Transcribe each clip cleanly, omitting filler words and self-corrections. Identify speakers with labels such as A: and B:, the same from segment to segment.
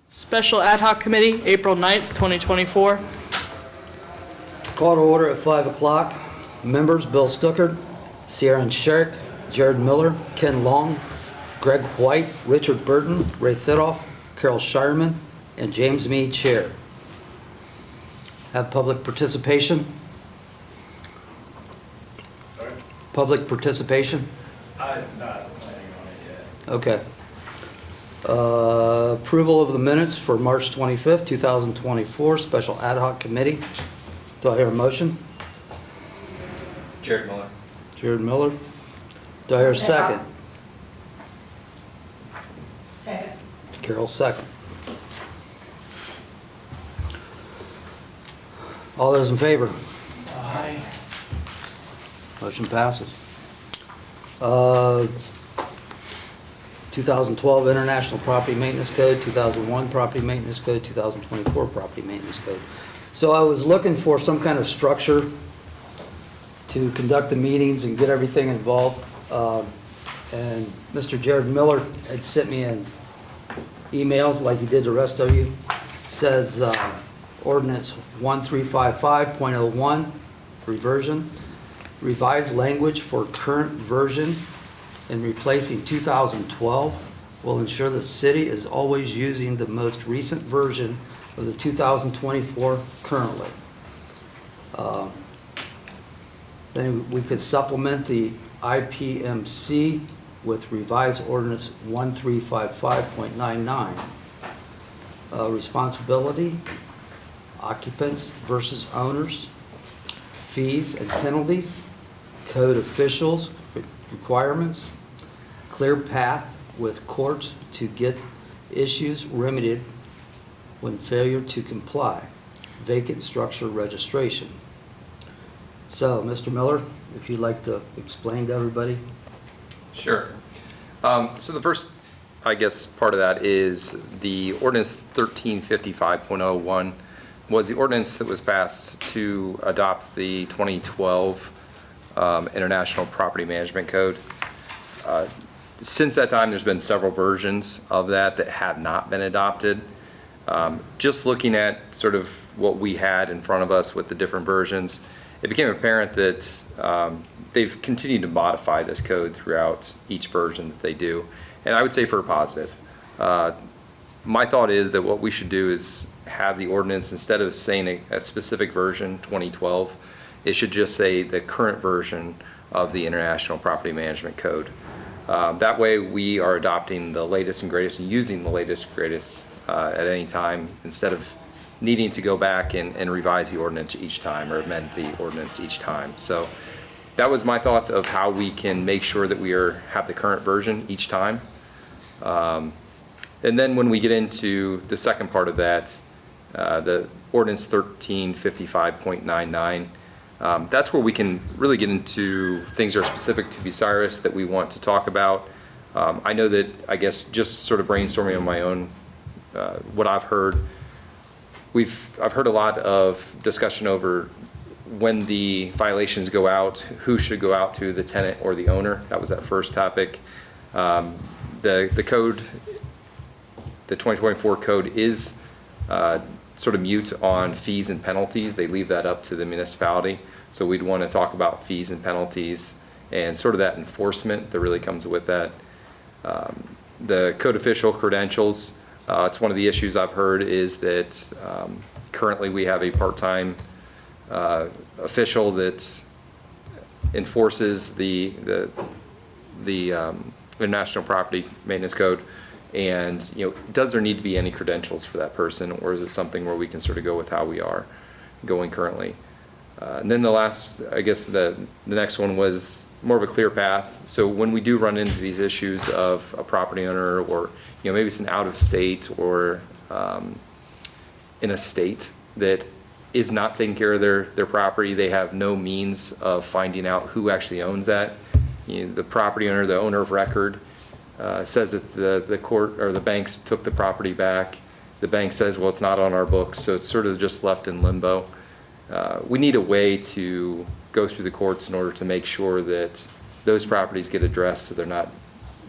A: Special Ad Hoc Committee, April 9th, 2024.
B: Call to order at 5 o'clock. Members: Bill Stuckert, Sierra Sherrick, Jared Miller, Ken Long, Greg White, Richard Burton, Ray Thidoff, Carol Shireman, and James Mead, Chair. Have public participation.
C: Sorry?
B: Public participation.
C: I'm not planning on it yet.
B: Okay. Approval of the minutes for March 25th, 2024, Special Ad Hoc Committee. Do I hear a motion?
C: Jared Miller.
B: Jared Miller. Do I hear a second?
D: Second.
B: Carol, second. All those in favor?
C: Aye.
B: Motion passes. 2012 International Property Maintenance Code, 2001 Property Maintenance Code, 2024 Property Maintenance Code. So I was looking for some kind of structure to conduct the meetings and get everything involved. And Mr. Jared Miller had sent me an email, like he did the rest of you. Says ordinance 1355.01 reversion, revised language for current version in replacing 2012 will ensure the city is always using the most recent version of the 2024 currently. Then we could supplement the IPMC with revised ordinance 1355.99. Responsibility, occupants versus owners, fees and penalties, code officials requirements, clear path with courts to get issues remedied when failure to comply, vacant structure registration. So, Mr. Miller, if you'd like to explain to everybody.
E: Sure. So the first, I guess, part of that is the ordinance 1355.01 was the ordinance that was passed to adopt the 2012 International Property Management Code. Since that time, there's been several versions of that have not been adopted. Just looking at sort of what we had in front of us with the different versions, it became apparent that they've continued to modify this code throughout each version that they do, and I would say for a positive. My thought is that what we should do is have the ordinance, instead of saying a specific version, 2012, it should just say the current version of the International Property Management Code. That way we are adopting the latest and greatest and using the latest and greatest at any time, instead of needing to go back and revise the ordinance each time or amend the ordinance each time. So that was my thought of how we can make sure that we have the current version each time. And then when we get into the second part of that, the ordinance 1355.99, that's where we can really get into things that are specific to Bucyrus that we want to talk about. I know that, I guess, just sort of brainstorming on my own, what I've heard, I've heard a lot of discussion over when the violations go out, who should go out to, the tenant or the owner. That was that first topic. The code, the 2024 code is sort of mute on fees and penalties. They leave that up to the municipality. So we'd want to talk about fees and penalties and sort of that enforcement that really comes with that. The code official credentials, it's one of the issues I've heard is that currently we have a part-time official that enforces the International Property Maintenance Code. And, does there need to be any credentials for that person, or is it something where we can sort of go with how we are going currently? And then the last, I guess the next one was more of a clear path. So when we do run into these issues of a property owner, or maybe it's an out of state or in a state that is not taking care of their property, they have no means of finding out who actually owns that. The property owner, the owner of record, says that the court or the banks took the property back. The bank says, well, it's not on our books, so it's sort of just left in limbo. We need a way to go through the courts in order to make sure that those properties get addressed so they're not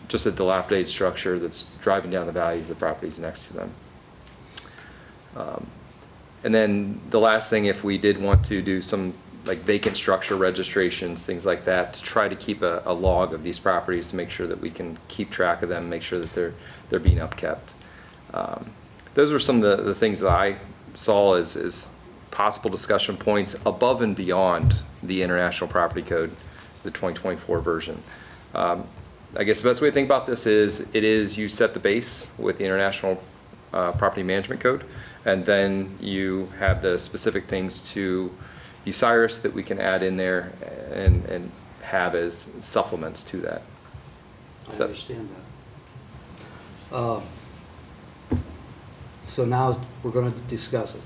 E: just a dilapidated structure that's driving down the values of the properties next to them. And then the last thing, if we did want to do some like vacant structure registrations, things like that, to try to keep a log of these properties to make sure that we can keep track of them, make sure that they're being upkept. Those were some of the things that I saw as possible discussion points above and beyond the International Property Code, the 2024 version. I guess the best way to think about this is you set the base with the International Property Management Code, and then you have the specific things to Bucyrus that we can add in there and have as supplements to that.
B: I understand that. So now we're going to discuss it.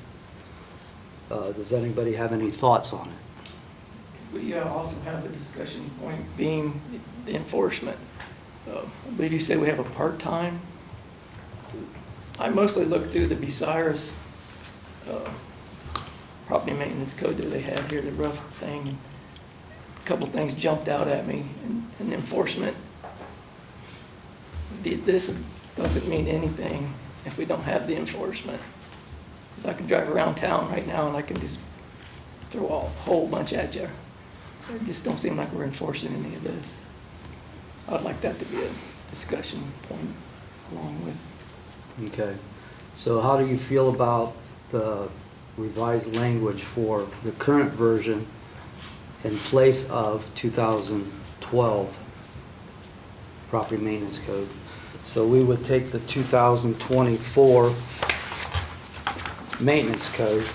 B: Does anybody have any thoughts on it?
D: We also have a discussion point being the enforcement. I believe you said we have a part-time. I mostly looked through the Bucyrus property maintenance code that they have here, the rough thing. And a couple things jumped out at me. And enforcement, this doesn't mean anything if we don't have the enforcement. Because I can drive around town right now and I can just throw a whole bunch at you. It just don't seem like we're enforcing any of this. I'd like that to be a discussion point along with.
B: Okay. So how do you feel about the revised language for the current version in place of 2012 property maintenance code? So we would take the 2024 maintenance code,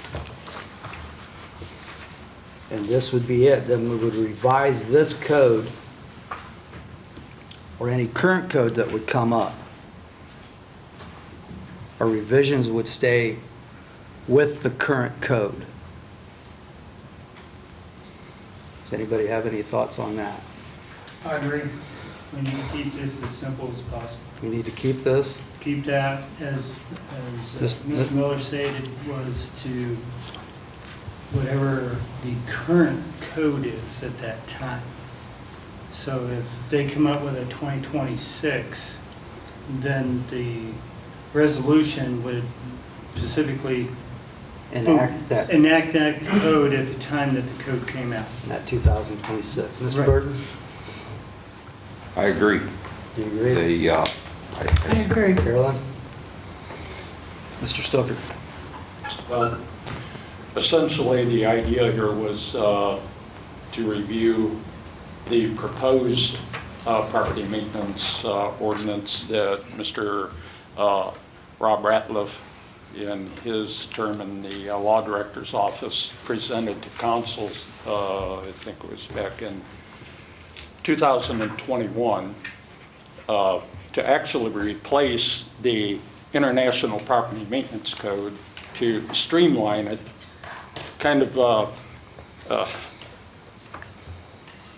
B: and this would be it. Then we would revise this code, or any current code that would come up. Our revisions would stay with the current code. Does anybody have any thoughts on that?
F: I agree. We need to keep this as simple as possible.
B: We need to keep this?
F: Keep that as Ms. Miller stated, was to whatever the current code is at that time. So if they come up with a 2026, then the resolution would specifically
B: Enact that,
F: enact that code at the time that the code came out.
B: that 2026. Mr.
F: Right.
B: Burton,
G: I agree.
B: do you agree?
G: I
A: agree.
B: Carolyn? Mr. Stoker?
H: Well, essentially, the idea here was to review the proposed property maintenance ordinance that Mr. Rob Ratliff, in his term in the law director's office, presented to council, I think it was back in 2021, to actually replace the International Property Maintenance Code, to streamline it, kind of, I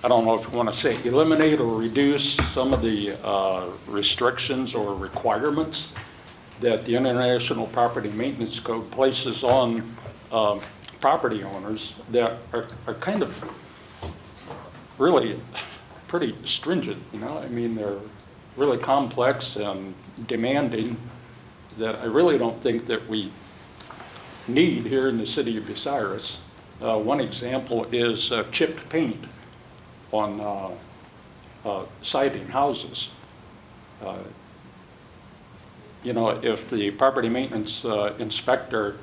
H: don't know if you want to say eliminate or reduce some of the restrictions or requirements that the International Property Maintenance Code places on property owners that are kind of really pretty stringent, you know? I mean, they're really complex and demanding that I really don't think that we need here in the city of Bucyrus. One example is chipped paint on siding houses. You know, if the property maintenance inspector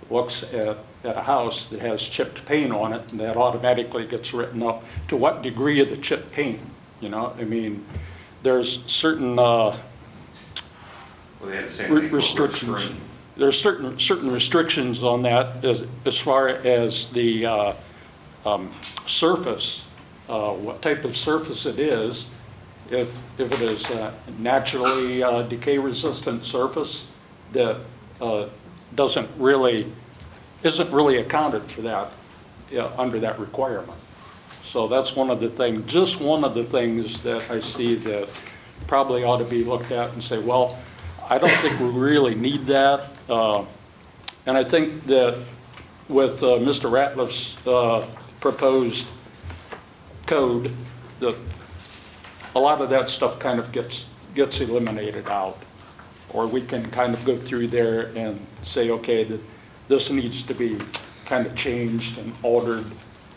H: looks at a house that has chipped paint on it, and that automatically gets written up to what degree of the chipped paint, you know? I mean, there's certain
G: Well, they had the same thing for
H: restrictions.
G: screen.
H: There's certain restrictions on that as far as the surface, what type of surface it is. If it is a naturally decay-resistant surface that isn't really accounted for that under that requirement. So that's one of the things, just one of the things that I see that probably ought to be looked at and say, well, I don't think we really need that. And I think that with Mr. Ratliff's proposed code, that a lot of that stuff kind of gets eliminated out. or we can kind of go through there and say, okay, that this needs to be kind of changed and altered,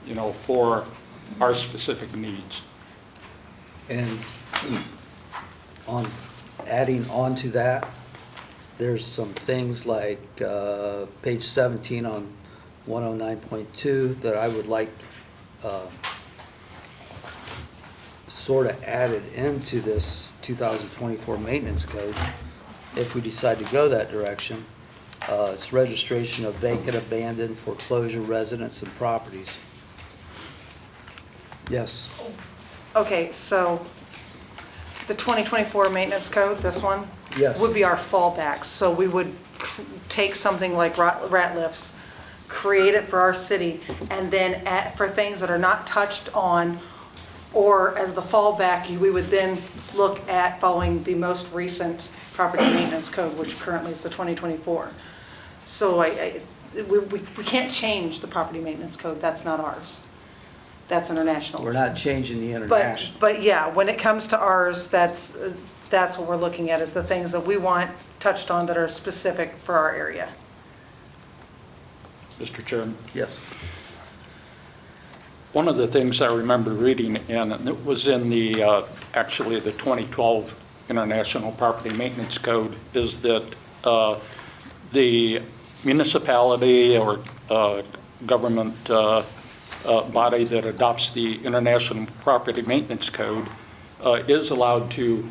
H: you know, for our specific needs.
B: And adding on to that, there's some things like page 17 on 109.2 that I would like sort of added into this 2024 maintenance code, if we decide to go that direction. It's registration of vacant, abandoned, foreclosure residents and properties. Yes.
I: Okay, so the 2024 maintenance code, this one?
B: Yes.
I: Would be our fallback. So we would take something like rat lifts, create it for our city, and then for things that are not touched on, or as the fallback, we would then look at following the most recent property maintenance code, which currently is the 2024. So we can't change the property maintenance code. That's not ours. That's international.
B: We're not changing the international.
I: But yeah, when it comes to ours, that's what we're looking at, is the things that we want touched on that are specific for our area.
H: Mr. Chairman?
B: Yes.
H: One of the things I remember reading, and it was in the, actually the 2012 International Property Maintenance Code, is that the municipality or government body that adopts the International Property Maintenance Code is allowed to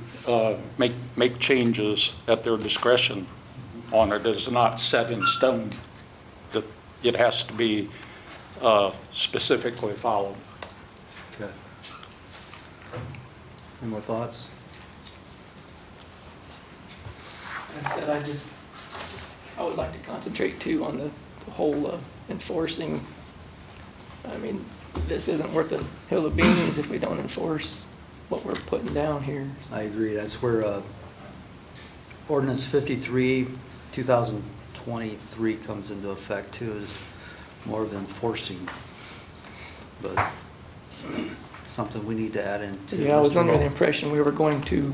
H: make changes at their discretion on it. It is not set in stone, that it has to be specifically followed.
B: Okay. Any more thoughts?
D: Like I said, I would like to concentrate too on the whole enforcing. I mean, this isn't worth a hill of beans if we don't enforce what we're putting down here.
B: I agree. That's where ordinance 53, 2023 comes into effect too, is more of enforcing. But something we need to add into.
D: Yeah, I was
B: Mr.
D: under the
B: Roll.
D: impression we were going to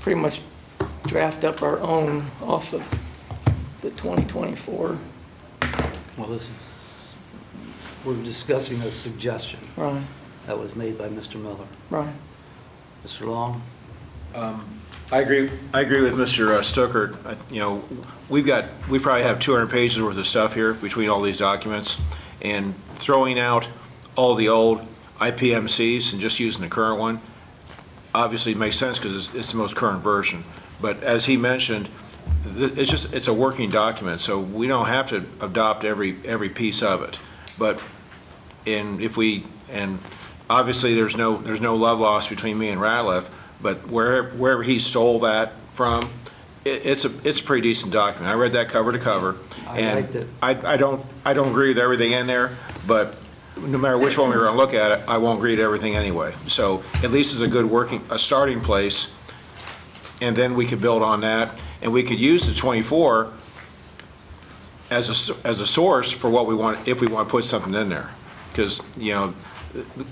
D: pretty much draft up our own off of the 2024.
B: Well, we're discussing a suggestion
D: Right,
B: that was made by Mr. Miller.
D: right.
B: Mr. Long?
J: I agree with Mr. Stoker. You know, we probably have 200 pages worth of stuff here between all these documents, and throwing out all the old IPMCs and just using the current one obviously makes sense because it's the most current version. But as he mentioned, it's a working document, so we don't have to adopt every piece of it. But obviously there's no love lost between me and Ratliff, but wherever he stole that from, it's a pretty decent document. I read that cover to cover,
B: I liked it.
J: I don't agree with everything in there, but no matter which one we were going to look at, I won't agree to everything anyway. So at least it's a good starting place, and then we could build on that, and we could use the 24 as a source for what we want, if we want to put something in there, because you know.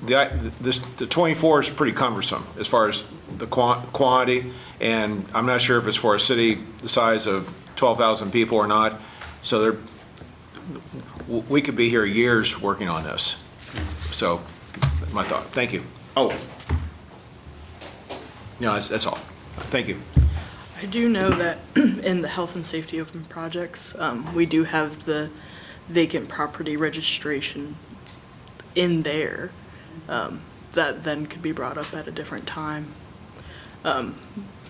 J: The 24 is pretty cumbersome as far as the quantity, and I'm not sure if it's for a city the size of 12,000 people or not. So we could be here years working on this. So, my thought. Thank you. Oh, no, that's all. Thank you.
A: I do know that in the health and safety open projects, we do have the vacant property registration in there, that then could be brought up at a different time.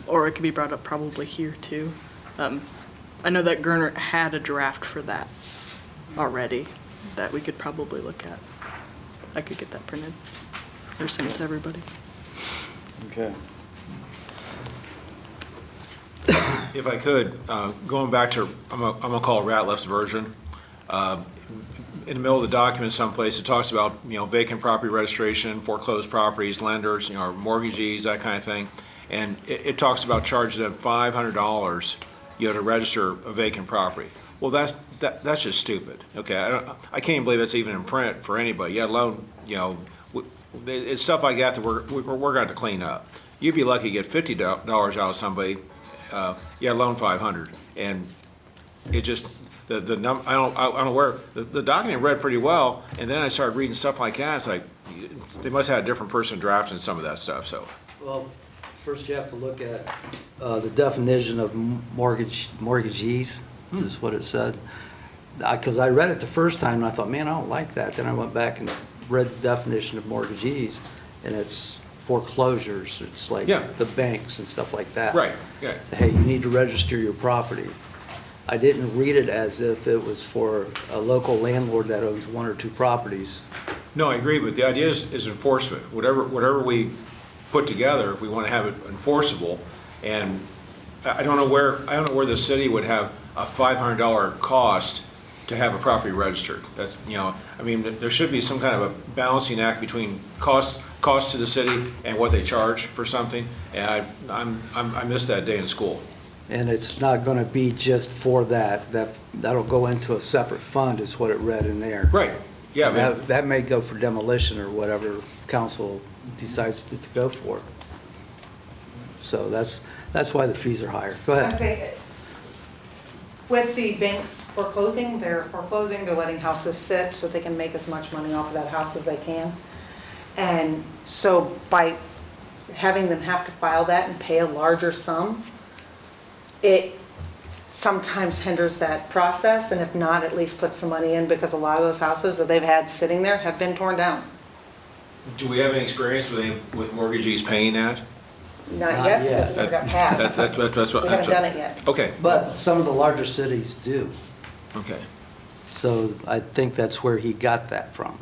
A: Or it could be brought up probably here too. I know that Gernert had a draft for that already that we could probably look at. I could get that printed or sent to everybody.
B: Okay.
J: If I could, going back to, I'm gonna call it Ratliff's version. In the middle of the document someplace, it talks about, you know, vacant property registration, foreclosed properties, lenders, you know, mortgagees, that kind of thing. And it talks about charging them $500, you know, to register a vacant property. Well, that's just stupid, okay? I can't believe it's even in print for anybody, yet alone, you know, it's stuff like that that we're going to have to clean up. You'd be lucky to get $50 out of somebody yeah, loan 500. And it just, I don't know where, the document read pretty well, and then I started reading stuff like that, it's like, they must have had a different person drafting some of that stuff, so.
B: Well, first you have to look at the definition of mortgagees, is what it said. Because I read it the first time, and I thought, man, I don't like that. Then I went back and read the definition of mortgagees, and it's foreclosures, it's like
J: Yeah.
B: the banks and stuff like that.
J: Right, yeah.
B: So, hey, you need to register your property. I didn't read it as if it was for a local landlord that owns 1 or 2 properties.
J: No, I agree, but the idea is enforcement. Whatever we put together, we want to have it enforceable. And I don't know where the city would have a $500 cost to have a property registered. That's, I mean, there should be some kind of a balancing act between cost to the city and what they charge for something. And I missed that day in school.
B: And it's not going to be just for that. That'll go into a separate fund is what it read in there.
J: Right, yeah, man.
B: That may go for demolition or whatever council decides to go for. So that's why the fees are higher. Go
I: I
B: ahead.
I: say, with the banks foreclosing, they're letting houses sit so they can make as much money off of that house as they can. And so by having them have to file that and pay a larger sum, it sometimes hinders that process, and if not, at least put some money in, because a lot of those houses that they've had sitting there have been torn down.
J: Do we have any experience with mortgagees paying that?
I: Not yet, because it never got passed.
J: That's what.
I: We haven't done it yet.
J: Okay,
B: But some of the larger cities do.
J: okay.
B: So I think that's where he got that from.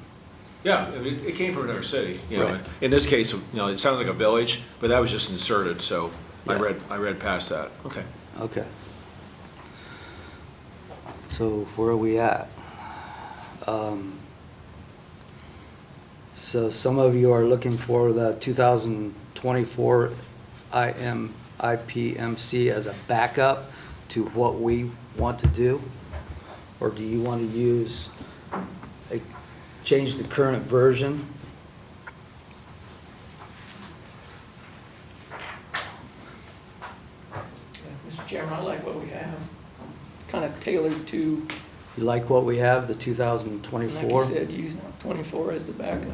J: Yeah, I mean, it came from another city,
B: Right.
J: In this case, it sounds like a village, but that was just inserted, so I
B: Yeah.
J: read past that. Okay.
B: Okay. So where are we at? So some of you are looking for the 2024 IPMC as a backup to what we want to do? Or do you want to change the current version?
D: Mr. Chairman, I like what we have. It's kind of tailored to,
B: You like what we have, the
D: like
B: 2024?
D: you said, use 24 as the backup.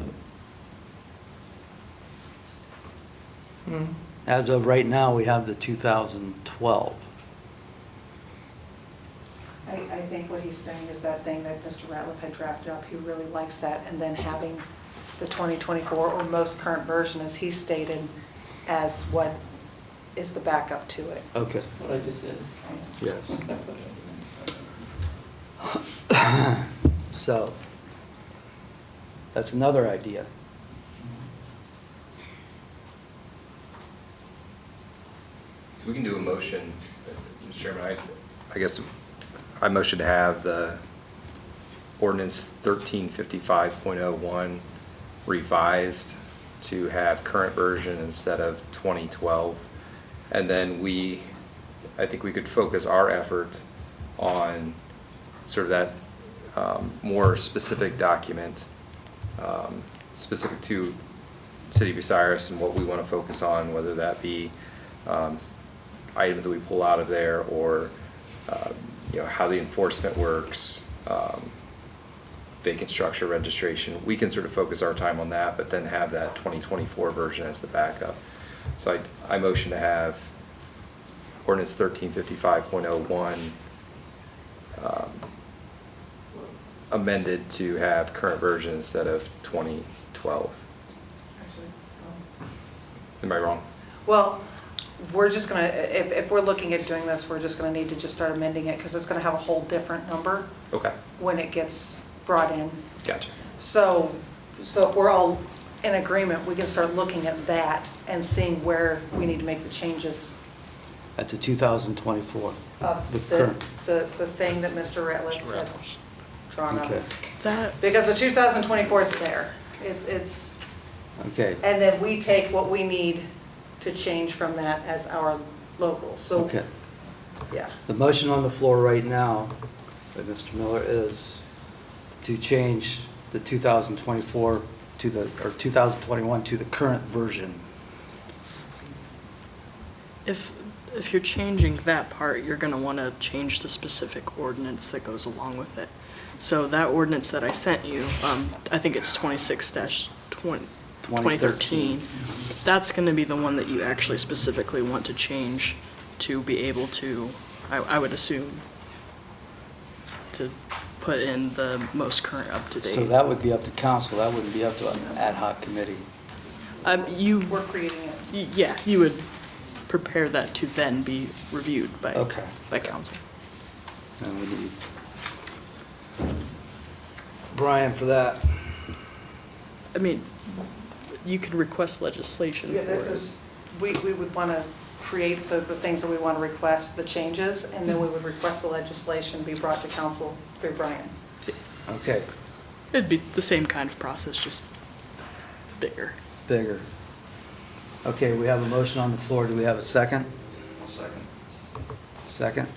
B: As of right now, we have the 2012.
I: I think what he's saying is that thing that Mr. Ratliff had drafted up, he really likes that, and then having the 2024 or most current version, as he stated, as what is the backup to it.
B: Okay.
D: What I just said.
B: Yes. So, that's another idea.
E: So we can do a motion, Mr. Chairman, I guess I motion to have the ordinance 1355.01 revised to have current version instead of 2012. And then I think we could focus our effort on sort of that more specific document, specific to City of Bucyrus and what we want to focus on, whether that be items that we pull out of there or how the enforcement works, vacant structure registration. We can sort of focus our time on that, but then have that 2024 version as the backup. So I motion to have ordinance 1355.01 amended to have current version instead of 2012. Am I wrong?
I: Well, we're just gonna, if we're looking at doing this, we're just gonna need to just start amending it, because it's gonna have a whole different number
E: Okay,
I: when it gets brought in.
E: gotcha.
I: So if we're all in agreement, we can start looking at that and seeing where we need to make the changes
B: At the 2024.
I: of
B: The
I: the
B: current.
I: thing that Mr. Ratliff had drawn up.
B: Okay.
A: That,
I: Because the 2024 is there. It's,
B: Okay.
I: and then we take what we need to change from that as our local, so.
B: Okay.
I: Yeah.
B: The motion on the floor right now by Mr. Miller is to change the 2024 to the, or 2021 to the current version.
A: if if you're changing that part, you're gonna wanna change the specific ordinance that goes along with it. So that ordinance that I sent you, I think it's 26-2013. That's gonna be the one that you actually specifically want to change to be able to, I would assume, to put in the most current up-to-date.
B: So that would be up to council, that wouldn't be up to an ad hoc committee.
I: We're creating it.
A: Yeah, you would prepare that to then be reviewed by,
B: Okay.
A: by council.
B: And we need Brian for that.
A: I mean, you can request legislation
I: Yeah,
A: for it.
I: we would want to create the things that we want to request, the changes, and then we would request the legislation be brought to council through Brian.
B: Okay,
A: It'd be the same kind of process, just bigger.
B: bigger. Okay, we have a motion on the floor. Do we have a second?
G: Second.
B: Second?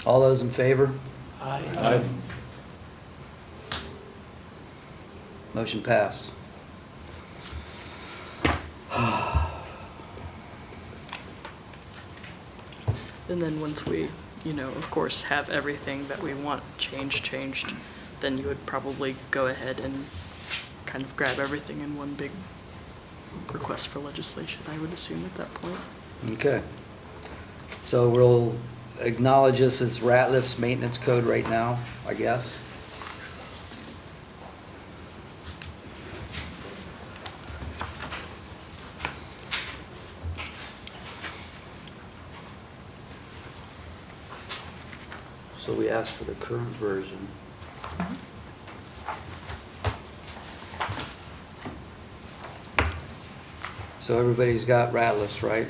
B: All those in favor?
H: I
B: Motion passed.
A: And then once we, of course, have everything that we want changed, then you would probably go ahead and kind of grab everything in one big request for legislation, I would assume at that point.
B: Okay. So we'll acknowledge this as Ratliff's maintenance code right now, I guess. So we asked for the current version. So everybody's got Ratliff's, right?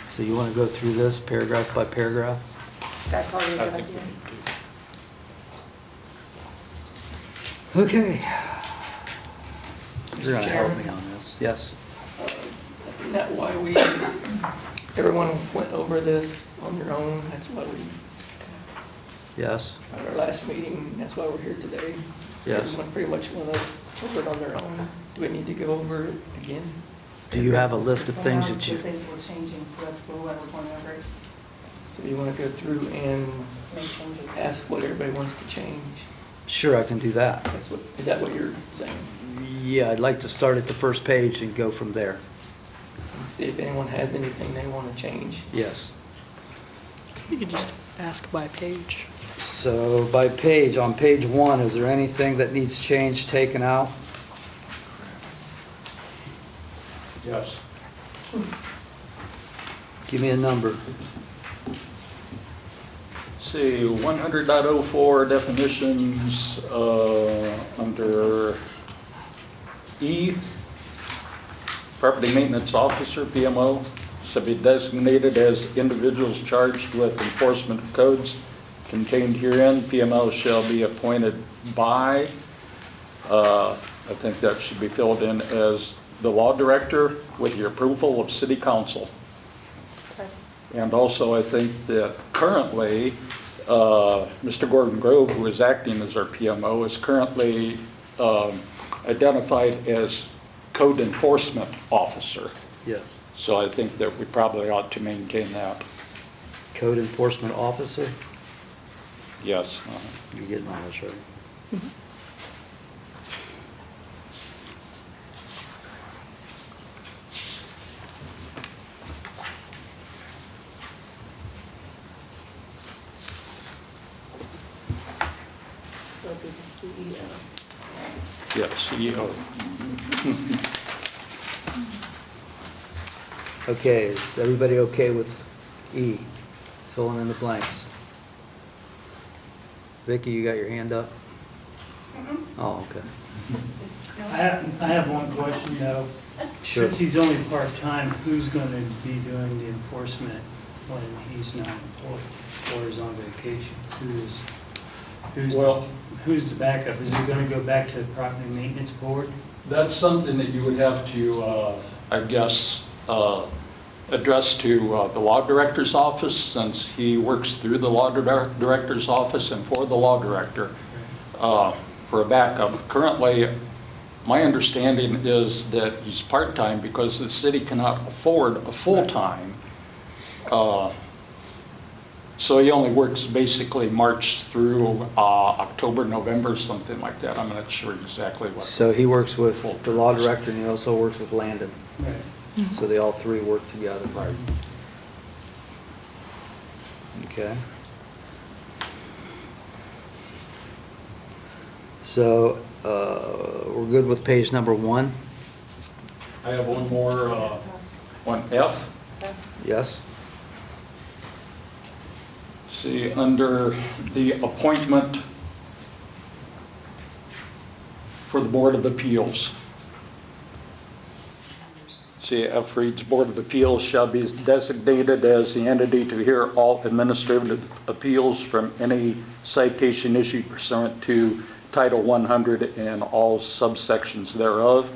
B: So you want to go through this paragraph by paragraph?
I: That's probably a good idea.
B: Okay. You're gonna help me on this, yes?
D: Isn't that why everyone went over this on their own? That's why we,
B: Yes,
D: at our last meeting, that's why we're here today.
B: Yes.
D: Everyone pretty much went over it on their own. Do we need to go over it again?
B: do you have a list of things that you,
I: The things we're changing, so that's why we're going over it.
D: So you want to go through and
I: Make changes.
D: ask what everybody wants to change?
B: sure, I can do that.
D: Is that what you're saying?
B: Yeah, I'd like to start at the first page and go from there.
D: See if anyone has anything they want to change.
B: Yes.
A: You could just ask by page.
B: So by page, on page 1, is there anything that needs changed, taken out?
H: Yes.
B: Give me a number.
H: See, 100.04 definitions under E, property maintenance officer, PMO, shall be designated as individuals charged with enforcement of codes contained herein. PMO shall be appointed by, I think that should be filled in as the law director with the approval of city council.
I: Okay.
H: And also, I think that currently, Mr. Gordon Grove, who is acting as our PMO, is currently identified as code enforcement officer.
B: Yes.
H: So I think that we probably ought to maintain that.
B: Code enforcement officer?
H: Yes.
B: You're getting all this, right?
I: So it'd be the CEO.
H: Yes, CEO.
B: Okay, is everybody okay with E, filling in the blanks? Vicky, you got your hand up? Oh, okay.
F: I have one question though.
B: Sure.
F: Since he's only part-time, who's going to be doing the enforcement when he's not employed or is on vacation?
H: Well-
F: Who's the backup? Is it going to go back to the property maintenance board?
H: That's something that you would have to, I guess, address to the law director's office, since he works through the law director's office and for the law director for a backup. Currently, my understanding is that he's part-time because the city cannot afford a full-time. So he only works basically March through October, November, something like that. I'm not sure exactly what.
B: So he works with the law director and he also works with Landon.
F: Right.
B: So they all three work together.
H: Right.
B: Okay. So, we're good with page number 1?
H: I have one more, one F.
B: Yes?
H: See, under the appointment for the Board of Appeals. See, F reads, Board of Appeals shall be designated as the entity to hear all administrative appeals from any citation issued pursuant to Title 100 and all subsections thereof.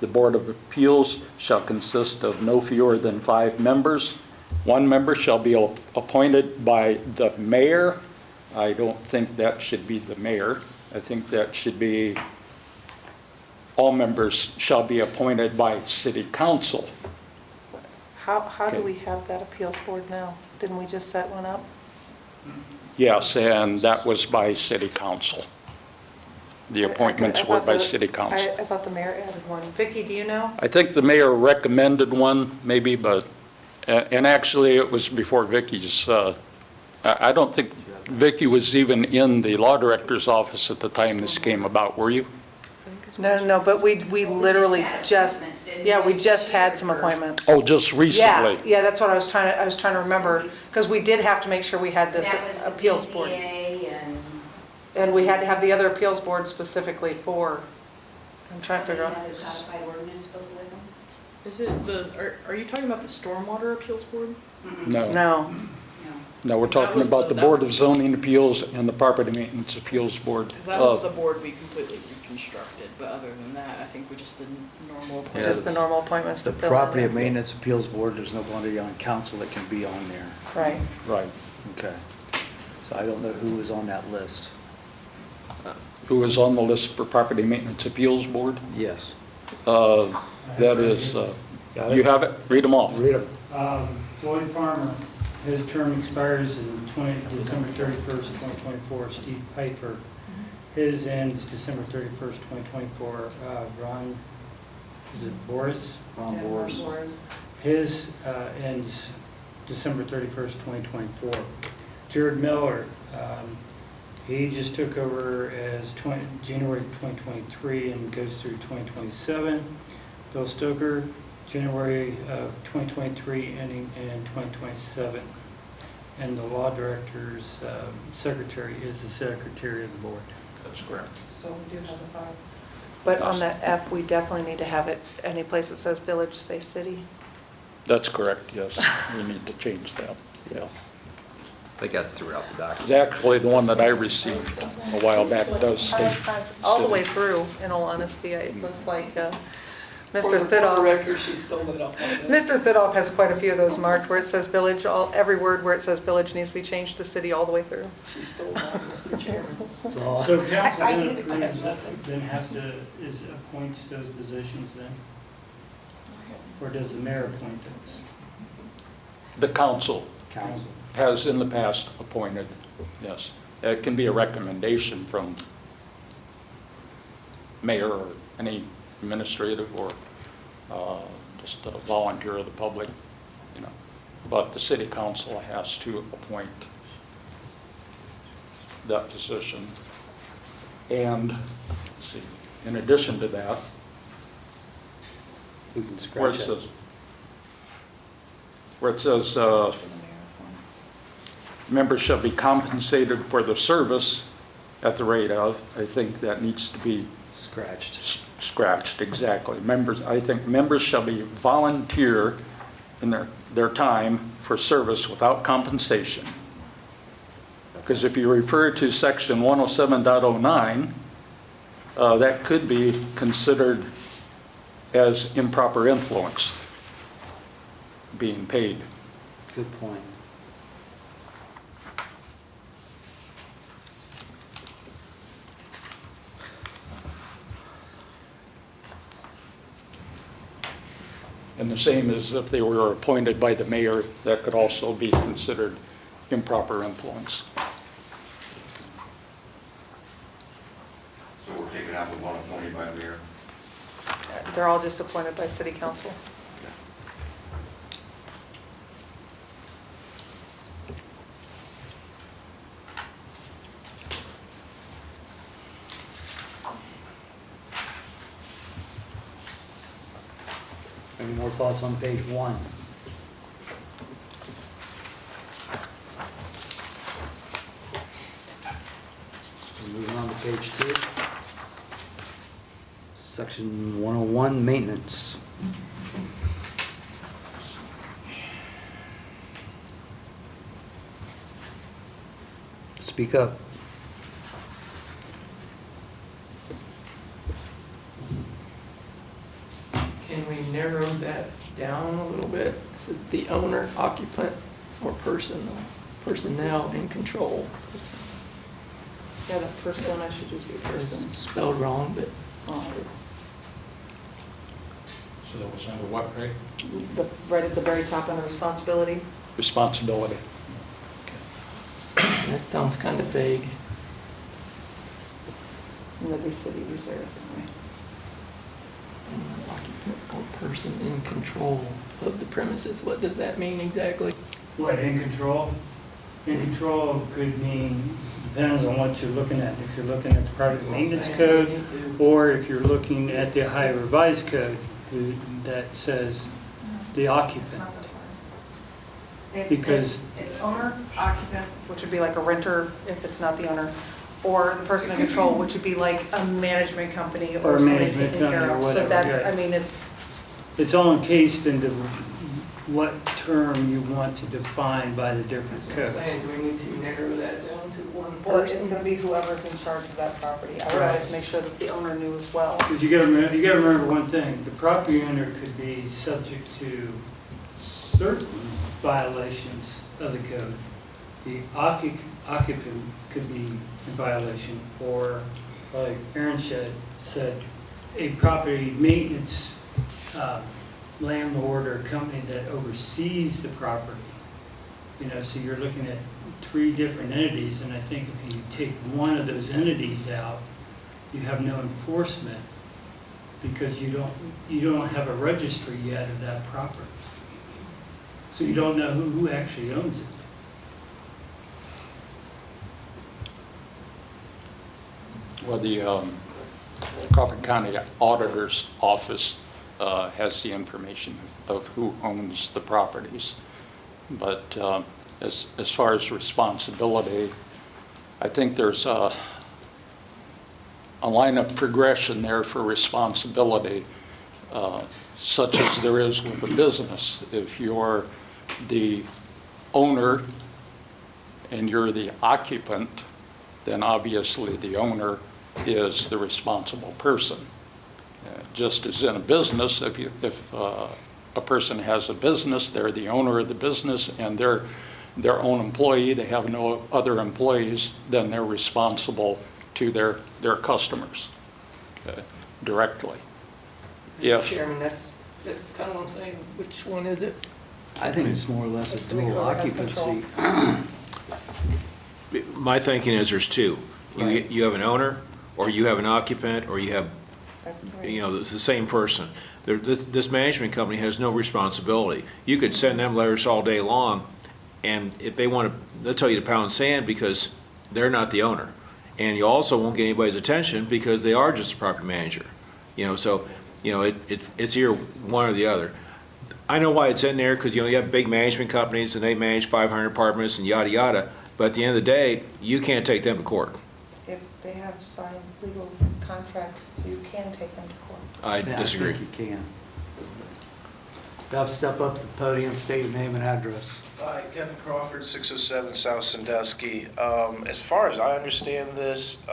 H: The Board of Appeals shall consist of no fewer than 5 members. 1 member shall be appointed by the mayor. I don't think that should be the mayor. I think that should be, all members shall be appointed by city council.
I: How do
H: Okay.
I: we have that appeals board now? Didn't we just set one up?
H: Yes, and that was by city council. The appointments
I: I
H: were
I: thought
H: by
I: the-
H: city council.
I: I thought the mayor added one. Vicki, do you know?
H: I think the mayor recommended one, maybe, but, and actually, it was before Vicky's, I don't think Vicky was even in the law director's office at the time this came about, were you?
I: No, but we literally just, yeah, we just had some appointments.
H: Oh, just recently?
I: Yeah, that's what I was trying to remember, because we did have to make sure we had this
K: That was the
I: appeals board.
K: PCA
I: And we had to have the other appeals board specifically for, I'm trying to figure out.
K: Had a codified ordinance book with them.
A: Is it are you talking about the Stormwater Appeals Board?
H: No.
I: No,
H: No, we're talking
A: was
H: about
A: the-
H: the
A: that
H: Board
A: was-
H: of Zoning Appeals and the Property Maintenance Appeals Board.
A: Because that was the board we completely reconstructed, but other than that, I think we just did normal appointments.
I: just the normal appointments to
B: The
I: fill in.
B: Property of Maintenance Appeals Board, there's nobody on council that can be on there.
I: Right.
H: Right.
B: Okay. So I don't know who was on that list.
H: Who is on the list for Property Maintenance Appeals Board?
B: Yes.
H: That is,
B: Got it?
H: you have it? Read them off.
B: Read them.
F: Floyd Farmer, his term expires in December 31st, 2024. Steve Pfeiffer, his ends December 31st, 2024. Ron, is it Boris?
B: Ron Boers.
F: His ends December 31st, 2024. Jared Miller, he just took over as January 2023 and goes through 2027. Bill Stoker, January of 2023 ending in 2027. And the law director's secretary is the secretary of the board.
H: That's correct.
I: So we do have the 5. But on that F, we definitely need to have it, any place that says village, say city.
H: That's correct, yes. We need to change that, yes.
E: I think that's throughout the document.
H: It's actually the one that I received a while back does state.
I: All the
H: city.
I: way through, in all honesty, it looks like
D: For
I: Mr.
D: the
I: Thidoff.
D: record, she stole it off my desk.
I: Mr. Thidoff has quite a few of those marked where it says village, every word where it says village needs to be changed to city all the way through.
D: She stole mine, Mr. Chairman.
F: So council
I: I
F: then
I: need it. I have
F: approves,
I: nothing.
F: then has to, appoints those positions then? Or does the mayor appoint those?
H: The council
F: Council.
H: has in the past appointed, yes. It can be a recommendation from mayor or any administrative or just a volunteer of the public, you know. But the city council has to appoint that position. And, let's see, in addition to that,
B: We can
H: where it
B: scratch it.
H: says, members shall be compensated for their service at the rate of, I think that needs to be
B: Scratched.
H: scratched, exactly. Members, I think members shall be volunteer in their time for service without compensation. Because if you refer to section 107.09, that could be considered as improper influence being paid.
B: Good point.
H: And the same as if they were appointed by the mayor, that could also be considered improper influence.
G: So we're taking out the one appointed by the mayor.
I: They're all just appointed by city council.
B: Any more thoughts on page 1? We're moving on to page 2. Section 101, maintenance. Speak up.
D: Can we narrow that down a little bit? This is the owner, occupant, or personnel in control.
I: Yeah, the persona should just be
D: It's
I: person.
D: spelled wrong, but
I: It's
H: So that was under what, Craig?
I: right at the very top under responsibility.
H: Responsibility.
D: that sounds kind of vague.
I: And that'd be city reserves anyway.
D: Owner, occupant, or person in control of the premises. What does that mean exactly?
F: What, in control? In control could mean, depends on what you're looking at. If you're looking at the private maintenance code, or if you're looking at the Ohio Revised Code, that says the occupant. Because-
I: It's owner, occupant, which would be like a renter if it's not the owner, or the person in control, which would be like a management company
F: Or
I: or
F: a
I: somebody
F: management
I: taking care
F: company or
I: of. So
F: whatever,
I: that's,
F: yeah.
I: I mean, it's,
F: It's all encased into what term you want to define by the different
D: That's what I'm
F: codes.
D: saying. Do we need to narrow that down to one
I: well, it's
D: person?
I: gonna be whoever's in charge of that property. I would always make sure that the owner knew as well.
F: Because you gotta remember one thing, the property owner could be subject to certain violations of the code. The occupant could be in violation, or like Aaron said, a property maintenance landlord or company that oversees the property. You know, so you're looking at 3 different entities, and I think if you take one of those entities out, you have no enforcement because you don't have a registry yet of that property. So you don't know who actually owns it.
H: Well, the Crawford County Auditor's Office has the information of who owns the properties. But as far as responsibility, I think there's a line of progression there for responsibility, such as there is with a business. If you're the owner and you're the occupant, then obviously the owner is the responsible person. Just as in a business, if a person has a business, they're the owner of the business and they're their own employee, they have no other employees, then they're responsible to their customers directly.
D: Mr.
H: If,
D: Chairman, that's kind of what I'm saying. Which one is it?
B: I think it's more or less a dual
I: Whoever has
B: occupancy.
J: My thinking is there's 2.
B: Right.
J: You have an owner, or you have an occupant, or you have,
I: That's the way.
J: you know, it's the same person. This management company has no responsibility. You could send them letters all day long, and if they want to, they'll tell you to pound sand because they're not the owner. And you also won't get anybody's attention because they are just a property manager. You know, so, you know, it's either one or the other. I know why it's in there, because, you know, you have big management companies and they manage 500 apartments and yada, yada. But at the end of the day, you can't take them to court.
I: If they have signed legal contracts, you can take them to court.
J: I
B: Yeah,
J: disagree.
B: I think you can. Bev, step up to the podium, state your name and address.
C: Hi, Kevin Crawford, 607 South Sandusky. As far as I understand this,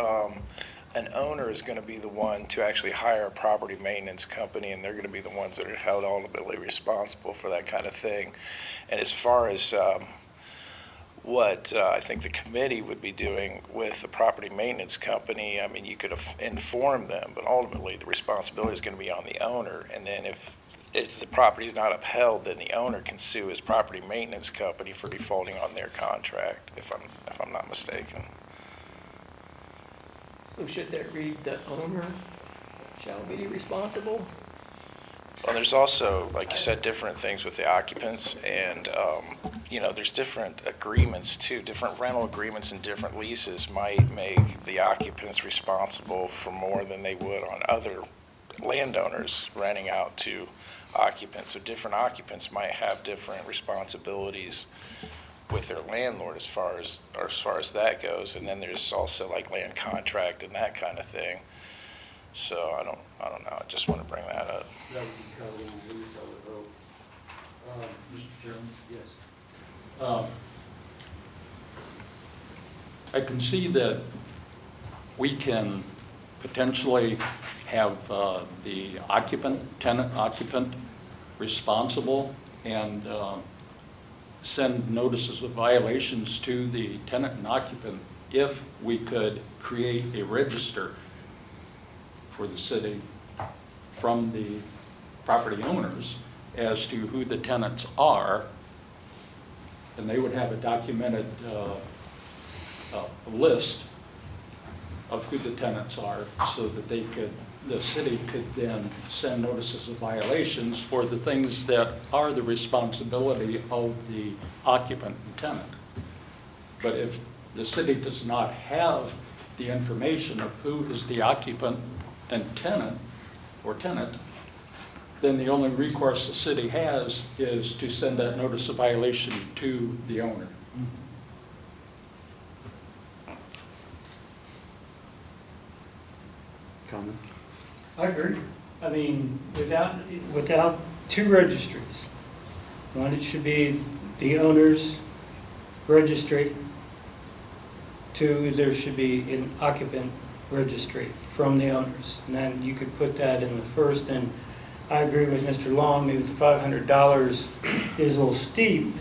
C: an owner is going to be the one to actually hire a property maintenance company, and they're going to be the ones that are held ultimately responsible for that kind of thing. And as far as what I think the committee would be doing with the property maintenance company, I mean, you could inform them, but ultimately the responsibility is going to be on the owner. And then if if the property is not upheld, then the owner can sue his property maintenance company for defaulting on their contract, if I'm not mistaken.
D: So should that read, the owner shall be responsible?
C: Well, there's also, like you said, different things with the occupants, and, there's different agreements too. Different rental agreements and different leases might make the occupants responsible for more than they would on other landowners renting out to occupants. So different occupants might have different responsibilities with their landlord as far as that goes. And then there's also like land contract and that kind of thing. So I don't know. I just want to bring that up.
B: That would be covered in the lease, I would hope. Mr. Chairman? Yes.
H: I can see that we can potentially have the tenant occupant responsible and send notices of violations to the tenant and occupant if we could create a register for the city from the property owners as to who the tenants are, and they would have a documented list of who the tenants are, so that the city could then send notices of violations for the things that are the responsibility of the occupant and tenant. But if the city does not have the information of who is the occupant and tenant, then the only recourse the city has is to send that notice of violation to the owner.
B: Comment?
F: I agree. I mean, without two registries, one, it should be the owner's registry. Two, there should be an occupant registry from the owners. And then you could put that in the first, and I agree with Mr. Long, maybe the $500 is a little steep,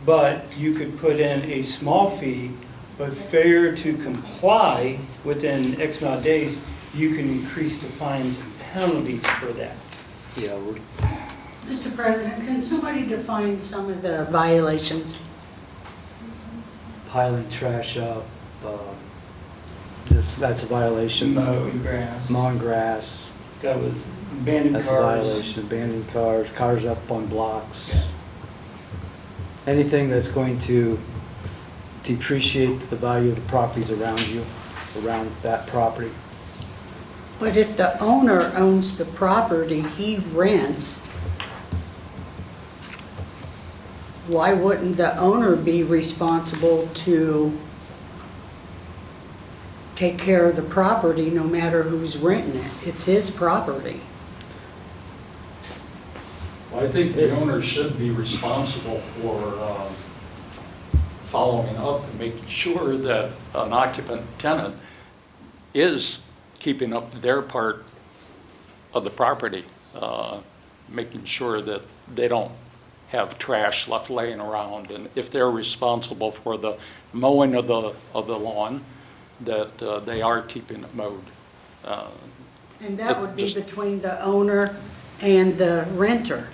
F: but you could put in a small fee, but failure to comply within X amount of days, you can increase the fines and penalties for that.
B: Yeah,
L: Mr. President, can somebody define some of the violations?
B: piling trash up, that's a violation.
F: Mowing grass.
B: Mowing grass,
F: That was abandoned
B: that's
F: cars.
B: a violation. Abandoning cars up on blocks.
F: Yeah.
B: Anything that's going to depreciate the value of the properties around you, around that property.
L: But if the owner owns the property he rents, why wouldn't the owner be responsible to take care of the property no matter who's renting it? It's his property.
H: Well, I think the owner should be responsible for following up and making sure that an occupant tenant is keeping up their part of the property, making sure that they don't have trash left laying around, and if they're responsible for the mowing of the lawn, that they are keeping it mowed.
L: And that would be between the owner and the renter.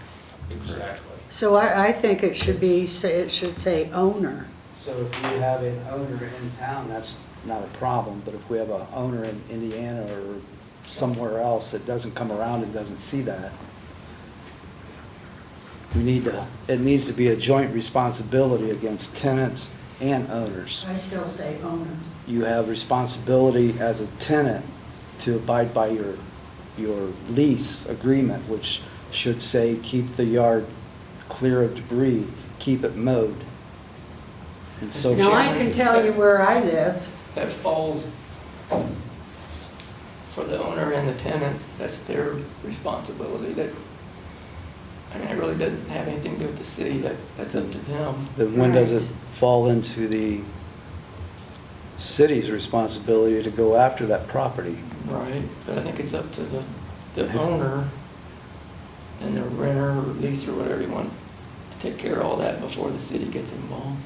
H: Exactly.
L: So I think it should say owner.
B: So if you have an owner in town, that's not a problem, but if we have an owner in Indiana or somewhere else that doesn't come around and doesn't see that, it needs to be a joint responsibility against tenants and owners.
L: I still say owner.
B: You have responsibility as a tenant to abide by your lease agreement, which should say keep the yard clear of debris, keep it mowed, and so
L: Now, I
B: forth.
L: can tell you where I live.
D: That falls for the owner and the tenant, that's their responsibility. That, I mean, it really doesn't have anything to do with the city, that's up to them.
B: Then when does it
L: Right.
B: fall into the city's responsibility to go after that property?
D: Right, but I think it's up to the owner and the renter or lease or whatever you want to take care of all that before the city gets involved.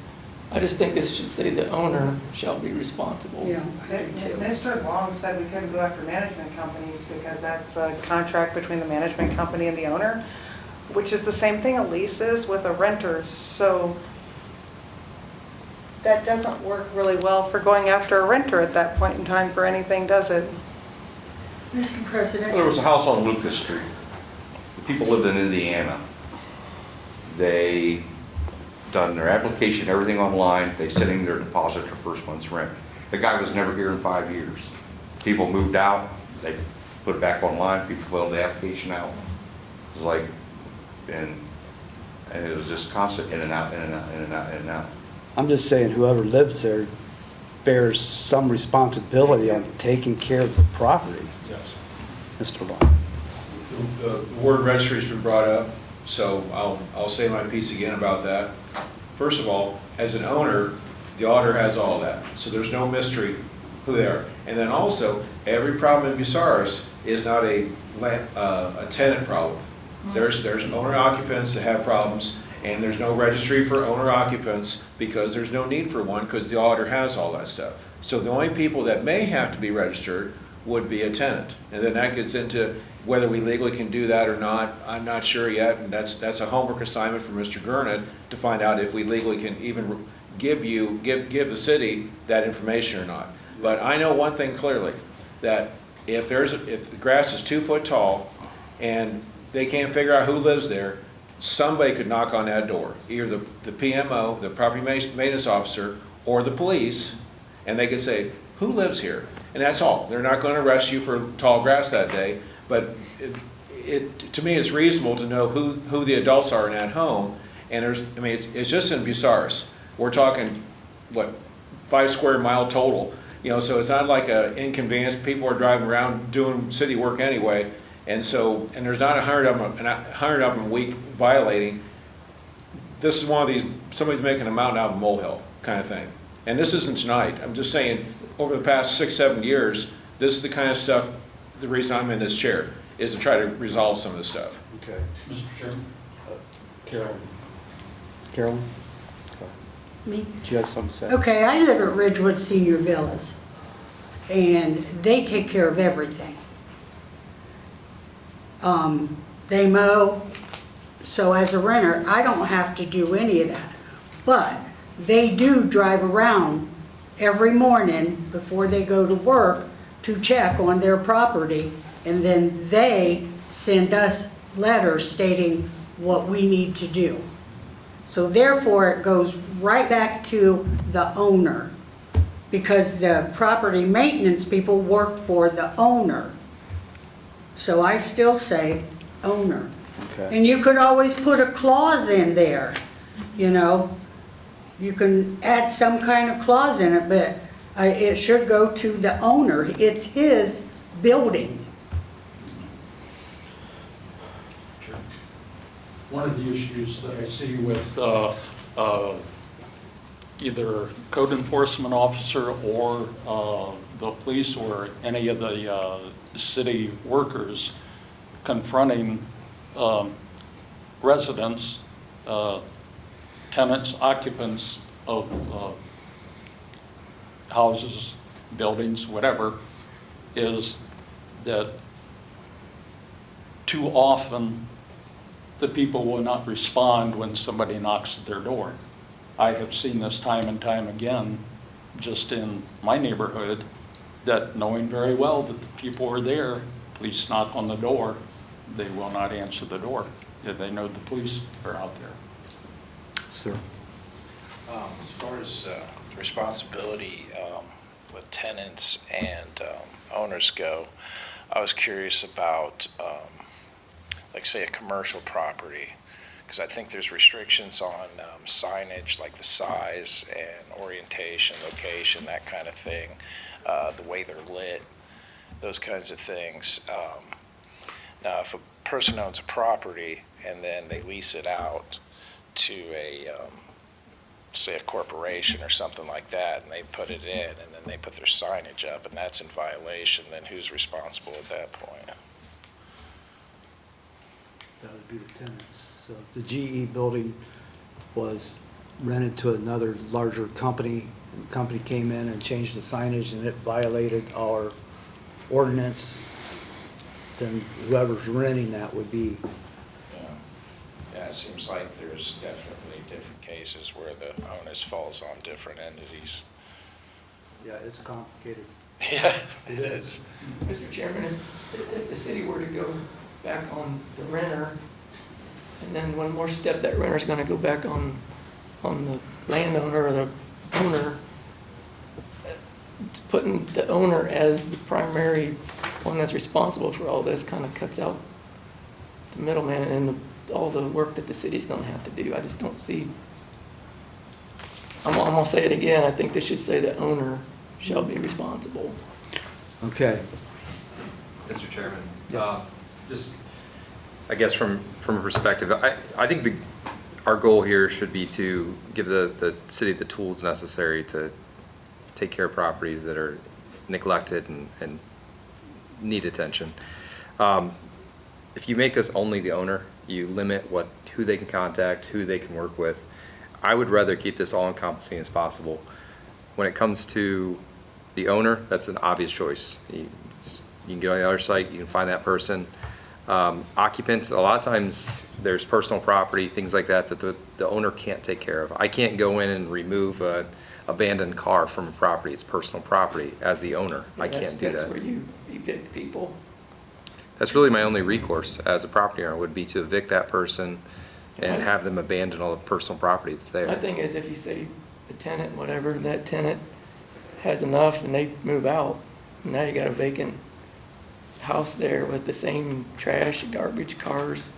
D: I just think this should say the owner shall be responsible.
L: Yeah, I do too.
I: Mr. Long said we couldn't go after management companies because that's a contract between the management company and the owner. which is the same thing a lease is with a renter, so that doesn't work really well for going after a renter at that point in time for anything, does it?
L: Mr. President?
G: There was a house on Lucas Street. The people lived in Indiana. They done their application, everything online. They sent in their deposit for first month's rent. The guy was never here in 5 years. People moved out. They put it back online. People filled the application out. It was like, and it was just constant in and out, in and out, in and out, in and out.
B: I'm just saying whoever lives there bears some responsibility on taking care of the property.
J: Yes.
B: Mr. Long.
J: The word registry's been brought up, so I'll say my piece again about that. First of all, as an owner, the auditor has all that, so there's no mystery who they are. And then also, every problem in Bucyrus is not a tenant problem. There's owner occupants that have problems, and there's no registry for owner occupants because there's no need for one because the auditor has all that stuff. So the only people that may have to be registered would be a tenant. And then that gets into whether we legally can do that or not. I'm not sure yet, and that's a homework assignment for Mr. Gurnett to find out if we legally can even give the city that information or not. But I know one thing clearly, that if the grass is 2 foot tall and they can't figure out who lives there, somebody could knock on that door, either the PMO, the property maintenance officer, or the police, and they could say, who lives here? And that's all. They're not going to arrest you for tall grass that day, but to me, it's reasonable to know who the adults are in that home. And it's just in Bucyrus. We're talking, what, 5 square mile total. So it's not like an inconvenience. People are driving around doing city work anyway. And there's not 100 of them a week violating. This is one of these, somebody's making a mountain out of a molehill kind of thing. And this isn't tonight. I'm just saying, over the past 6-7 years, this is the kind of stuff, the reason I'm in this chair, is to try to resolve some of this stuff.
B: Okay.
H: Mr. Chairman?
B: Carolyn?
L: Me?
B: Do you have something to say?
L: Okay, I live at Ridgewood Senior Villas, and they take care of everything. They mow, so as a renter, I don't have to do any of that. But they do drive around every morning before they go to work to check on their property, and then they send us letters stating what we need to do. So therefore, it goes right back to the owner, because the property maintenance people work for the owner. So I still say owner.
B: Okay.
L: And you could always put a clause in there, You can add some kind of clause in it, but it should go to the owner. It's his building.
H: One of the issues that I see with either code enforcement officer or the police or any of the city workers confronting residents, tenants, occupants of houses, buildings, whatever, is that too often the people will not respond when somebody knocks at their door. I have seen this time and time again, just in my neighborhood, that knowing very well that the people are there, police knock on the door, they will not answer the door. They know the police are out there.
B: Sir.
C: As far as responsibility with tenants and owners go, I was curious about, like say a commercial property, because I think there's restrictions on signage, like the size and orientation, location, that kind of thing, the way they're lit, those kinds of things. Now, if a person owns a property and then they lease it out to a, say a corporation or something like that, and they put it in, and then they put their signage up, and that's in violation, then who's responsible at that point?
B: That would be the tenants. So if the GE building was rented to another larger company, and the company came in and changed the signage and it violated our ordinance, then whoever's renting that would be
C: it seems like there's definitely different cases where the onus falls on different entities.
B: Yeah, it's complicated.
C: Yeah, it is.
D: Mr. Chairman, if the city were to go back on the renter, and then one more step, that renter's gonna go back on the landowner or the owner, putting the owner as the primary one that's responsible for all this kind of cuts out the middleman and all the work that the city's gonna have to do. I just don't see, I'm gonna say it again, I think they should say the owner shall be responsible.
B: Okay.
E: Mr. Chairman, just, I guess from a perspective, I think our goal here should be to give the city the tools necessary to take care of properties that are neglected and need attention. If you make this only the owner, you limit who they can contact, who they can work with. I would rather keep this all encompassing as possible. When it comes to the owner, that's an obvious choice. You can get on the other site, you can find that person. Occupants, a lot of times there's personal property, things like that, that the owner can't take care of. I can't go in and remove an abandoned car from a property. It's personal property as the owner. I can't do
D: That's
E: that.
D: where you evict people.
E: That's really my only recourse as a property owner, would be to evict that person and have them abandon all the personal property that's there.
D: My thing is, if you say the tenant, whatever, that tenant has enough and they move out, now you got a vacant house there with the same trash, garbage, cars.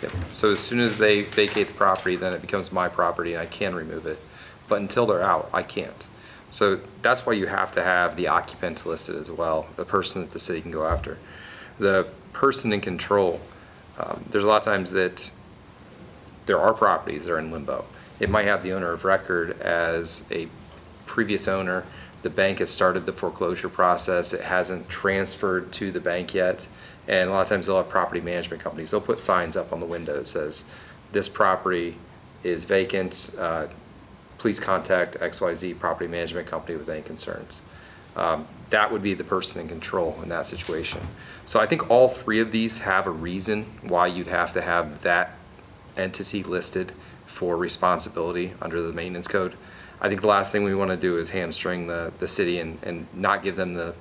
E: Yep. So as soon as they vacate the property, then it becomes my property and I can remove it. But until they're out, I can't. So that's why you have to have the occupant listed as well, the person that the city can go after. The person in control, there's a lot of times that there are properties that are in limbo. It might have the owner of record as a previous owner. The bank has started the foreclosure process. It hasn't transferred to the bank yet. And a lot of times they'll have property management companies. They'll put signs up on the window that says, this property is vacant. Please contact XYZ Property Management Company with any concerns. That would be the person in control in that situation. So I think all three of these have a reason why you'd have to have that entity listed for responsibility under the maintenance code. I think the last thing we want to do is hamstring the city and not give them the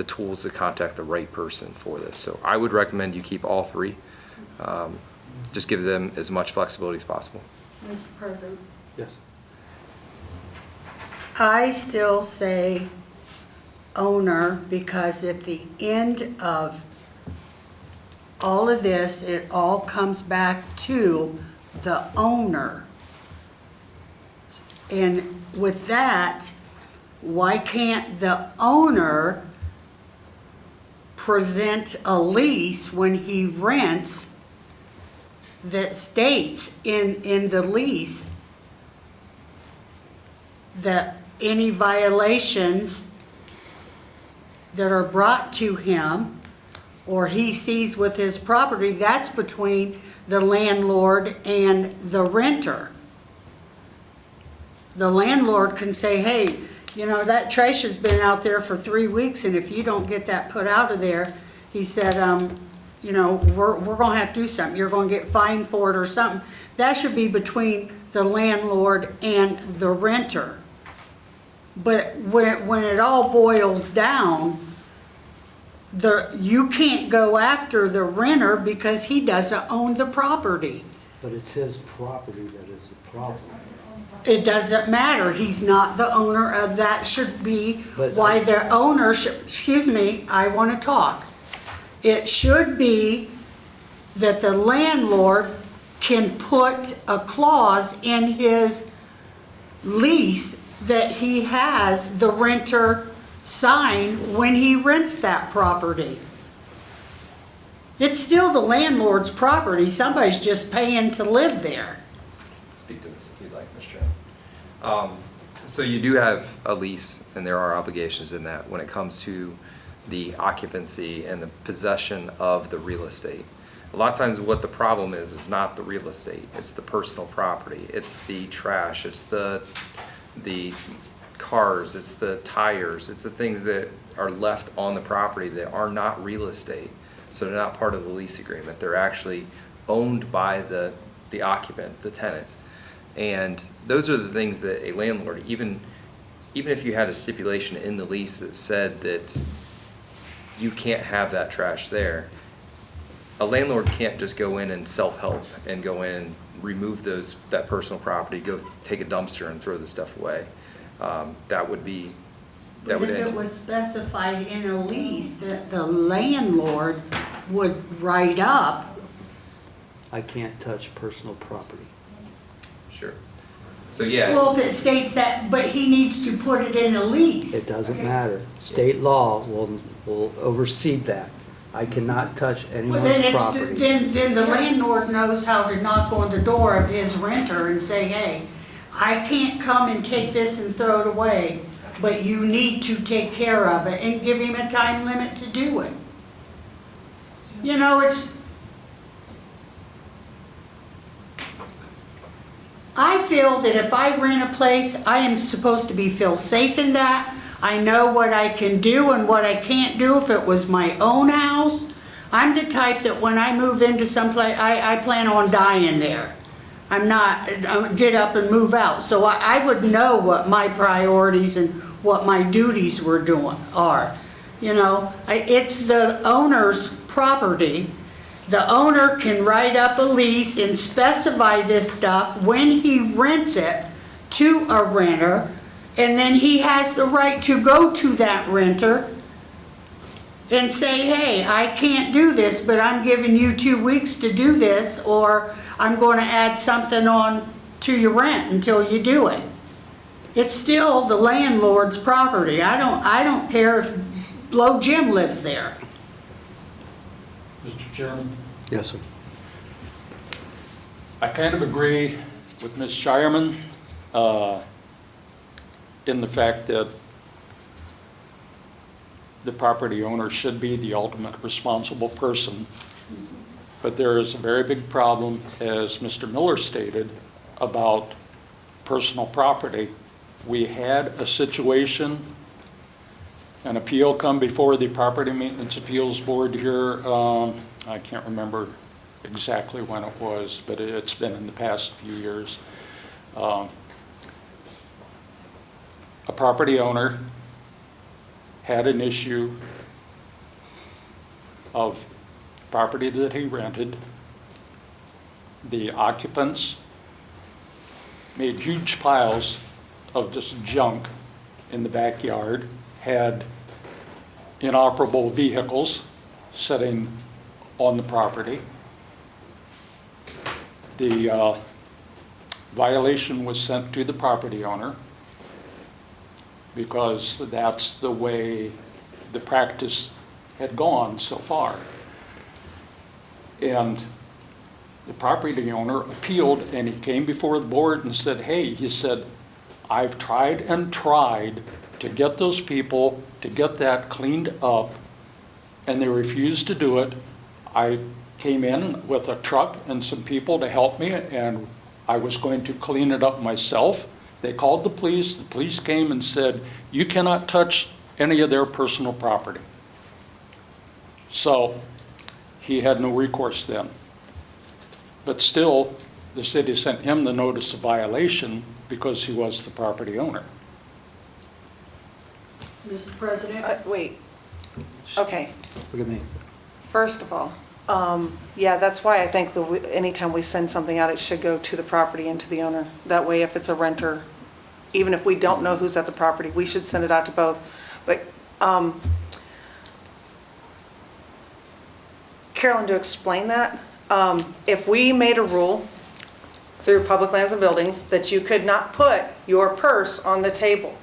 E: tools to contact the right person for this. So I would recommend you keep all three. Just give them as much flexibility as possible.
L: Mr. President,
B: Yes.
L: I still say owner because at the end of all of this, it all comes back to the owner. And with that, why can't the owner present a lease when he rents that states in the lease that any violations that are brought to him or he sees with his property, that's between the landlord and the renter. The landlord can say, hey, you know, that trash has been out there for 3 weeks, and if you don't get that put out of there, he said, you know, we're gonna have to do something. You're gonna get fined for it or something. That should be between the landlord and the renter. But when it all boils down, you can't go after the renter because he doesn't own the property.
B: But it's his property that is the problem.
L: It doesn't matter. He's not the owner of that. Should be why the owner should, excuse me, I want to talk. It should be that the landlord can put a clause in his lease that he has the renter sign when he rents that property. It's still the landlord's property. Somebody's just paying to live there.
E: Speak to this if you'd like, Mr. Chairman. So you do have a lease, and there are obligations in that when it comes to the occupancy and the possession of the real estate. A lot of times what the problem is not the real estate, it's the personal property, it's the trash, it's the cars, it's the tires, it's the things that are left on the property that are not real estate. So they're not part of the lease agreement. They're actually owned by the the occupant, the tenant. And those are the things that a landlord, even if you had a stipulation in the lease that said that you can't have that trash there, a landlord can't just go in and self-help and go in and remove that personal property, go take a dumpster and throw the stuff away. That would be, that
L: But
E: would
L: if it
E: end.
L: was specified in a lease that the landlord would write up,
B: I can't touch personal property.
E: Sure. So yeah.
L: well, if it states that, but he needs to put it in a lease.
B: It doesn't matter. State law will oversee that. I cannot touch
L: Well,
B: anyone's
L: then it's,
B: property.
L: then the landlord knows how to knock on the door of his renter and say, hey, I can't come and take this and throw it away, but you need to take care of it, and give him a time limit to do it. You know, I feel that if I rent a place, I am supposed to feel safe in that. I know what I can do and what I can't do if it was my own house. I'm the type that when I move into someplace, I plan on dying there. I'm not, get up and move out. So I would know what my priorities and what my duties are. You know, it's the owner's property. The owner can write up a lease and specify this stuff when he rents it to a renter, and then he has the right to go to that renter and say, hey, I can't do this, but I'm giving you 2 weeks to do this, or I'm going to add something on to your rent until you do it. It's still the landlord's property. I don't care if Blow Jim lives there.
H: Mr. Chairman,
B: Yes, sir.
H: I kind of agree with Ms. Shireman in the fact that the property owner should be the ultimate responsible person. But there is a very big problem, as Mr. Miller stated, about personal property. We had a situation, an appeal come before the Property Maintenance Appeals Board here. I can't remember exactly when it was, but it's been in the past few years. A property owner had an issue of property that he rented. The occupants made huge piles of just junk in the backyard, had inoperable vehicles sitting on the property. The violation was sent to the property owner because that's the way the practice had gone so far. And the property owner appealed, and he came before the board and said, hey, he said, I've tried and tried to get those people to get that cleaned up, and they refused to do it. I came in with a truck and some people to help me, and I was going to clean it up myself. They called the police came and said, you cannot touch any of their personal property. So he had no recourse then. But still, the city sent him the notice of violation because he was the property owner.
L: Mr. President?
I: Wait, okay.
B: Look at me.
I: First of all, yeah, that's why I think anytime we send something out, it should go to the property and to the owner. That way, if it's a renter, even if we don't know who's at the property, we should send it out to both. But Carolyn, to explain that, if we made a rule through Public Lands and Buildings that you could not put your purse on the table,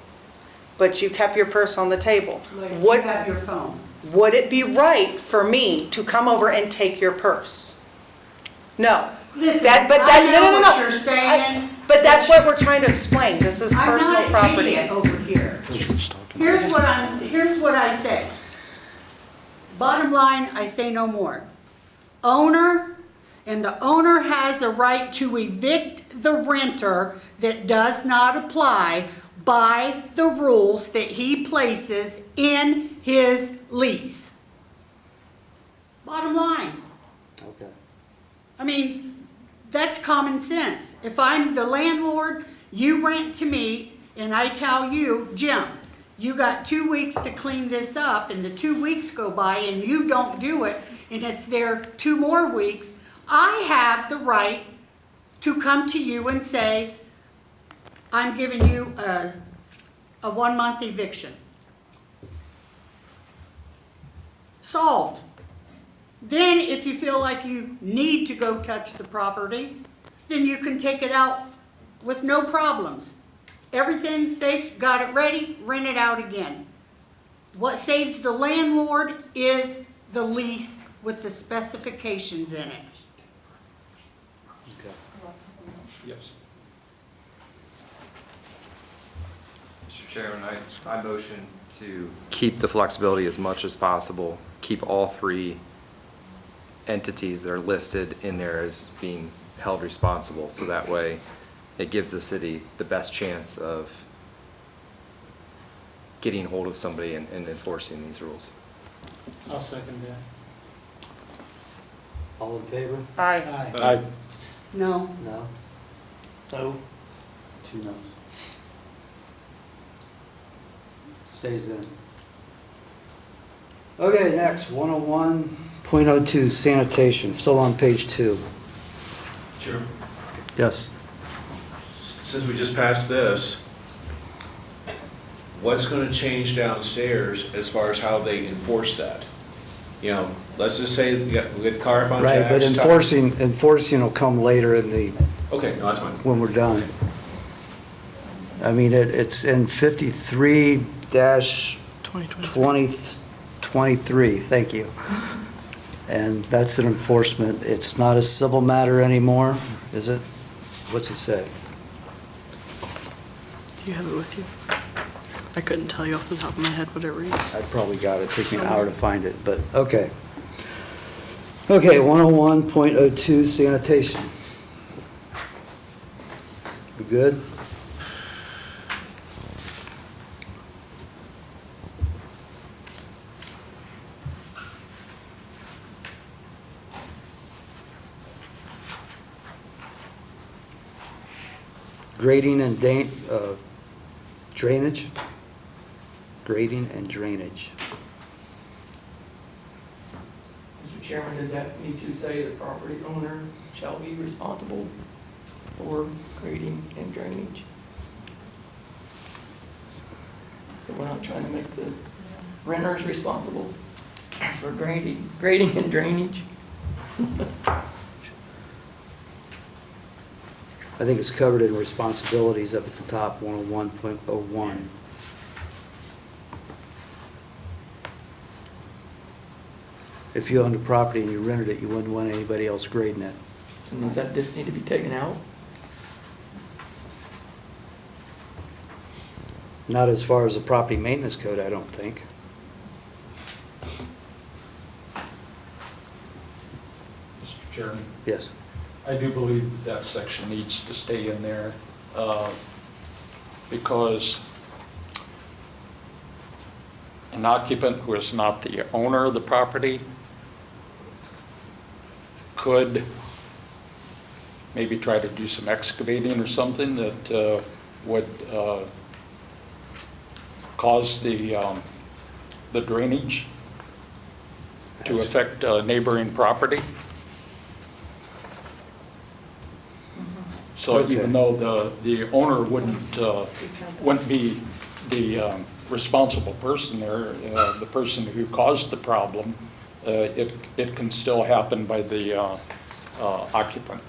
I: but you kept your purse on the table,
L: You have your phone.
I: would it be right for me to come over and take your purse? No.
L: Listen,
I: I
L: know what you're saying.
I: But that's what we're trying to explain. This is personal
L: I'm not an
I: property.
L: idiot over here. Here's what I say. Bottom line, I say no more. Owner, and the owner has a right to evict the renter that does not apply by the rules that he places in his lease. Bottom line.
B: Okay.
L: I mean, that's common sense. If I'm the landlord, you rent to me, and I tell you, Jim, you got 2 weeks to clean this up, and the 2 weeks go by and you don't do it, and it's there 2 more weeks, I have the right to come to you and say, I'm giving you a 1-month eviction. Solved. Then if you feel like you need to go touch the property, then you can take it out with no problems. Everything's safe, got it ready, rent it out again. What saves the landlord is the lease with the specifications in it.
H: Okay. Yes.
E: Mr. Chairman, I motion to keep the flexibility as much as possible, keep all 3 entities that are listed in there as being held responsible, so that way it gives the city the best chance of getting hold of somebody and enforcing these rules.
F: I'll second that.
B: All in favor?
I: Aye.
H: Aye.
L: No,
B: No?
D: No.
B: 2 noes. Stays in. Okay, next, 101.02 sanitation, still on page 2.
J: Sure.
B: Yes.
J: Since we just passed this, what's going to change downstairs as far as how they enforce that? You know, let's just say we get car up on
B: Right, but
J: jacks.
B: enforcing will come later in the,
J: Okay, no, that's fine.
B: when we're done. I mean, it's in 53-2023, thank you. And that's an enforcement. It's not a civil matter anymore, is it? What's it say?
A: Do you have it with you? I couldn't tell you off the top of my head what it reads.
B: I probably got it, took me an hour to find it, but, okay. Okay, 101.02 sanitation. We good? Grading and drainage? Grading and drainage.
D: Mr. Chairman, does that need to say the property owner shall be responsible for grading and drainage? So we're not trying to make the renters responsible for grading and drainage?
B: I think it's covered in responsibilities up at the top, 101.01. If you owned a property and you rented it, you wouldn't want anybody else grading it.
D: And does that just need to be taken out?
B: Not as far as the property maintenance code, I don't think.
H: Mr. Chairman,
B: Yes.
H: I do believe that section needs to stay in there because an occupant who is not the owner of the property could maybe try to do some excavating or something that would cause the drainage to affect neighboring property. So
B: Okay.
H: even though the owner wouldn't be the responsible person there, the person who caused the problem, it can still happen by the occupant.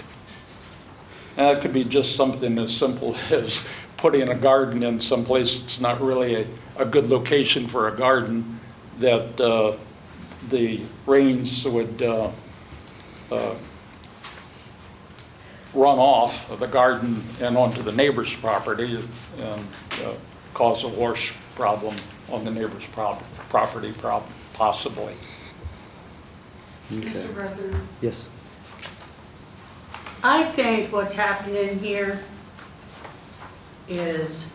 H: And it could be just something as simple as putting a garden in some place that's not really a good location for a garden, that the rains would run off of the garden and onto the neighbor's property and cause a wash problem on the neighbor's property, possibly.
B: Okay.
I: Mr. President,
B: Yes.
L: I think what's happening here is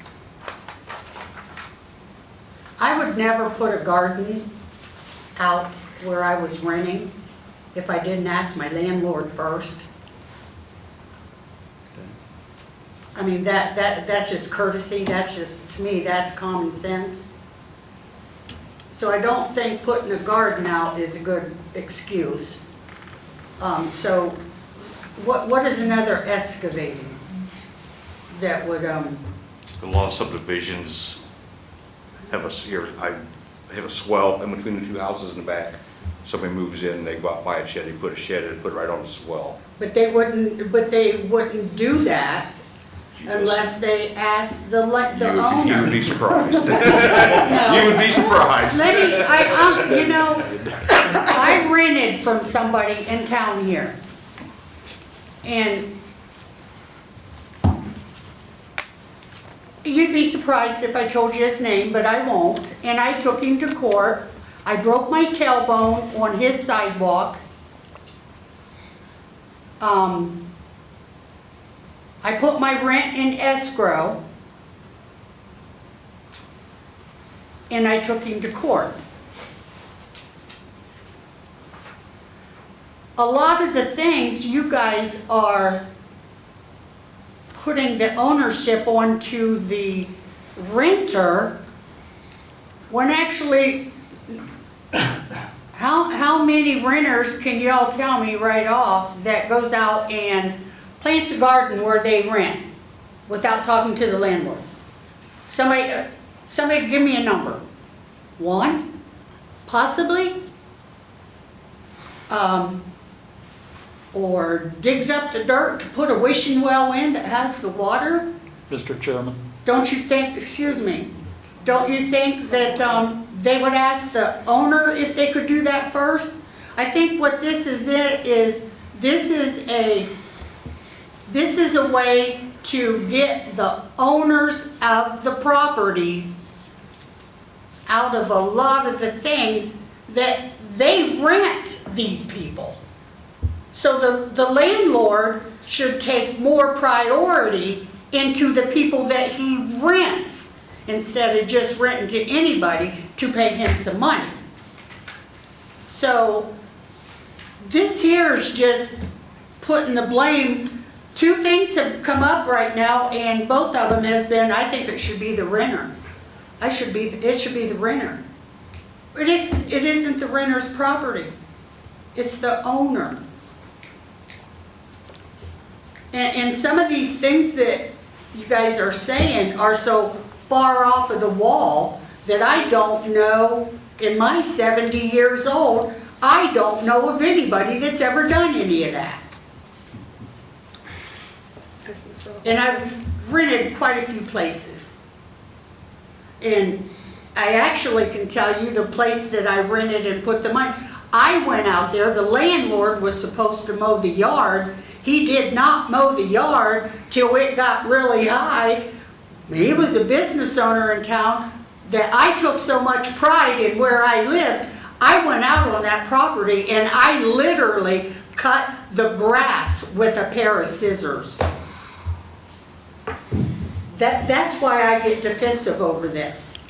L: I would never put a garden out where I was renting if I didn't ask my landlord first. I mean, that's just courtesy, that's just, to me, that's common sense. So I don't think putting a garden out is a good excuse. So what is another excavating that would,
G: A lot of subdivisions have a swell in between the two houses in the back. Somebody moves in, they go out, buy a shed, they put a shed in, put it right on the swell.
L: but they wouldn't do that unless they asked the
G: You would
L: owner.
G: be surprised.
L: No.
G: You would be surprised.
L: I rented from somebody in town here. And you'd be surprised if I told you his name, but I won't. And I took him to court. I broke my tailbone on his sidewalk. I put my rent in escrow. And I took him to court. A lot of the things you guys are putting the ownership onto the renter, when actually, how many renters can y'all tell me right off that goes out and plants a garden where they rent without talking to the landlord? Somebody give me a number. One? Possibly? Or digs up the dirt to put a wishing well in that has the water?
H: Mr. Chairman?
L: Don't you think, excuse me, don't you think that they would ask the owner if they could do that first? I think what this is this is a way to get the owners of the properties out of a lot of the things that they rent these people. So the landlord should take more priority into the people that he rents instead of just renting to anybody to pay him some money. So this here is just putting the blame. Two things have come up right now, and both of them has been, I think it should be the renter. It should be the renter. It isn't the renter's property. It's the owner. And some of these things that you guys are saying are so far off of the wall that I don't know, in my 70 years old, I don't know of anybody that's ever done any of that. And I've rented quite a few places. And I actually can tell you the place that I rented and put the money. I went out there, the landlord was supposed to mow the yard. He did not mow the yard till it got really high. He was a business owner in town that I took so much pride in where I lived. I went out on that property and I literally cut the grass with a pair of scissors. That's why I get defensive over this.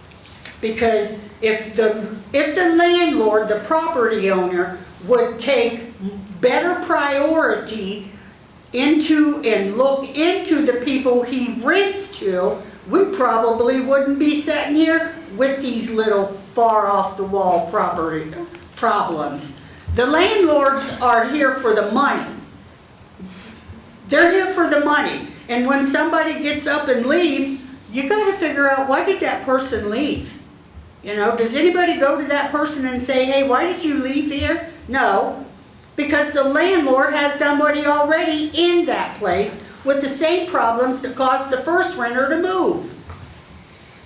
L: Because if the landlord, the property owner, would take better priority into and look into the people he rents to, we probably wouldn't be sitting here with these little far off the wall property problems. The landlords are here for the money. They're here for the money. And when somebody gets up and leaves, you got to figure out, why did that person leave? You know, does anybody go to that person and say, hey, why did you leave here? No, because the landlord has somebody already in that place with the same problems that caused the first renter to move.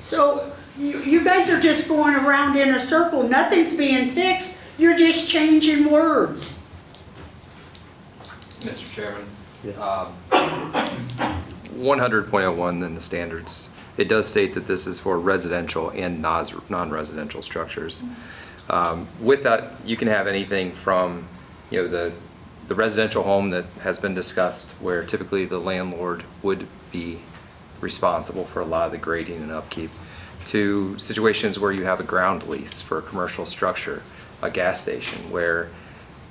L: So you guys are just going around in a circle. Nothing's being fixed. You're just changing words.
E: Mr. Chairman?
B: Yes.
E: 100.01 in the standards, it does state that this is for residential and non-residential structures. With that, you can have anything from, you know, the residential home that has been discussed, where typically the landlord would be responsible for a lot of the grading and upkeep, to situations where you have a ground lease for a commercial structure, a gas station, where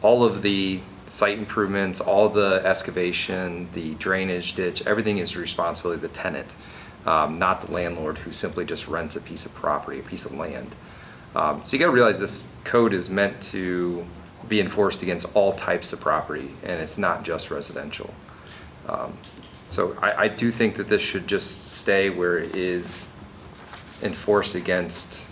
E: all of the site improvements, all the excavation, the drainage ditch, everything is the responsibility of the tenant, not the landlord who simply just rents a piece of property, a piece of land. So you gotta realize this code is meant to be enforced against all types of property, and it's not just residential. So I do think that this should just stay where it is enforced against,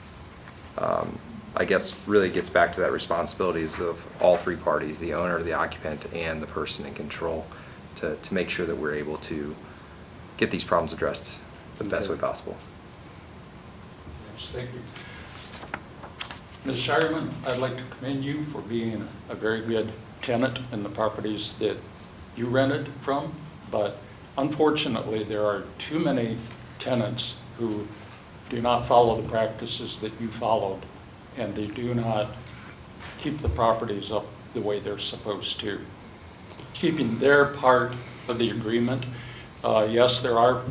E: I guess really gets back to that responsibilities of all three parties, the owner, the occupant, and the person in control, to make sure that we're able to get these problems addressed the best way possible.
H: Yes, thank you. Ms. Shireman, I'd like to commend you for being a very good tenant in the properties that you rented from, but unfortunately, there are too many tenants who do not follow the practices that you followed, and they do not keep the properties up the way they're supposed to. Keeping their part of the agreement, yes, there are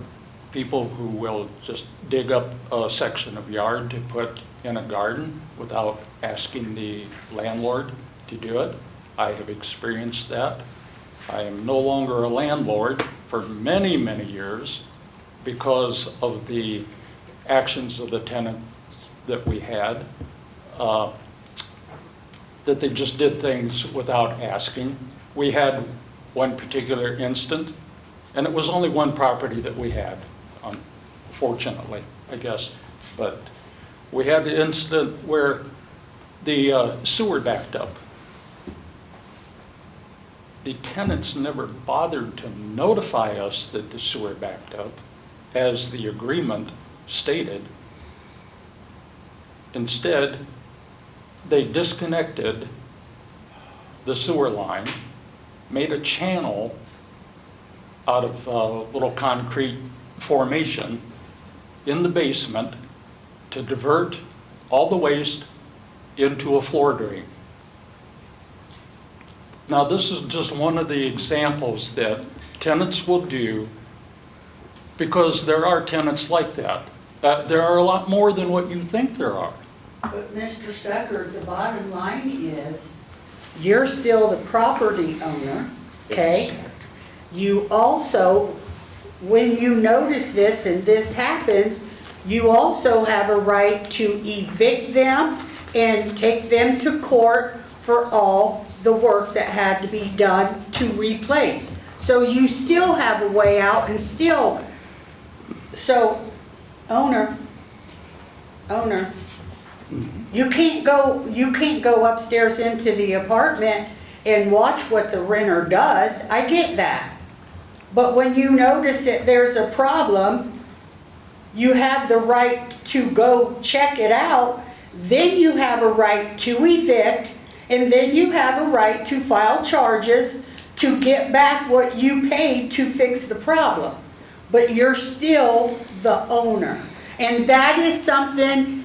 H: people who will just dig up a section of yard to put in a garden without asking the landlord to do it. I have experienced that. I am no longer a landlord for many, many years because of the actions of the tenants that we had, that they just did things without asking. We had one particular instant, and it was only one property that we had, fortunately, I guess, but we had the incident where the sewer backed up. The tenants never bothered to notify us that the sewer backed up, as the agreement stated. Instead, they disconnected the sewer line, made a channel out of a little concrete formation in the basement to divert all the waste into a floor drain. Now, this is just one of the examples that tenants will do, because there are tenants like that. There are a lot more than what you think there are.
L: But Mr. Stucker, the bottom line is, you're still the property owner, okay? You also, when you notice this and this happens, you also have a right to evict them and take them to court for all the work that had to be done to replace. So you still have a way out and still, so owner, you can't go upstairs into the apartment and watch what the renter does. I get that. But when you notice that there's a problem, you have the right to go check it out. Then you have a right to evict, and then you have a right to file charges to get back what you paid to fix the problem. But you're still the owner. And that is something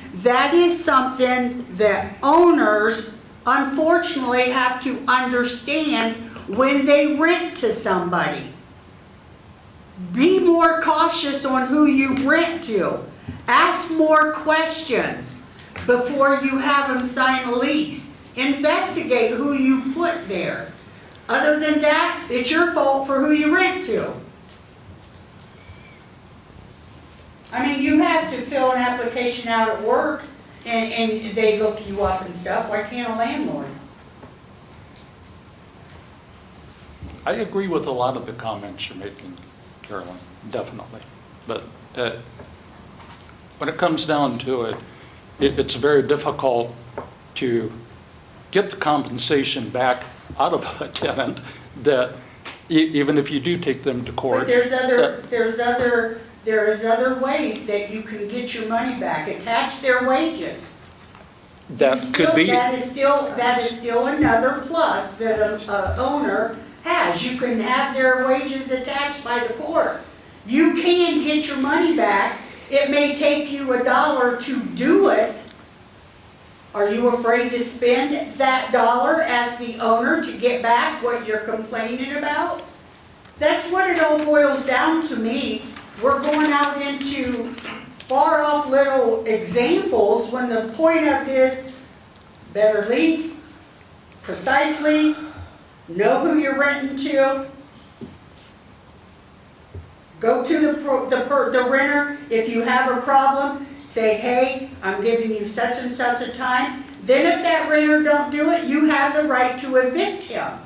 L: that owners unfortunately have to understand when they rent to somebody. Be more cautious on who you rent to. Ask more questions before you have them sign a lease. Investigate who you put there. Other than that, it's your fault for who you rent to. I mean, you have to fill an application out at work and they look you up and stuff. Why can't a landlord?
H: I agree with a lot of the comments you're making, Carolyn, definitely. But when it comes down to it, it's very difficult to get the compensation back out of a tenant that even if you do take them to court.
L: But there's other ways that you can get your money back. Attach their wages.
H: That could be.
L: That is still another plus that an owner has. You can have their wages attached by the court. You can get your money back. It may take you $1 to do it. Are you afraid to spend that dollar as the owner to get back what you're complaining about? That's what it all boils down to me. We're going out into far off little examples when the point of it is better lease, precise lease, know who you're renting to. Go to the renter, if you have a problem, say, hey, I'm giving you such and such a time. Then if that renter don't do it, you have the right to evict him.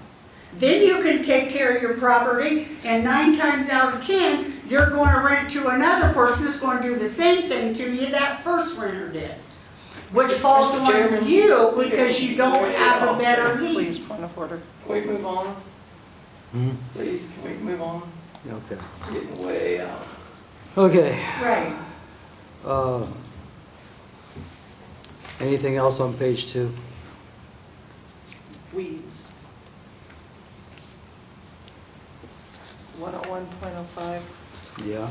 L: Then you can take care of your property, and 9 times out of 10, you're going to rent to another person that's going to do the same thing to you that first renter did. Which falls
D: Mr.
L: on
D: Chairman,
L: you because you don't have a better
I: Please,
L: lease.
I: point of order.
D: Can we move on?
B: Hmm?
D: Please, can we move on?
B: Okay.
D: Getting way out.
B: Okay.
L: Right.
B: Anything else on page 2?
I: Weeds. 101.05.
B: Yeah.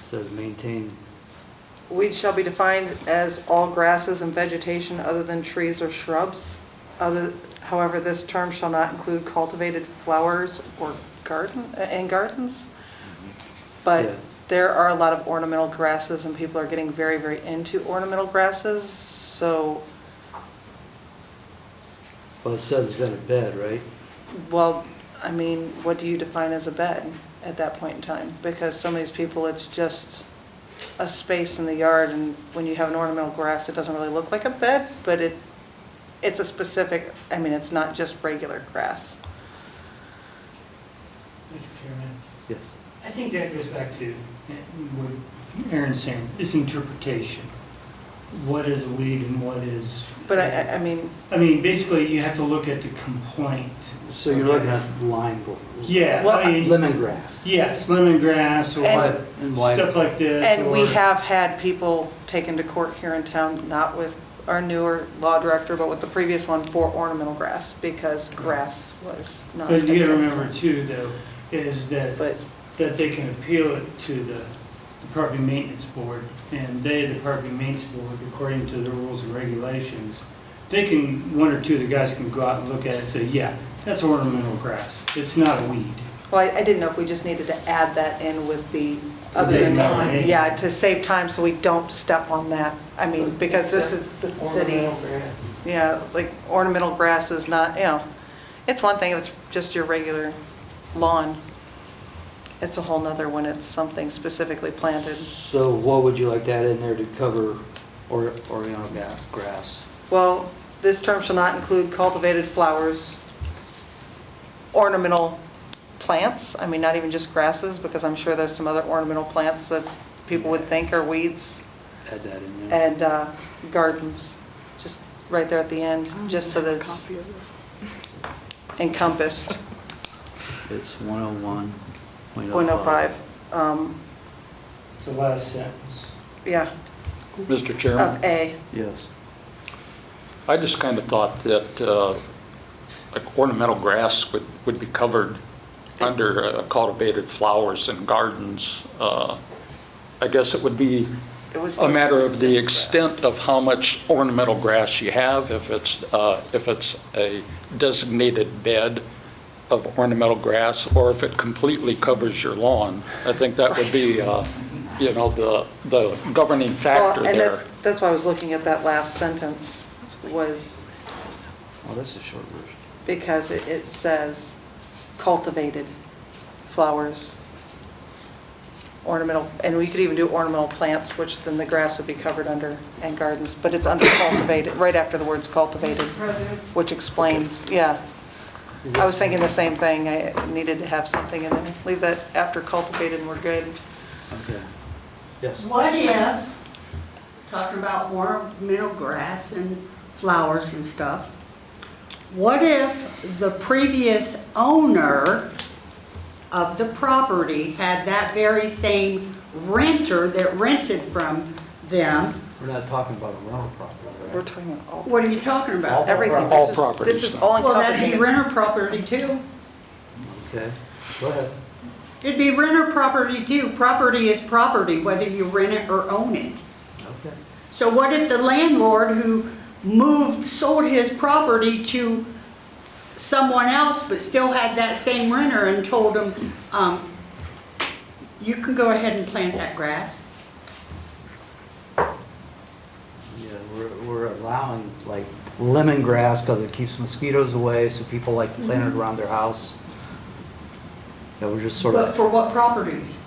B: Says maintain.
I: Weeds shall be defined as all grasses and vegetation other than trees or shrubs. However, this term shall not include cultivated flowers or gardens. But
B: Yeah.
I: there are a lot of ornamental grasses, and people are getting very, very into ornamental grasses, so,
B: Well, it says it's in a bed, right?
I: well, I mean, what do you define as a bed at that point in time? Because some of these people, it's just a space in the yard, and when you have an ornamental grass, it doesn't really look like a bed, but it's a specific, I mean, it's not just regular grass.
F: Mr. Chairman,
B: Yes.
F: I think that goes back to what Aaron's saying, it's interpretation. What is a weed and what is...
I: But I mean,
F: basically, you have to look at the complaint.
B: So you're looking at lime growers?
F: Yeah,
I: Well,
F: I mean,
B: Lemongrass?
F: yes, lemongrass
I: And-
F: or stuff like this.
I: and we
F: or-
I: have had people taken to court here in town, not with our newer law director, but with the previous one for ornamental grass, because grass was not
F: But you gotta
I: acceptable.
F: remember too, though, is that
I: But,
F: they can appeal it to the property maintenance board, and they, the property maintenance board, according to the rules and regulations, they can, one or two of the guys can go out and look at it and say, yeah, that's ornamental grass, it's not a weed.
I: well, I didn't know if we just needed to add that in with the, other
F: Save
I: than,
F: time.
I: yeah, to save time so we don't step on that. I mean, because this is the city,
D: Ornamental grass.
I: yeah, like ornamental grass is not, you know, it's one thing if it's just your regular lawn. It's a whole nother when it's something specifically planted.
B: So what would you like to add in there to cover ornamental grass?
I: Well, this term shall not include cultivated flowers, ornamental plants, I mean, not even just grasses, because I'm sure there's some other ornamental plants that people would think are weeds,
B: Add that in there.
I: and gardens, just right there at the end, just so that it's
A: Copy of this.
I: encompassed.
B: It's 101.05.
I: .05,
F: It's the last sentence.
I: yeah,
H: Mr. Chairman?
I: of A.
B: Yes.
H: I just kind of thought that like ornamental grass would be covered under cultivated flowers and gardens. I guess it would be
I: It was
H: a matter of the
I: listed as
H: extent of how much ornamental grass you have, if it's a designated bed of ornamental grass, or if it completely covers your lawn. I think that would be, the governing factor
I: Well, and
H: there.
I: that's why I was looking at that last sentence, was
B: Oh, that's a short version.
I: because it says cultivated flowers, ornamental, and we could even do ornamental plants, which then the grass would be covered under, and gardens, but it's under cultivated, right after the words cultivated, which explains, yeah. I was thinking the same thing, I needed to have something in there, leave that after cultivated and we're good.
B: Okay. Yes.
L: What if, talking about ornamental grass and flowers and stuff, what if the previous owner of the property had that very same renter that rented from them?
B: We're not talking about a rental property,
I: We're
B: right?
I: talking about all,
L: What are you talking about?
I: everything.
H: all
I: This is-
H: properties.
I: This is all
L: Well, that'd
I: encompassing.
L: be renter property too.
B: Okay, go ahead.
L: It'd be renter property too. Property is property, whether you rent it or own it.
B: Okay.
L: So what if the landlord who sold his property to someone else, but still had that same renter and told him, you can go ahead and plant that grass?
B: Yeah, we're we're allowing like lemongrass because it keeps mosquitoes away, so people like to plant it around their house. Yeah, we're just sort
L: But
B: of
L: for what properties?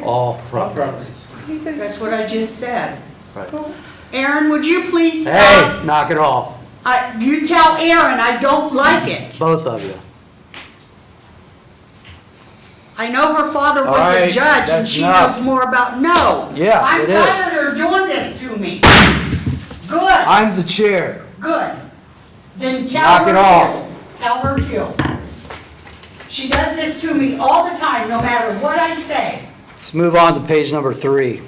B: all
F: Properties.
L: That's what I just said.
B: right.
L: Aaron, would you please
B: Hey,
L: stop?
B: knock it off,
L: You tell Aaron I don't like it.
B: both of you.
L: I know her father
B: All
L: was a
B: right,
L: judge and
B: that's
L: she
B: enough.
L: knows more about, no.
B: Yeah,
L: I'm
B: it is.
L: tired of her doing this to me. Good,
B: I'm the chair.
L: good. Then tell
B: Knock
L: her
B: it
L: to.
B: off.
L: Tell her to. She does this to me all the time, no matter what I say.
B: Let's move on to page number 3.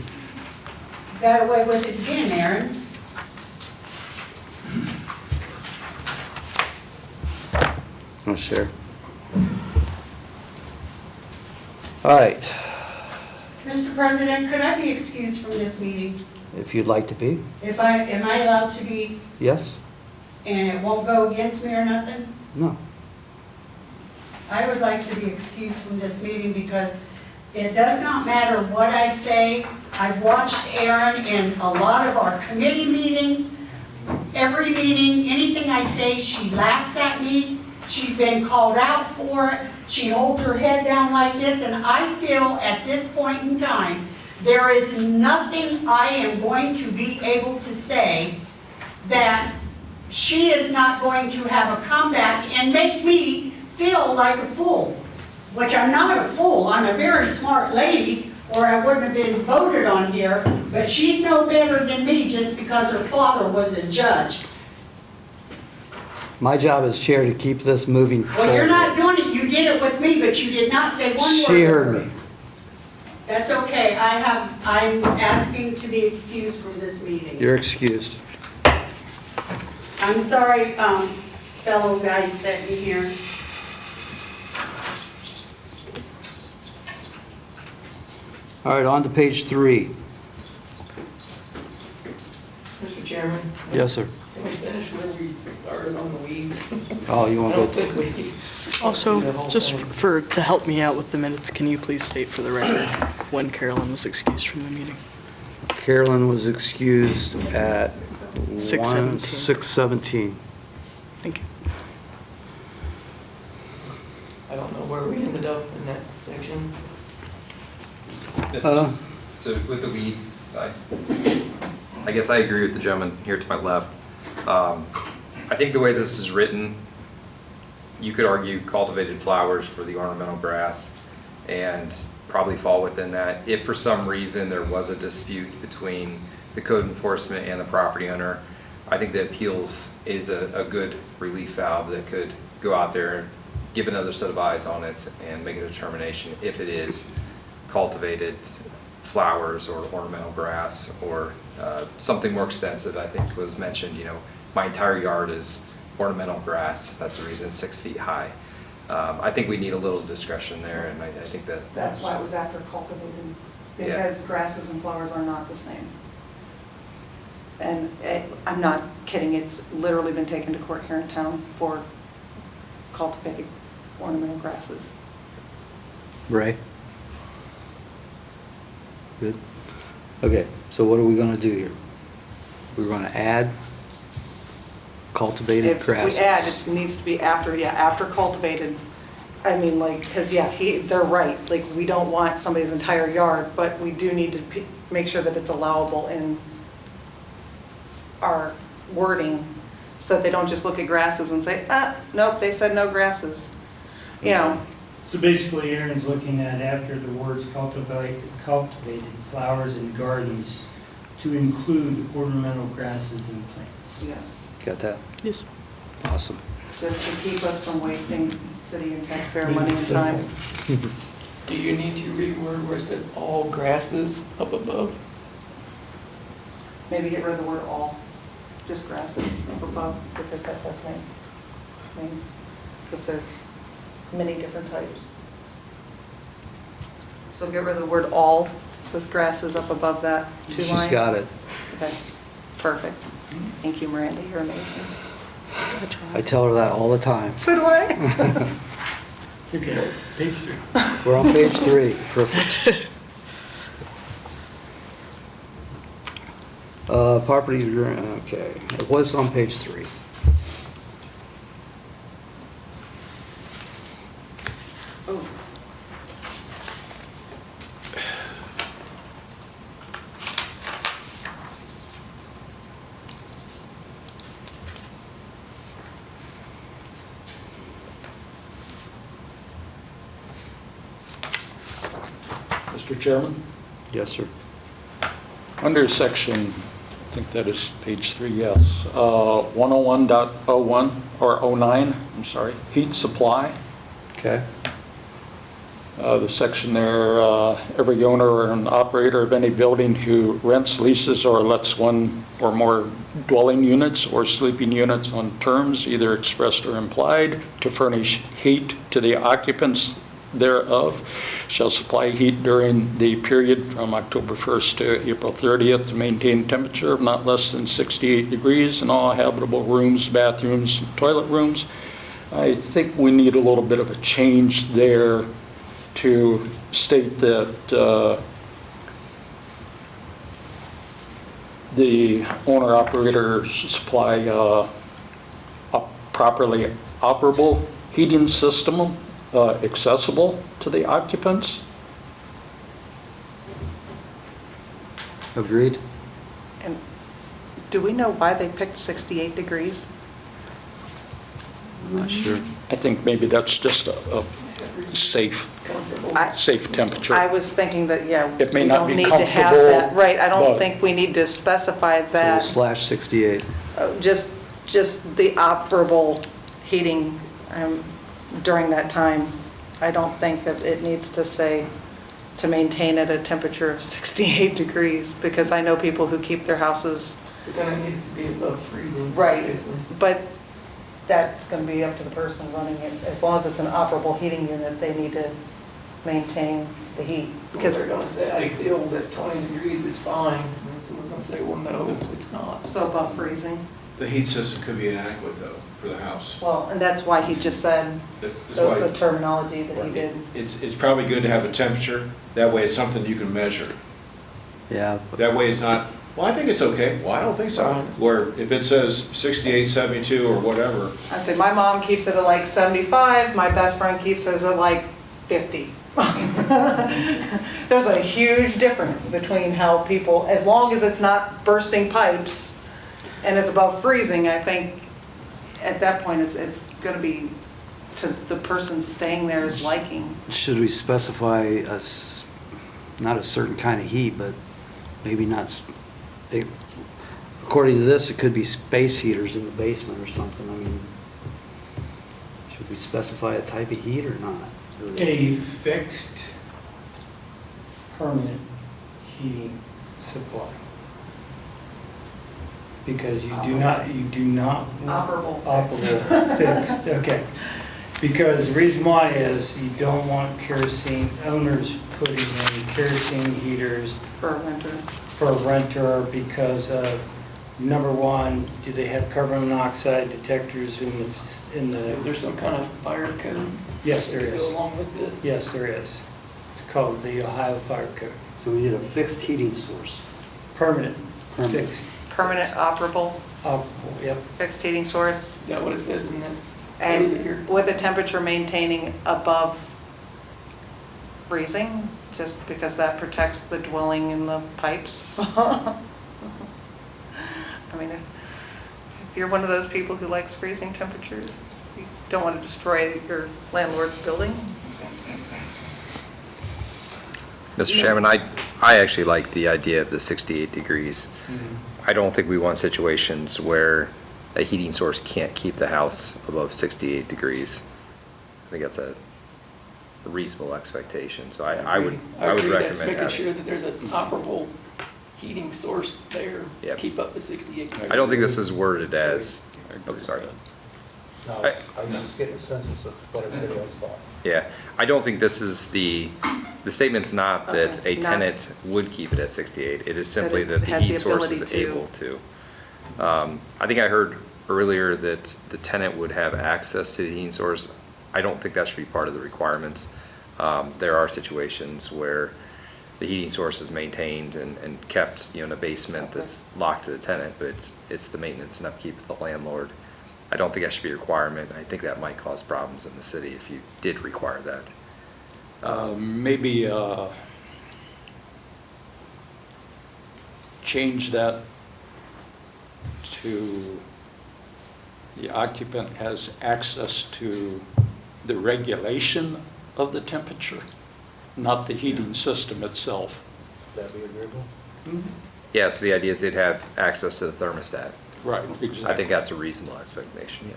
L: Got away with it again, Aaron.
B: I'll share. All right,
L: Mr. President, could I be excused from this meeting?
B: if you'd like to be,
L: Am I allowed to be,
B: yes?
L: and it won't go against me or nothing?
B: No.
L: I would like to be excused from this meeting because it does not matter what I say. I've watched Aaron in a lot of our committee meetings. Every meeting, anything I say, she laughs at me. She's been called out for it. She holds her head down like this, and I feel at this point in time, there is nothing I am going to be able to say that she is not going to have a comeback and make me feel like a fool, which I'm not a fool. I'm a very smart lady, or I wouldn't have been voted on here, but she's no better than me just because her father was a judge.
B: My job as chair to keep this moving forward.
L: Well, you're not doing it. You did it with me, but you did not say one word.
B: She heard me.
L: That's okay. I'm asking to be excused from this meeting.
B: You're excused.
L: I'm sorry, fellow guys sitting here.
B: All right, on to page 3.
D: Mr. Chairman?
B: Yes, sir.
D: Can we finish where we started on the weeds?
B: Oh, you
D: I
B: want
D: don't
B: to go?
D: think we.
A: Also,
D: The whole
A: just
D: thing.
A: to help me out with the minutes, can you please state for the record when Carolyn was excused from the meeting?
B: Carolyn was excused at
A: 6:17.
B: 6:17.
A: Thank you.
D: I don't know where we ended up in that section.
E: So with the weeds, I guess I agree with the gentleman here to my left. I think the way this is written, you could argue cultivated flowers for the ornamental grass and probably fall within that. If for some reason there was a dispute between the code enforcement and the property owner, I think the appeals is a good relief valve that could go out there and give another set of eyes on it and make a determination if it is cultivated flowers or ornamental grass or something more extensive. I think was mentioned, my entire yard is ornamental grass. That's the reason it's 6 feet high. I think we need a little discretion there, and I think that.
I: That's why it was after cultivated, because grasses and flowers are not the same. And I'm not kidding, it's literally been taken to court here in town for cultivated ornamental grasses.
B: Ray? Good. Okay, so what are we going to do here? We're going to add cultivated grasses.
I: If we add, it needs to be after cultivated. I mean, because, they're right. We don't want somebody's entire yard, but we do need to make sure that it's allowable in our wording, so that they don't just look at grasses and say, nope, they said no grasses.
F: So basically, Aaron's looking at after the words cultivated flowers and gardens to include ornamental grasses and plants.
I: Yes,
B: Got that?
A: Yes.
B: Awesome.
I: just to keep us from wasting city and taxpayer money and time.
D: Do you need to reword where it says all grasses up above?
I: Maybe get rid of the word all, just grasses up above, because that does mean, because there's many different types. So get rid of the word all with grasses up above that, 2 lines.
B: She's got it.
I: Okay, perfect. Thank you, Miranda, you're amazing.
B: I tell her that all the time.
I: So do I.
F: Okay, page 3.
B: We're on page 3. Perfect. Properties, okay, it was on page 3.
H: Mr. Chairman,
B: Yes, sir.
H: under section, I think that is page 3, yes, 101.01 or 09, I'm sorry, heat supply.
B: Okay.
H: The section there, every owner or an operator of any building who rents, leases, or lets one or more dwelling units or sleeping units on terms, either expressed or implied, to furnish heat to the occupants thereof, shall supply heat during the period from October 1st to April 30th to maintain temperature of not less than 68 degrees in all habitable rooms, bathrooms, toilet rooms. I think we need a little bit of a change there to state that the owner-operator supply a properly operable heating system accessible to the occupants.
B: Agreed?
I: And do we know why they picked 68 degrees?
B: I'm not sure.
H: I think maybe that's just a safe temperature.
I: I was thinking that, yeah,
H: It may
I: we
H: not
I: don't
H: be
I: need to have
H: comfortable,
I: that. Right, I don't
H: but-
I: think we need to specify
B: So
I: that.
B: slash 68.
I: Just the operable heating during that time. I don't think that it needs to say to maintain at a temperature of 68 degrees, because I know people who keep their houses.
D: But then it needs to be above freezing.
I: Right.
D: obviously.
I: But that's going to be up to the person running it. As long as it's an operable heating unit, they need to maintain the heat.
D: Because
I: Because,
D: they're gonna say, I feel that 20 degrees is fine, and then someone's gonna say, well, no, it's not.
I: so above freezing.
J: The heat system could be inadequate though, for the house.
I: Well, and that's why he just said
J: That's
I: the terminology that he did.
J: It's probably good to have a temperature, that way it's something you can measure.
B: Yeah.
J: That way it's not, well, I think it's okay, well, I don't think so. Where if it says 68, 72 or whatever,
I: I said, my mom keeps it at like 75, my best friend keeps it at like 50. There's a huge difference between how people, as long as it's not bursting pipes and is above freezing, I think at that point, it's gonna be to the person staying there's liking.
B: Should we specify not a certain kind of heat, but maybe not, according to this, it could be space heaters in the basement or something. I mean, should we specify a type of heat or not?
F: A fixed, permanent heating supply. Because you do not.
I: Operable.
F: Operable, fixed, okay. Because the reason why is you don't want kerosene, owners putting in kerosene heaters
I: For a renter.
F: for a renter because of, number one, do they have carbon monoxide detectors in
D: Is
F: the,
D: there some kind of fire code?
F: yes, there
D: To
F: is.
D: go along with this?
F: Yes, there is. It's called the Ohio Fire Code.
B: So we need a fixed heating source.
F: Permanent,
B: Permanent.
F: fixed,
I: Permanent operable,
F: operable, yep.
I: fixed heating source,
D: Is that what it says in the code
I: and
D: here?
I: with a temperature maintaining above freezing, just because that protects the dwelling and the pipes. I mean, if you're one of those people who likes freezing temperatures, you don't want to destroy your landlord's building.
E: Mr. Chairman, I actually like the idea of the 68 degrees. I don't think we want situations where a heating source can't keep the house above 68 degrees. I think that's a reasonable expectation, so I would
D: agree. That's
E: recommend
D: making sure
E: having.
D: that there's an operable heating source there,
E: Yep.
D: keep up the 68.
E: I don't think this is worded as, oh, sorry.
B: No,
E: I-
B: I was just getting a sense of what everybody else thought.
E: Yeah, I don't think this is the statement's not that
I: Okay,
E: a
I: not-
E: tenant would keep it at 68. It is simply
I: it
E: that the
I: has the
E: heat source is
I: ability to.
E: able to. I think I heard earlier that the tenant would have access to the heating source. I don't think that should be part of the requirements. There are situations where the heating source is maintained and kept, in a basement that's locked to the tenant, but it's the maintenance and upkeep of the landlord. I don't think that should be a requirement. I think that might cause problems in the city if you did require that.
H: Maybe change that to the occupant has access to the regulation of the temperature, not the heating system itself.
J: Would that be agreeable?
E: Yeah, so the idea is they'd have access to the thermostat.
H: Right, exactly.
E: I think that's a reasonable expectation,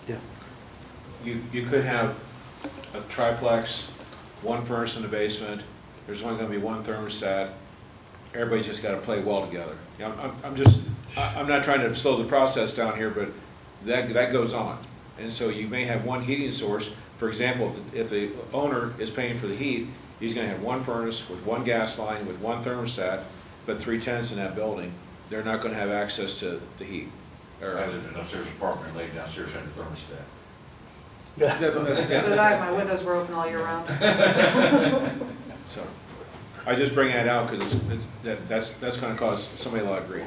E: yeah.
J: You could have a triplex, one furnace in the basement, there's only gonna be one thermostat, everybody's just gotta play well together. I'm not trying to slow the process down here, but that goes on. And so you may have one heating source, for example, if the owner is paying for the heat, he's gonna have one furnace with one gas line, with one thermostat, but 3 tenants in that building, they're not gonna have access to the heat.
G: I lived in an upstairs apartment, laid downstairs had a thermostat.
I: So did I, my windows were open all year round.
J: So, I just bring that out because that's gonna cause somebody a lot of grief.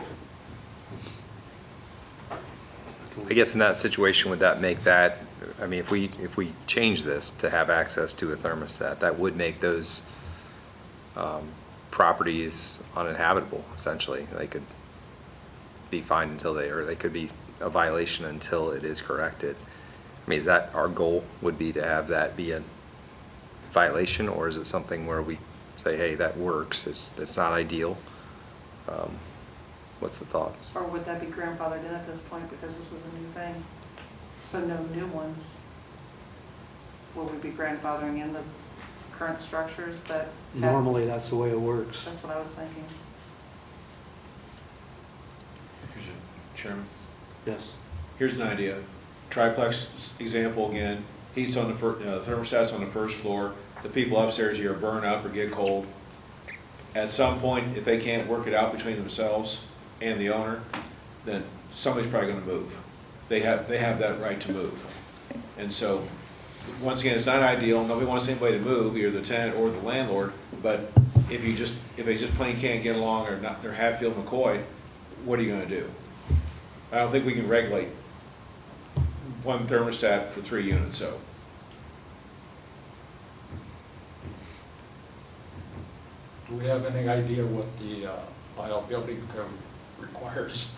E: I guess in that situation, would that make that, I mean, if we change this to have access to a thermostat, that would make those properties uninhabitable, essentially. They could be fined or they could be a violation until it is corrected. I mean, is that our goal would be to have that be a violation, or is it something where we say, hey, that works, it's not ideal? What's the thoughts?
I: Or would that be grandfathered in at this point because this is a new thing? So no new ones? Will we be grandfathering in the current structures that?
B: Normally, that's the way it works.
I: That's what I was thinking.
J: Chairman,
B: Yes.
J: here's an idea. Triplex example again, heat's on the thermostat's on the first floor, the people upstairs either burn up or get cold. At some point, if they can't work it out between themselves and the owner, then somebody's probably gonna move. They have that right to move. And so, once again, it's not ideal, nobody wants anybody to move, either the tenant or the landlord, but if they just plain can't get along or not, they're Hatfield McCoy, what are you gonna do? I don't think we can regulate one thermostat for 3 units, so.
H: Do we have any idea what the liability code requires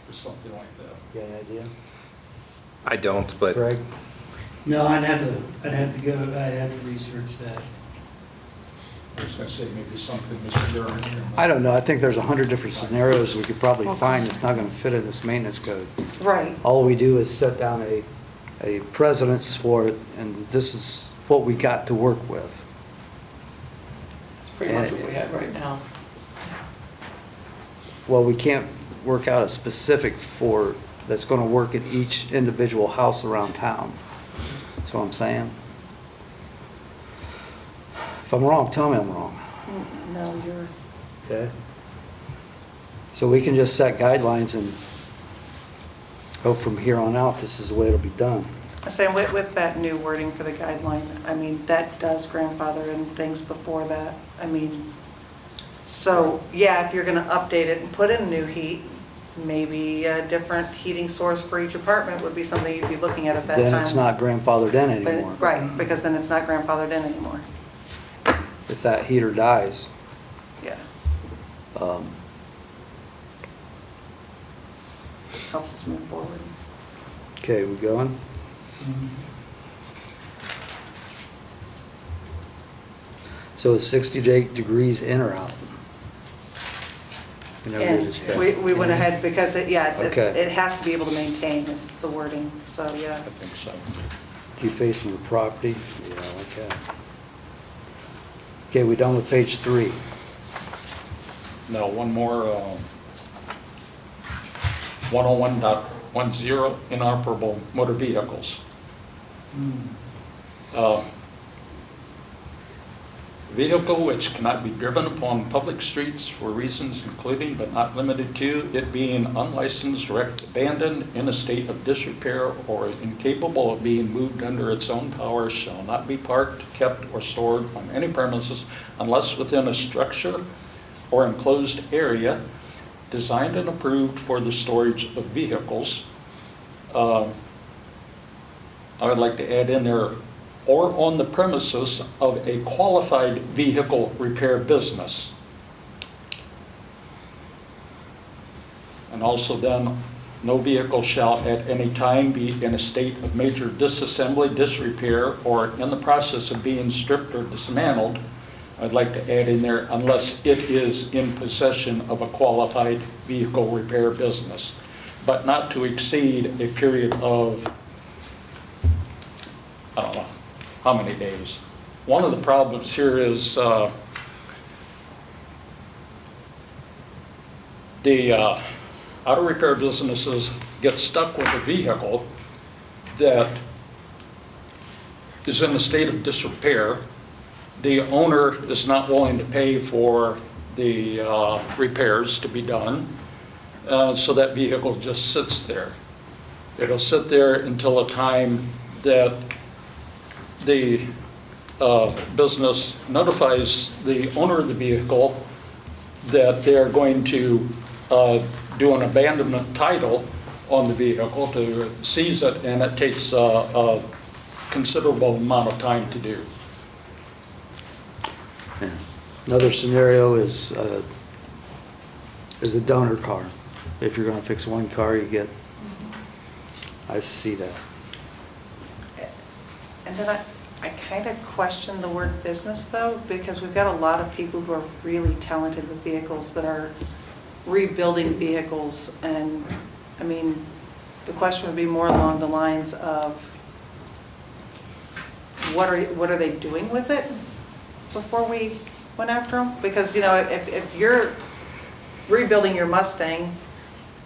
H: for something like that?
B: You got any idea?
E: I don't, but
B: Greg?
F: No, I'd have to research that.
H: I was gonna say maybe something Mr. Durham.
B: I don't know, I think there's 100 different scenarios we could probably find that's not gonna fit in this maintenance code.
I: Right.
B: All we do is set down a precedence for it, and this is what we got to work with.
D: It's pretty much what we have right now.
B: Well, we can't work out a specific that's gonna work at each individual house around town. That's what I'm saying. If I'm wrong, tell me I'm wrong.
I: No, you're,
B: Okay? So we can just set guidelines and hope from here on out, this is the way it'll be done.
I: I'm saying with that new wording for the guideline, I mean, that does grandfather in things before that. I mean, so, yeah, if you're gonna update it and put in new heat, maybe a different heating source for each apartment would be something you'd be looking at that time.
B: Then it's not grandfathered in
I: But-
B: anymore.
I: Right, because then it's not grandfathered in anymore.
B: If that heater dies.
I: Yeah,
B: um,
I: helps us move forward.
B: Okay, we going? So it's 68 degrees in or out? We never did
I: And
B: discuss.
I: we went ahead because
B: Okay.
I: it has to be able to maintain is the wording, so, yeah.
H: I think so.
B: Keep facing the property? Yeah, okay. Okay, we done with page 3.
H: Now, one more, 101.10, inoperable motor vehicles. vehicle which cannot be driven upon public streets for reasons including but not limited to it being unlicensed, wrecked, abandoned, in a state of disrepair, or incapable of being moved under its own power shall not be parked, kept, or stored on any premises unless within a structure or enclosed area designed and approved for the storage of vehicles. I would like to add in there, or on the premises of a qualified vehicle repair business. And also then, no vehicle shall at any time be in a state of major disassembly, disrepair, or in the process of being stripped or dismantled. I'd like to add in there, unless it is in possession of a qualified vehicle repair business, but not to exceed a period of, I don't know, how many days. One of the problems here is the auto repair businesses get stuck with a vehicle that is in a state of disrepair. The owner is not willing to pay for the repairs to be done, so that vehicle just sits there. It'll sit there until a time that the business notifies the owner of the vehicle that they're going to do an abandonment title on the vehicle to seize it, and it takes a considerable amount of time to do.
B: Another scenario is a donor car. If you're gonna fix one car, you get, I see that.
I: And then I kind of question the word business though, because we've got a lot of people who are really talented with vehicles that are rebuilding vehicles. And I mean, the question would be more along the lines of what are they doing with it before we went after them? Because, you know, if you're rebuilding your Mustang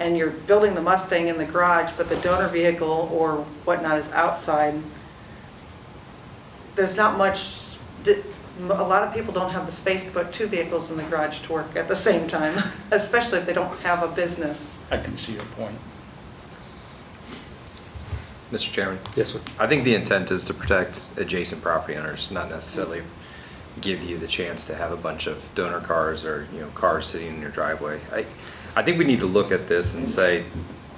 I: and you're building the Mustang in the garage, but the donor vehicle or whatnot is outside, there's not much, a lot of people don't have the space to put two vehicles in the garage to work at the same time, especially if they don't have a business.
H: I can see your point.
E: Mr. Chairman?
B: Yes, sir.
E: I think the intent is to protect adjacent property owners, not necessarily give you the chance to have a bunch of donor cars or, you know, cars sitting in your driveway. I think we need to look at this and say,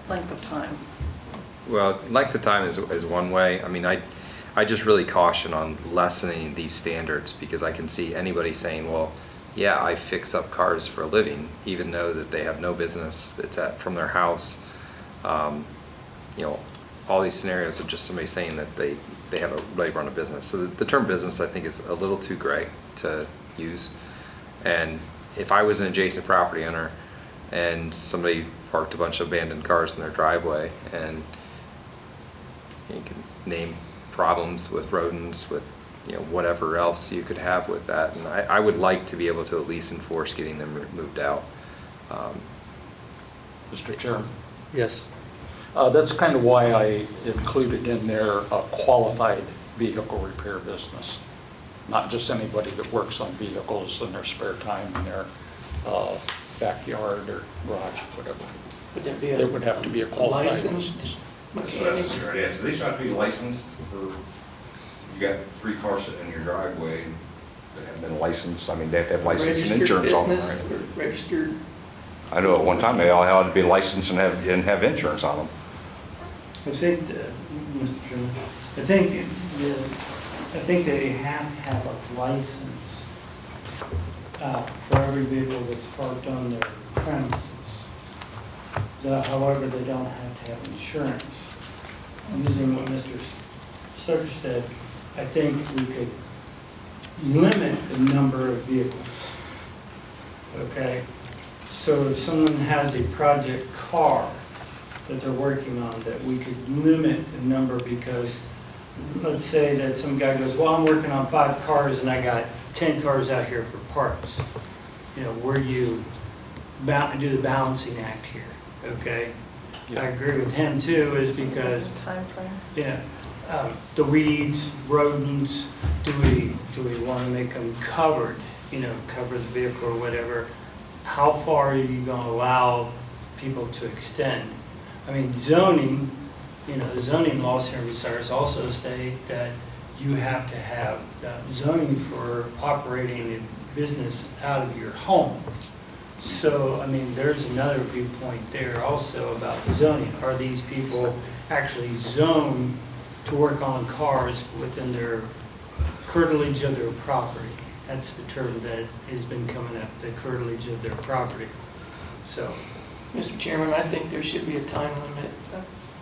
I: Length of time.
E: well, length of time is one way. I mean, I just really caution on lessening these standards, because I can see anybody saying, well, yeah, I fix up cars for a living, even though that they have no business that's from their house. You know, all these scenarios of just somebody saying that they run a business. So the term business, I think, is a little too gray to use. And if I was an adjacent property owner and somebody parked a bunch of abandoned cars in their driveway, and you can name problems with rodents, with, you know, whatever else you could have with that, and I would like to be able to at least enforce getting them moved out.
H: Mr. Chairman?
B: Yes.
H: That's kind of why I included in there a qualified vehicle repair business. Not just anybody that works on vehicles in their spare time in their backyard or garage, whatever.
D: Would that be
H: It would have to be a qualified
D: licensed
H: business.
D: mechanic?
G: Yeah, so they should have to be licensed for, you got 3 cars sitting in your driveway that have been licensed. I mean, they have to have license and
D: Registered
G: insurance on them,
D: business
G: right?
D: or registered?
G: I know at one time they all had to be licensed and have insurance on them.
F: I think, Mr. Chairman, I think they have to have a license for every vehicle that's parked on their premises. However, they don't have to have insurance. Using what Mr. Sutter said, I think we could limit the number of vehicles. Okay? So if someone has a project car that they're working on, that we could limit the number, because let's say that some guy goes, well, I'm working on 5 cars and I got 10 cars out here for parts. You know, where do you do the balancing act here, okay?
H: Yeah.
F: I agree with him too, is because,
I: Time frame.
F: yeah, the weeds, rodents, do we want to make them covered, cover the vehicle or whatever? How far are you going to allow people to extend? I mean, zoning, the zoning laws here in Bucyrus also state that you have to have zoning for operating a business out of your home. So, I mean, there's another viewpoint there also about zoning. Are these people actually zoned to work on cars within their curtilage of their property? That's the term that has been coming up, the curtilage of their property. So,
D: Mr. Chairman, I think there should be a time limit,
I: That's,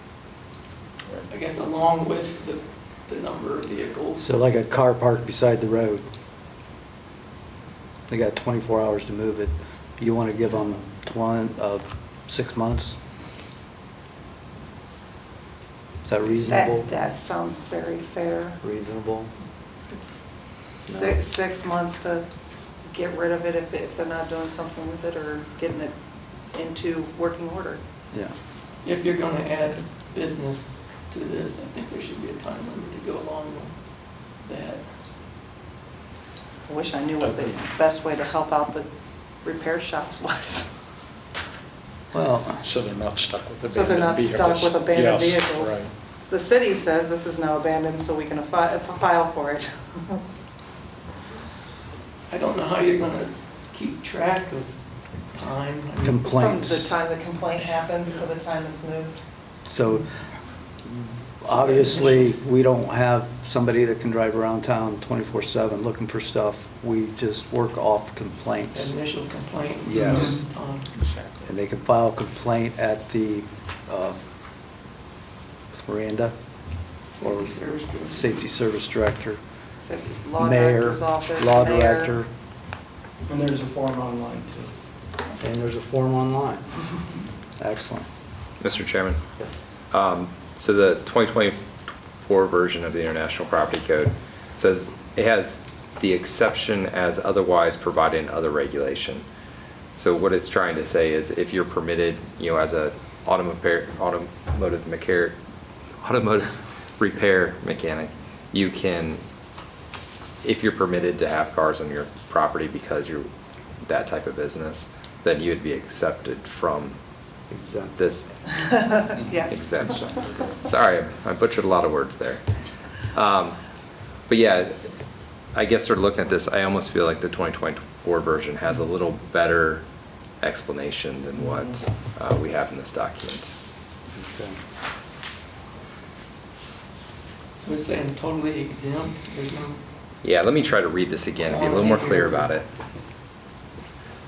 D: I guess, along with the number of vehicles.
B: So like a car parked beside the road, they got 24 hours to move it. You want to give them 6 months? Is that reasonable?
I: that sounds very fair.
B: Reasonable?
I: 6 months to get rid of it if they're not doing something with it or getting it into working order.
B: Yeah.
D: If you're going to add business to this, I think there should be a time limit to go along with that.
I: I wish I knew what the best way to help out the repair shops was.
B: Well,
H: So they're not stuck with abandoned vehicles.
I: So they're not stuck with abandoned
H: Yes,
I: vehicles.
H: right.
I: The city says this is now abandoned, so we can file for it.
D: I don't know how you're going to keep track of time. I mean,
B: complaints.
I: From the time the complaint happens to the time it's moved.
B: So obviously, we don't have somebody that can drive around town 24/7 looking for stuff. We just work off complaints.
D: Initial complaint.
B: Yes.
D: Time.
B: And they can file a complaint at the Miranda or
D: Safety service group.
B: Safety Service Director,
I: So law
B: Mayor,
I: director's office,
B: Law
I: mayor.
B: Director,
F: and there's a form online too.
B: and there's a form online. Excellent.
E: Mr. Chairman?
B: Yes.
E: So the 2024 version of the International Property Code says it has the exception as otherwise provided in other regulation. So what it's trying to say is if you're permitted, as a automotive repair mechanic, you can, if you're permitted to have cars on your property because you're that type of business, then you would be accepted from
B: Exempt.
E: this
I: Yes.
E: exemption. Sorry, I butchered a lot of words there. But yeah, I guess sort of looking at this, I almost feel like the 2024 version has a little better explanation than what we have in this document.
B: Okay.
D: So it's saying totally exempt, there's no,
E: Yeah, let me try to read this again to be a little more clear about it.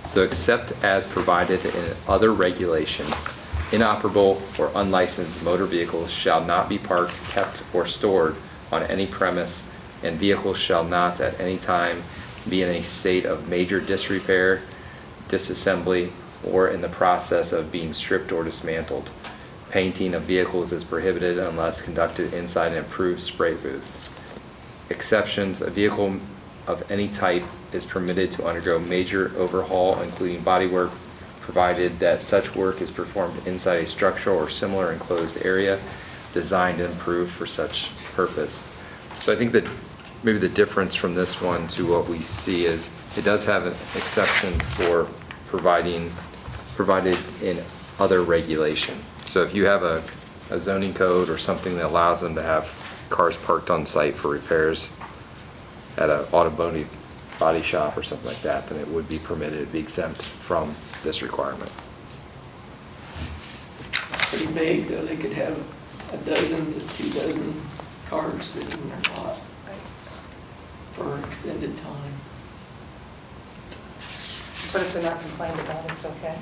E: So except as provided in other regulations, inoperable or unlicensed motor vehicles shall not be parked, kept, or stored on any premise, and vehicles shall not at any time be in a state of major disrepair, disassembly, or in the process of being stripped or dismantled. Painting of vehicles is prohibited unless conducted inside an approved spray booth. Exceptions: a vehicle of any type is permitted to undergo major overhaul, including bodywork, provided that such work is performed inside a structural or similar enclosed area designed and approved for such purpose. So I think that maybe the difference from this one to what we see is it does have an exception for provided in other regulation. So if you have a zoning code or something that allows them to have cars parked on site for repairs at an automotive body shop or something like that, then it would be permitted to be exempt from this requirement.
D: pretty vague though, they could have a dozen to 24 cars sitting in their lot for an extended time.
I: But if they're not complaining about it, it's okay.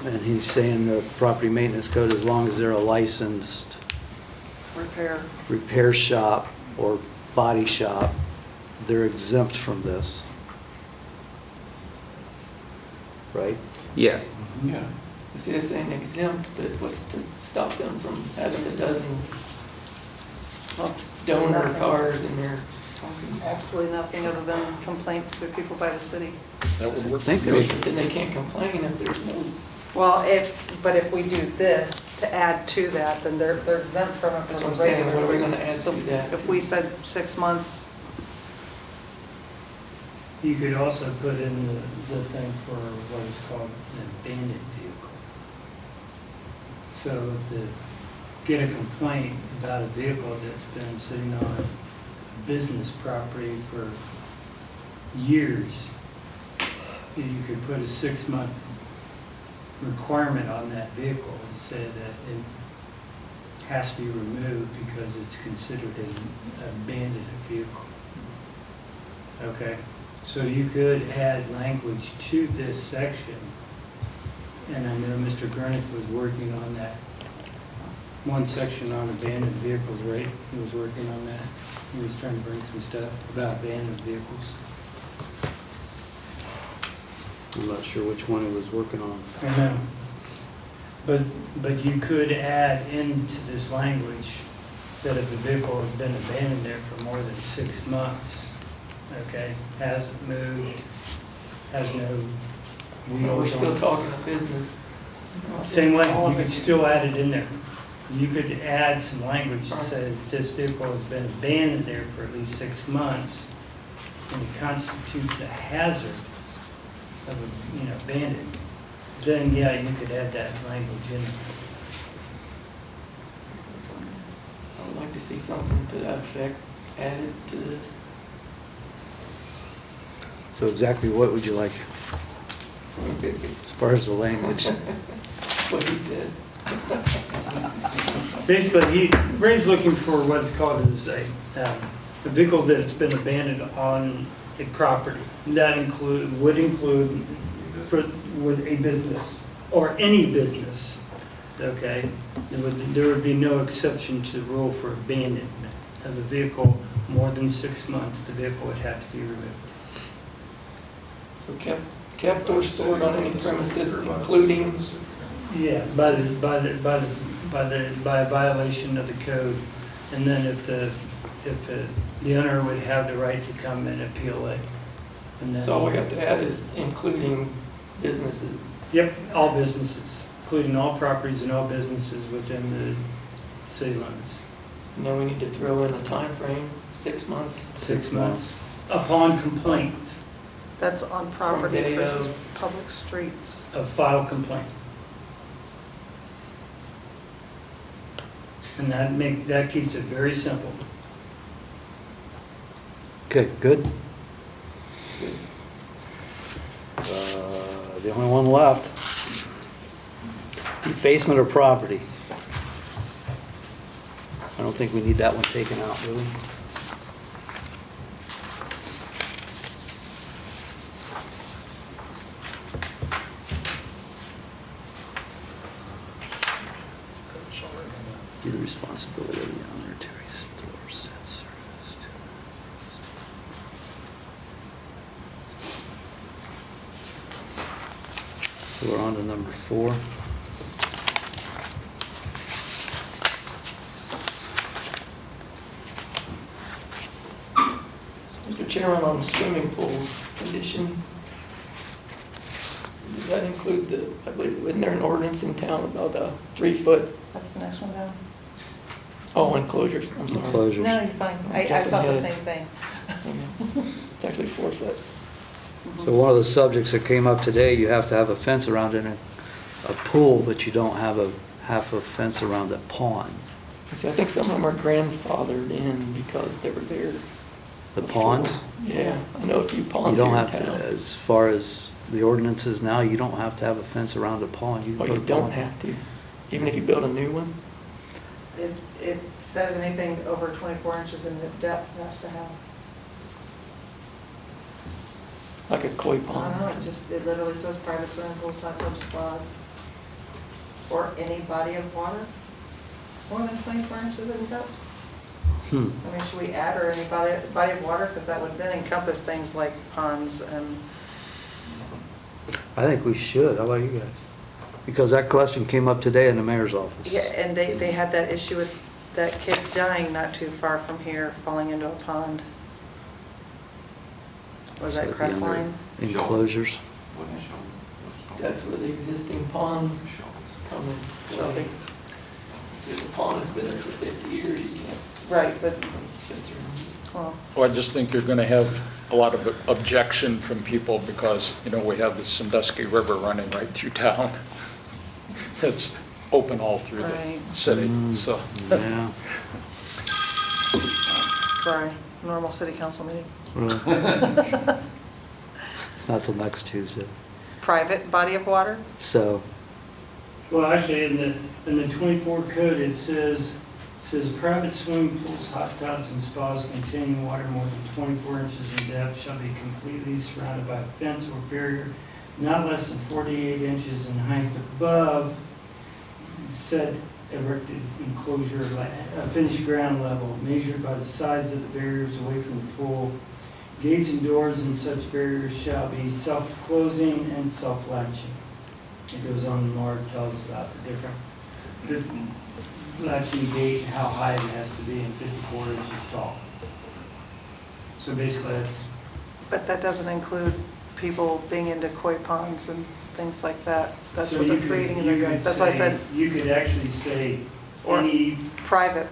B: And he's saying the property maintenance code, as long as they're a licensed repair shop or body shop, they're exempt from this. Right?
E: Yeah.
H: Yeah.
D: See, they're saying exempt, but what's to stop them from having a dozen donor cars in their parking?
I: Absolutely nothing other than complaints through people by the city.
H: That would work.
B: I think there was,
D: Then they can't complain if there's no,
I: Well, if we do this, to add to that, then they're exempt from it.
D: That's what I'm saying, what are we gonna add to that?
I: If we said 6 months,
F: You could also put in the thing for what is called an abandoned vehicle. So if you get a complaint about a vehicle that's been sitting on business property for years, you could put a 6-month requirement on that vehicle and say that it has to be removed because it's considered an abandoned vehicle. Okay? So you could add language to this section, and I know Mr. Grenick was working on that one section on abandoned vehicles, right? He was working on that. He was trying to bring some stuff about abandoned vehicles.
B: I'm not sure which one he was working on.
F: I know. But you could add into this language that if a vehicle has been abandoned there for more than 6 months, okay, hasn't moved, has no
D: We're
F: wheels
D: still
F: on it.
D: talking a business.
F: Same way, you could still add it in there. You could add some language that said this vehicle has been abandoned there for at least 6 months, and it constitutes a hazard of, abandoned, then, yeah, you could add that language in there.
D: I would like to see something to that effect added to this.
B: So exactly what would you like as far as the language?
D: What he said.
F: Basically, Ray's looking for what's called as a vehicle that's been abandoned on a property. That would include with a business, or any business, okay? There would be no exception to the rule for abandonment of a vehicle more than 6 months. The vehicle would have to be removed.
D: So kept or stored on any premises, including,
F: Yeah, by a violation of the code, and then if the owner would have the right to come and appeal it, and then.
D: so all we have to add is including businesses.
F: Yep, all businesses, including all properties and all businesses within the city limits.
D: And then we need to throw in a time frame, 6 months.
F: 6 months upon complaint
I: that's on property
D: day
I: versus
D: of.
I: public streets.
F: of file complaint. And that keeps it very simple.
B: Okay, good. The only one left. Defacement of property. I don't think we need that one taken out, do we? Be the responsibility of the owner to restore said service to. So we're on to number 4.
D: Mr. Chairman, on swimming pools condition, does that include I believe, isn't there an ordinance in town about a 3-foot,
I: That's the next one down.
D: enclosures, I'm sorry.
B: Enclosures.
I: No, you're fine. I thought the same thing.
D: It's actually 4 foot.
B: So one of the subjects that came up today, you have to have a fence around it, a pool, but you don't have a fence around a pond.
D: See, I think some of them are grandfathered in because they were there.
B: The
D: before.
B: ponds?
D: Yeah, I know a few
B: You
D: ponds
B: don't
D: here in
B: have to,
D: town.
B: as far as the ordinances now, you don't have to have a fence around a pond. You can
D: Oh,
B: put
D: you
B: a
D: don't
B: pond.
D: have to, even if you build a new one?
I: It says anything over 24 inches in depth has to have.
D: Like a koi
I: I don't know,
D: pond?
I: it literally says private swimming pools, hot tub spas, or any body of water more than 24 inches in depth. I mean, should we add or any body of water? Because that would then encompass things like ponds and,
B: I think we should. How about you guys? Because that question came up today in the mayor's office.
I: yeah, and they had that issue with that kid dying not too far from here, falling into a pond. Was
B: So
I: that
B: it'd be under
I: Crestline?
B: Enclosures.
D: That's where the existing ponds come in. So I think If the pond has been there for 50 years, you can't
I: Right, but,
D: get through.
I: well,
H: Well, I just think you're going to have a lot of objection from people because, we have the Sandusky River running right through town. It's open all through the
I: Right.
H: city, so.
B: Yeah.
I: sorry, normal city council meeting.
B: It's not till next Tuesday.
I: Private body of water?
B: So,
F: Well, actually, in the 24 code, it says private swimming pools, hot tubs, and spas containing water more than 24 inches in depth shall be completely surrounded by a fence or barrier not less than 48 inches in height above said erected enclosure, finished ground level, measured by the sides of the barriers away from the pool. Gates and doors in such barriers shall be self-closing and self-latching. It goes on more, tells about the different latching gate, how high it has to be, and 54 inches tall. So basically, that's,
I: But that doesn't include people being into koi ponds and things like that. That's
F: so
I: what
F: you
I: they're
F: could-
I: creating in
F: you
I: their
F: could
I: guide. That's why I
F: say-
I: said
F: You could actually say
I: Or-
F: any
I: private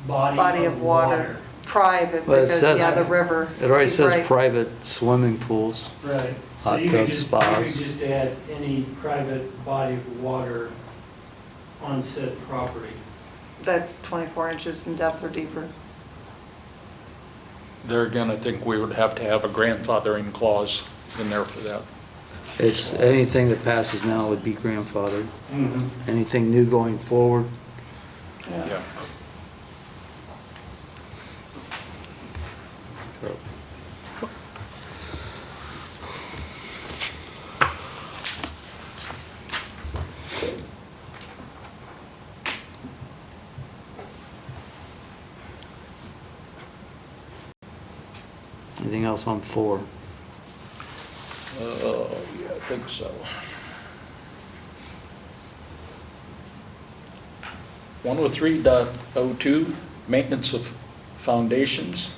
F: body of water.
I: private,
B: Well, it
I: because,
B: says-
I: yeah, the river.
B: it already
I: He's
B: says
I: right.
B: private swimming pools.
F: Right. So
B: Hot
F: you could
B: tub
F: just-
B: spas.
F: You could just add any private body of water on said property.
I: That's 24 inches in depth or deeper.
H: There again, I think we would have to have a grandfathering clause in there for that.
B: It's, anything that passes now would be grandfathered.
F: Mm-hmm.
B: Anything new going forward,
H: Yeah.
B: anything else on 4?
H: Yeah, I think so. 103.02, maintenance of foundations.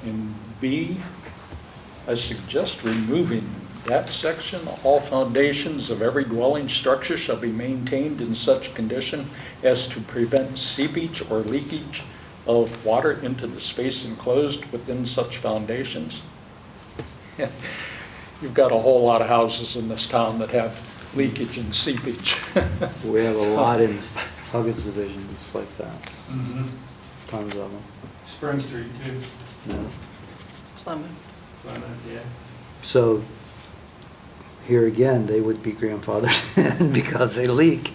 H: In B, I suggest removing that section. All foundations of every dwelling structure shall be maintained in such condition as to prevent seepage or leakage of water into the space enclosed within such foundations. You've got a whole lot of houses in this town that have leakage and seepage.
B: We have a lot in Huggins Division, it's like that,
F: Mm-hmm.
B: tons of them.
F: Spring Street too.
B: Yeah.
I: Plymouth.
F: Yeah.
B: So, here again, they would be grandfathered in because they leak.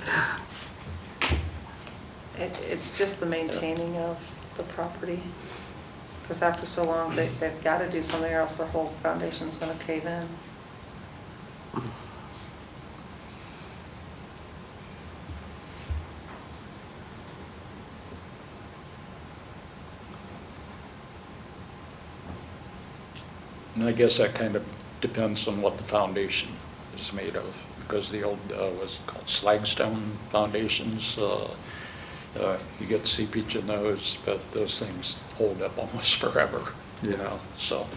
I: It's just the maintaining of the property. Because after so long, they've got to do something or else the whole foundation's going to cave in.
H: And I guess that kind of depends on what the foundation is made of, because the old, what's it called, slagstone foundations, you get seepage in those, but those things hold up almost forever, so.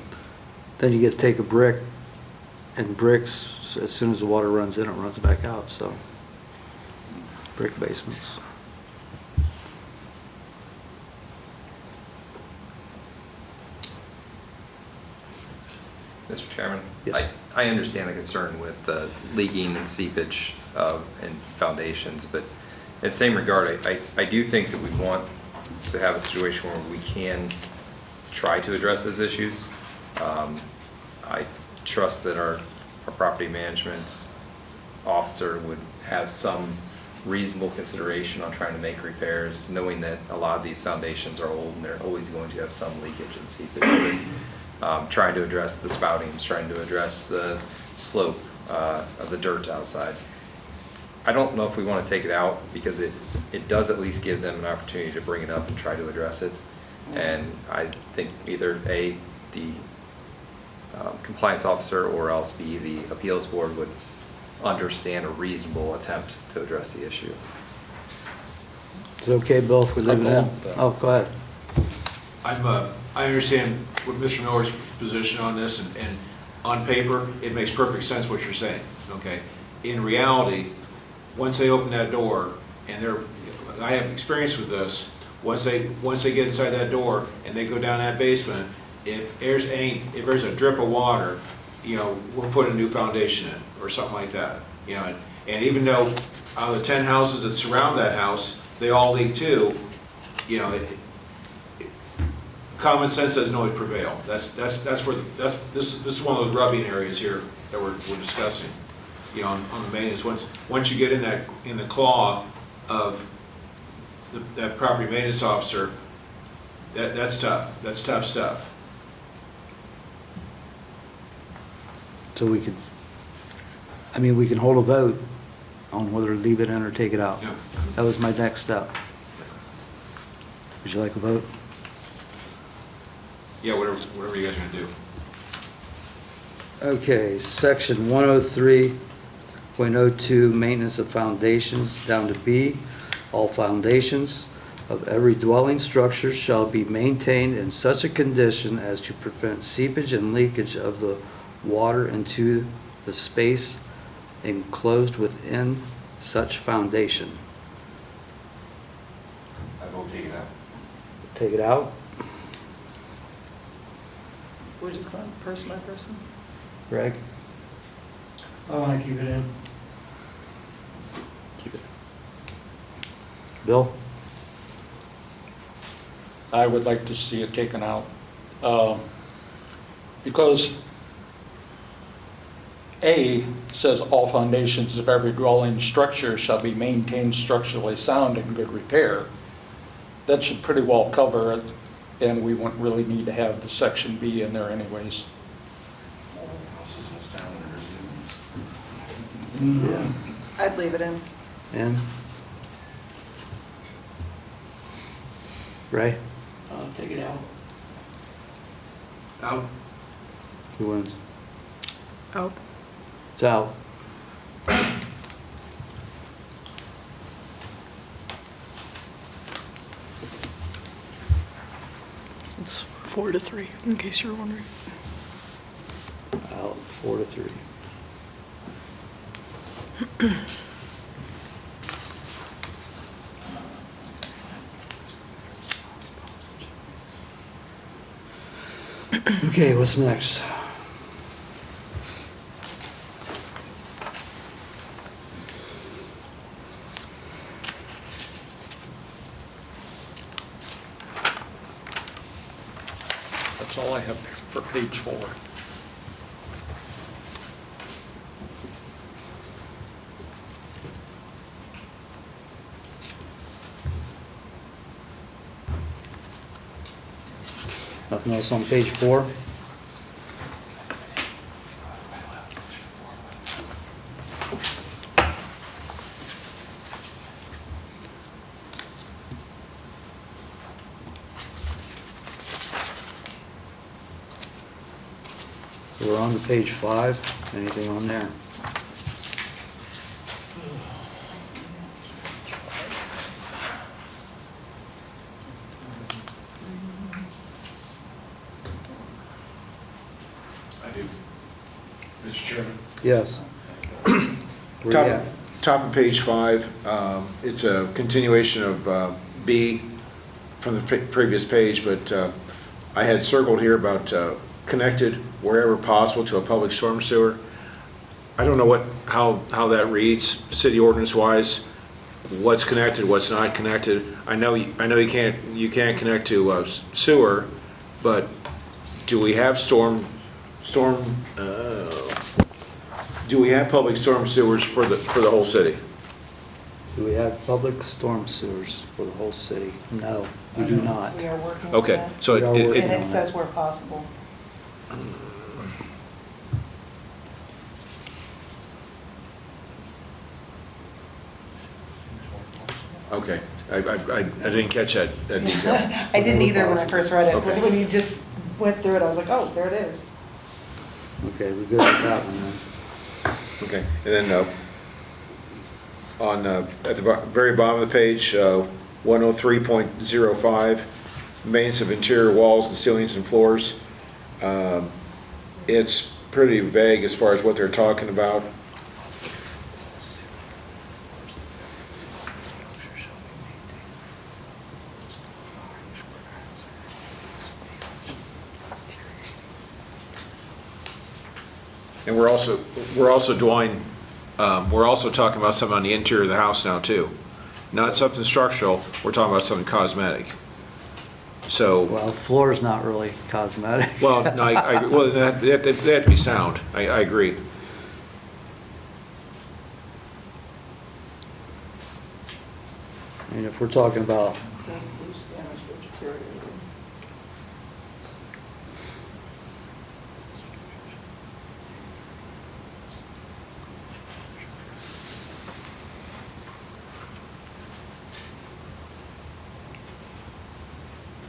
B: Then you get to take a brick, and bricks, as soon as the water runs in, it runs back out, so. Brick basements.
E: Mr. Chairman?
B: Yes.
E: I understand the concern with leaking and seepage and foundations, but in the same regard, I do think that we want to have a situation where we can try to address those issues. I trust that our property management officer would have some reasonable consideration on trying to make repairs, knowing that a lot of these foundations are old and they're always going to have some leakage and seepage. Trying to address the spoutings, trying to address the slope of the dirt outside. I don't know if we want to take it out because it does at least give them an opportunity to bring it up and try to address it. And I think either A, the compliance officer, or else B, the appeals board would understand a reasonable attempt to address the issue.
B: Is it okay, Bill, if we leave it in? Oh, go ahead.
J: I understand what Mr. Miller's position on this, and on paper, it makes perfect sense what you're saying, okay? In reality, once they open that door, and I have experience with this, once they get inside that door and they go down that basement, if there's a drip of water, we'll put a new foundation in, or something like that, and even though out of the 10 houses that surround that house, they all leak too, common sense doesn't always prevail. This is one of those rubbing areas here that we're discussing, on the maintenance. Once you get in the claw of that property maintenance officer, that's tough. That's tough stuff.
B: So we can hold a vote on whether to leave it in or take it out.
J: Yeah.
B: That was my next step. Would you like a vote?
J: Yeah, whatever you guys are gonna do.
B: Okay, section 103.02, maintenance of foundations, down to B. All foundations of every dwelling structure shall be maintained in such a condition as to prevent seepage and leakage of the water into the space enclosed within such foundation.
G: I will take it out.
B: Take it out,
I: We're just going person by person.
B: Greg?
F: I want to keep it in.
B: Keep it. Bill?
H: I would like to see it taken out, because A says all foundations of every dwelling structure shall be maintained structurally sound and good repair. That should pretty well cover it, and we wouldn't really need to have the section B in there anyways.
G: All the houses in this town, there's new ones.
B: Yeah.
I: I'd leave it in.
B: And? Ray?
F: Take it out.
J: Out.
B: Who wins?
A: Out.
B: It's out.
A: It's 4-3, in case you were wondering.
B: Out 4-3. Okay, what's next?
H: That's all I have for page 4.
B: Nothing else on page 4? We're on to page 5. Anything on there?
J: I do. Mr. Chairman.
B: Yes. Where you at?
J: Top of page 5, it's a continuation of B from the previous page, but I had circled here about connected wherever possible to a public storm sewer. I don't know how that reads, city ordinance wise, what's connected, what's not connected. I know you can't connect to sewer, but do we have do we have public storm sewers for the whole city?
B: Do we have public storm sewers for the whole city? No, we do not.
I: We are working on
J: Okay,
I: that.
J: so
B: We are working
I: And
B: on
I: it says where possible.
J: okay, I didn't catch that detail.
I: I didn't either when I first read it.
J: Okay.
I: When you just went through it, I was like, oh, there it is.
B: Okay, we're good with that one then.
J: Okay, and then at the very bottom of the page, 103.05, maintenance of interior walls and ceilings and floors. It's pretty vague as far as what they're talking about. And we're also doing, we're also talking about something on the interior of the house now too. Not something structural, we're talking about something cosmetic. So,
B: Well, floor's not really cosmetic.
J: well, no, well, they have to be sound, I agree.
B: I mean, if we're talking about,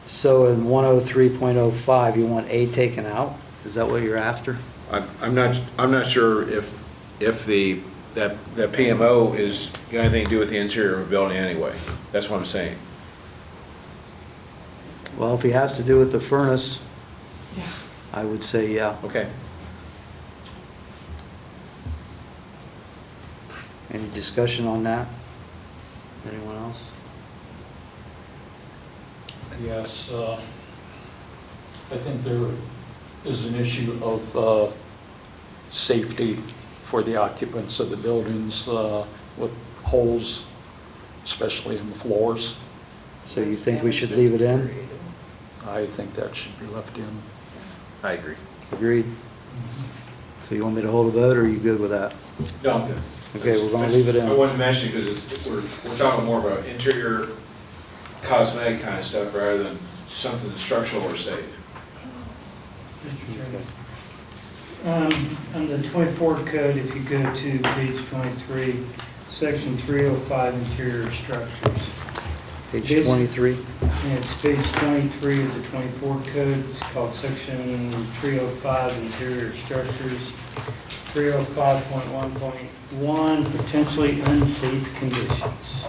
B: so in 103.05, you want A taken out? Is that what you're after?
J: I'm not sure if that PMO is got anything to do with the interior of a building anyway. That's what I'm saying.
B: Well, if he has to do with the furnace, I would say, yeah.
J: Okay.
B: Any discussion on that? Anyone else?
H: Yes, I think there is an issue of safety for the occupants of the buildings with holes, especially in the floors.
B: So you think we should leave it in?
H: I think that should be left in.
E: I agree.
B: Agreed. So you want me to hold a vote, or are you good with that?
J: No, I'm good.
B: Okay, we're gonna leave it in.
J: I wanted to mention because we're talking more about interior cosmetic kind of stuff rather than something that's structural or safe.
F: Mr. Chairman. On the 24 code, if you go to page 23, section 305, interior structures.
B: Page 23?
F: And it's page 23 of the 24 code. It's called section 305, interior structures. 305.1.1, potentially unsafe conditions.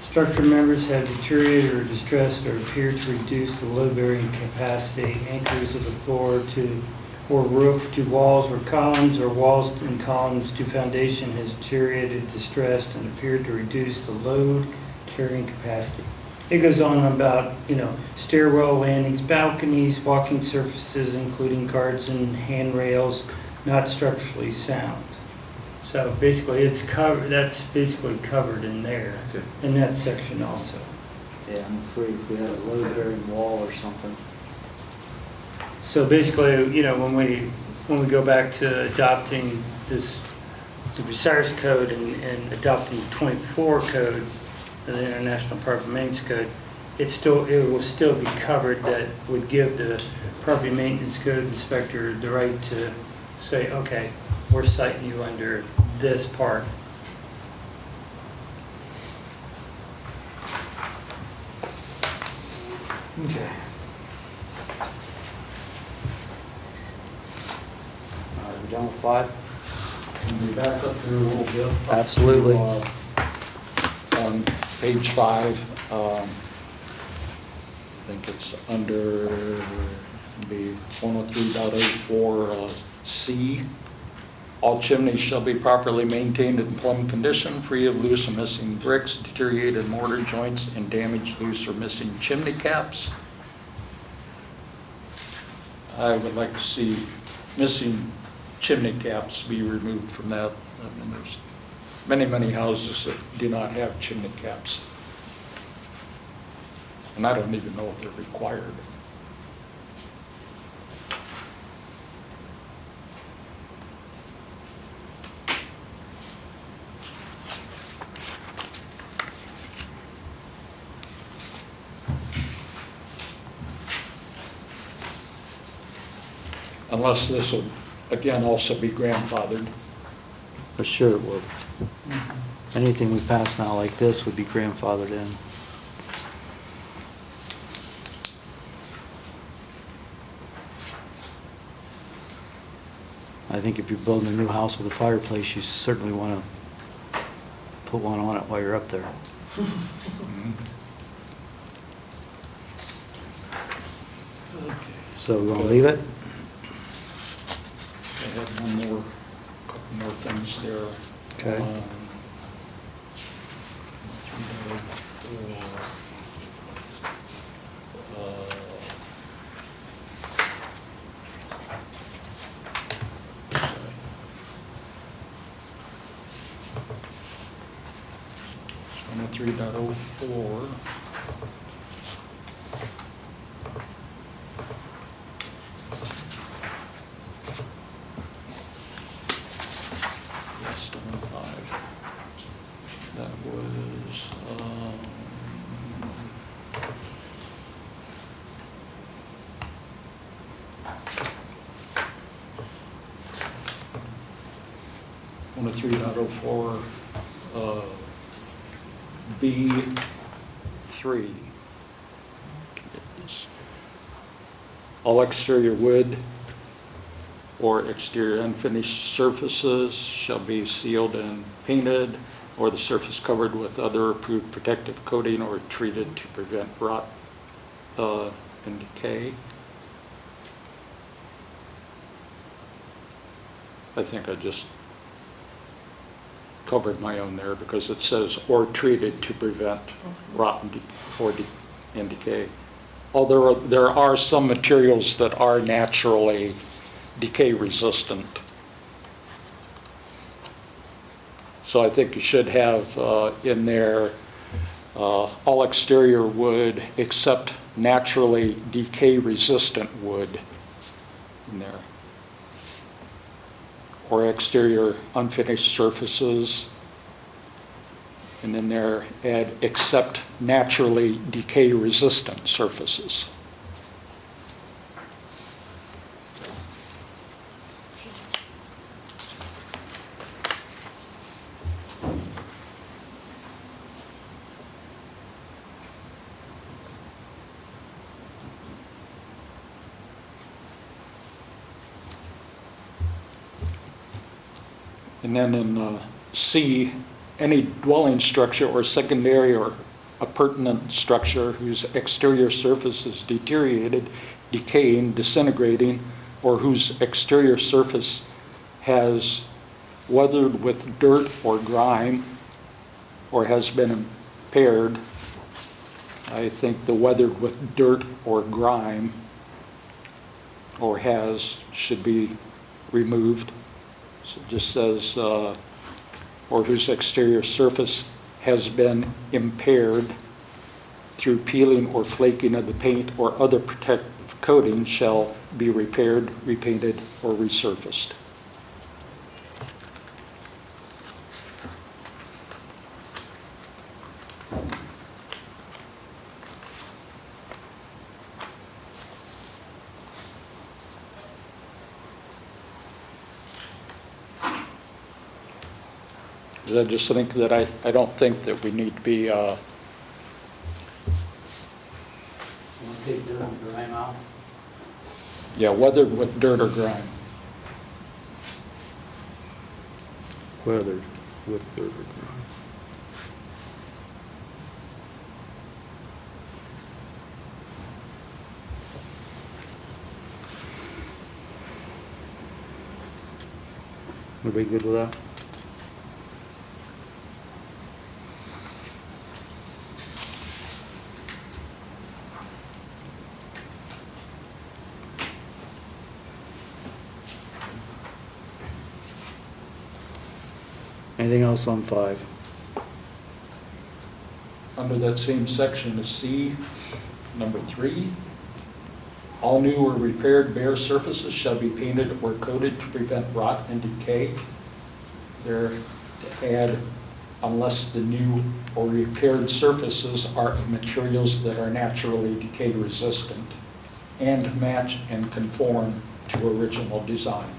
F: Structure members have deteriorated or distressed or appear to reduce the load-bearing capacity, anchors of the floor to or roof to walls or columns, or walls and columns to foundation has deteriorated, distressed, and appeared to reduce the load carrying capacity. It goes on about, stairwell landings, balconies, walking surfaces, including guards and handrails, not structurally sound. So basically, it's covered. That's basically covered in there, in that section also.
B: Yeah, I'm afraid if we had a load-bearing wall or something.
F: So basically, when we go back to adopting the Bucyrus code and adopting the 24 code, the International Property Maintenance Code, it will still be covered. That would give the Property Maintenance Code inspector the right to say, okay, we're citing you under this part.
B: Okay. All right, we done with 5?
H: Can we back up there a little bit?
B: Absolutely.
H: On page 5, I think it's under the 103.04C. All chimneys shall be properly maintained in plumb condition, free of loose or missing bricks, deteriorated mortar joints, and damaged loose or missing chimney caps. I would like to see missing chimney caps be removed from that. I mean, there's many houses that do not have chimney caps. And I don't even know if they're required. Unless this will, again, also be grandfathered.
B: For sure it would. Anything we pass now like this would be grandfathered in. I think if you're building a new house with a fireplace, you certainly want to put one on it while you're up there. So we want to leave it?
H: I had couple more things there.
B: Okay.
H: 103.04. List on 5. That was, 103.04, B3. All exterior wood or exterior unfinished surfaces shall be sealed and painted, or the surface covered with other approved protective coating or treated to prevent rot and decay. I think I just covered my own there because it says or treated to prevent rot and decay. Although there are some materials that are naturally decay resistant. So I think you should have in there all exterior wood except naturally decay resistant wood in there. Or exterior unfinished surfaces, and in there add except naturally decay resistant surfaces. And then in C, any dwelling structure or secondary or appurtenant structure whose exterior surface is deteriorated, decaying, disintegrating, or whose exterior surface has weathered with dirt or grime or has been impaired. I think the weathered with dirt or grime or should be removed. So it just says, or whose exterior surface has been impaired through peeling or flaking of the paint or other protective coating shall be repaired, repainted, or resurfaced. I just think that I don't think that we need to be,
B: Want to take dirt and grime out?
H: weathered with dirt or grime.
B: Weathered with dirt or grime. Are we good with that? Anything else on 5?
H: Under that same section is C, number 3. All new or repaired bare surfaces shall be painted or coated to prevent rot and decay. There to add, unless the new or repaired surfaces are of materials that are naturally decay resistant and match and conform to original design.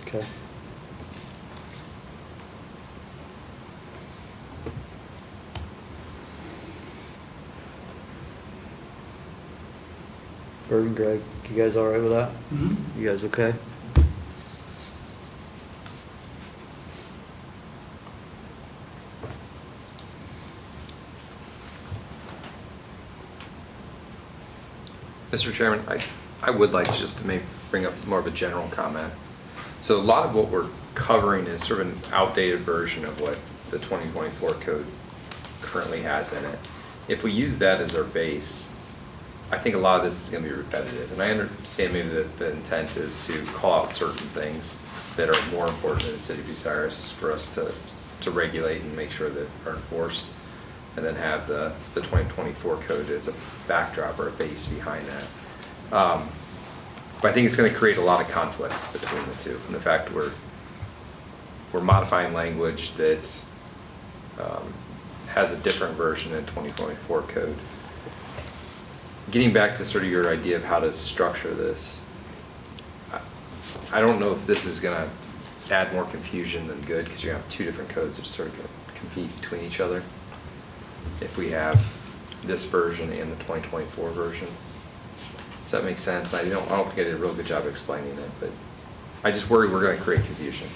B: Okay. Bert and Greg, you guys all right with that?
F: Mhm.
B: You guys okay?
E: Mr. Chairman, I would like to just maybe bring up more of a general comment. So a lot of what we're covering is sort of an outdated version of what the 2024 code currently has in it. If we use that as our base, I think a lot of this is going to be repetitive. And I understand maybe that the intent is to call out certain things that are more important in the city of Bucyrus for us to regulate and make sure that are enforced, and then have the 2024 code as a backdrop or a base behind that. But I think it's going to create a lot of conflicts between the two, and the fact we're modifying language that has a different version in 2024 code. Getting back to sort of your idea of how to structure this, I don't know if this is going to add more confusion than good, because you have two different codes that sort of compete between each other. If we have this version and the 2024 version. Does that make sense? I don't think I did a real good job explaining it, but I just worry we're going to create confusion.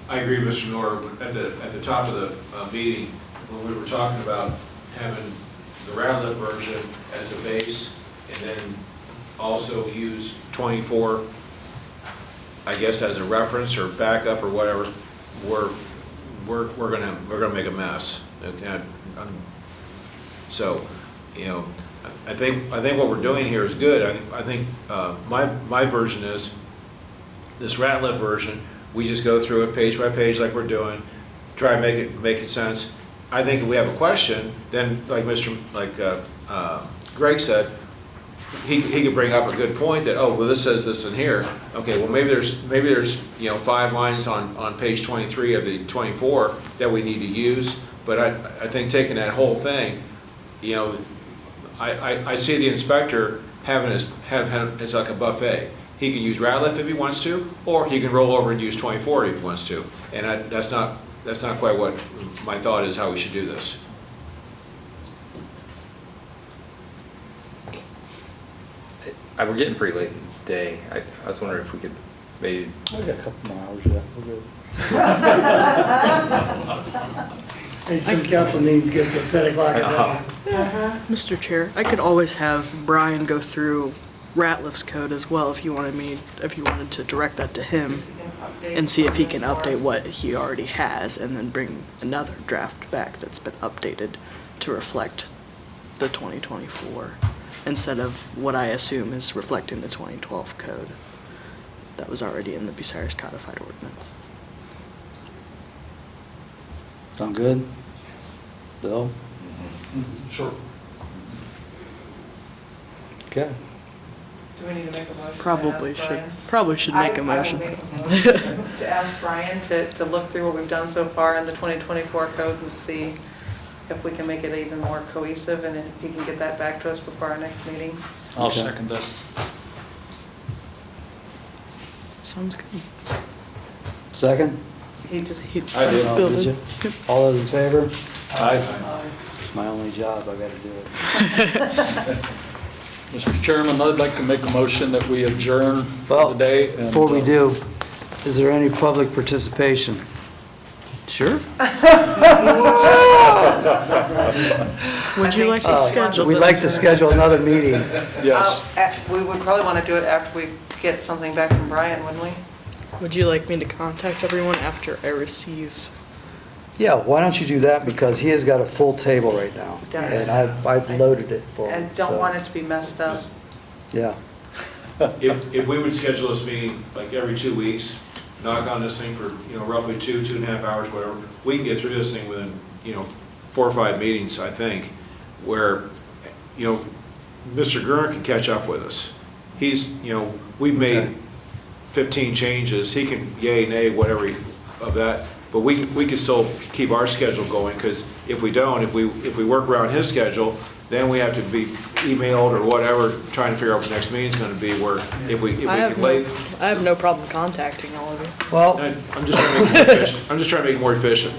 J: I agree, Mr. Nor. At the top of the meeting, when we were talking about having the Radlett version as a base, and then also use 24, I guess, as a reference or backup or whatever, we're gonna make a mess. So, you know, I think what we're doing here is good. I think my version is this Radlett version. We just go through it page by page like we're doing, try and make it sense. I think if we have a question, then like Greg said, he could bring up a good point that, oh, well, this says this in here. Okay, well, maybe there's 5 lines on page 23 of the 24 that we need to use. But I think taking that whole thing, I see the inspector having it's like a buffet. He can use Radlett if he wants to, or he can roll over and use 24 if he wants to. And that's not quite what my thought is how we should do this.
E: We're getting pretty late in the day. I was wondering if we could maybe.
H: I got a couple more hours yet. We're good.
F: Hey, some council meetings get till 10 o'clock at night.
A: Mr. Chair, I could always have Brian go through Ratliff's code as well if you wanted to direct that to him and see if he can update what he already has, and then bring another draft back that's been updated to reflect the 2024 instead of what I assume is reflecting the 2012 code that was already in the Bucyrus codified ordinance.
B: Sound good? Bill?
J: Sure.
B: Okay.
I: Do we need to make a motion?
A: Probably should make a motion.
I: I would make a motion to ask Brian to look through what we've done so far in the 2024 code and see if we can make it even more cohesive, and if he can get that back to us before our next meeting.
H: I'll second that.
A: Sounds good.
B: Second?
I: He
B: I did.
A: Bill
B: Did
A: did.
B: you? All those in favor?
H: Aye.
B: It's my only job, I gotta do it.
H: Mr. Chairman, I'd like to make a motion that we adjourn
B: Well,
H: today.
B: before we do, is there any public participation? Sure?
A: Would you like to schedule?
B: We'd like to schedule another meeting.
H: Yes.
I: We would probably want to do it after we get something back from Brian, wouldn't we?
A: Would you like me to contact everyone after I receive?
B: Yeah, why don't you do that, because he has got a full table right now.
I: He does.
B: And I've loaded it for him.
I: And don't
B: so,
I: want it to be messed up.
B: Yeah.
J: If we would schedule this meeting like every 2 weeks, knock on this thing for, roughly 2.5 hours, whatever, we can get through this thing within, 4 or 5 meetings, I think, where, Mr. Gurr can catch up with us. He's, we've made 15 changes. He can yay, nay, whatever of that, but we can still keep our schedule going, because if we don't, if we work around his schedule, then we have to be emailed or whatever, trying to figure out what the next meeting's gonna be, where if we can lay.
A: I have no problem contacting all of you.
B: Well,
J: I'm just trying to make it more efficient. I'm just trying to make it more efficient,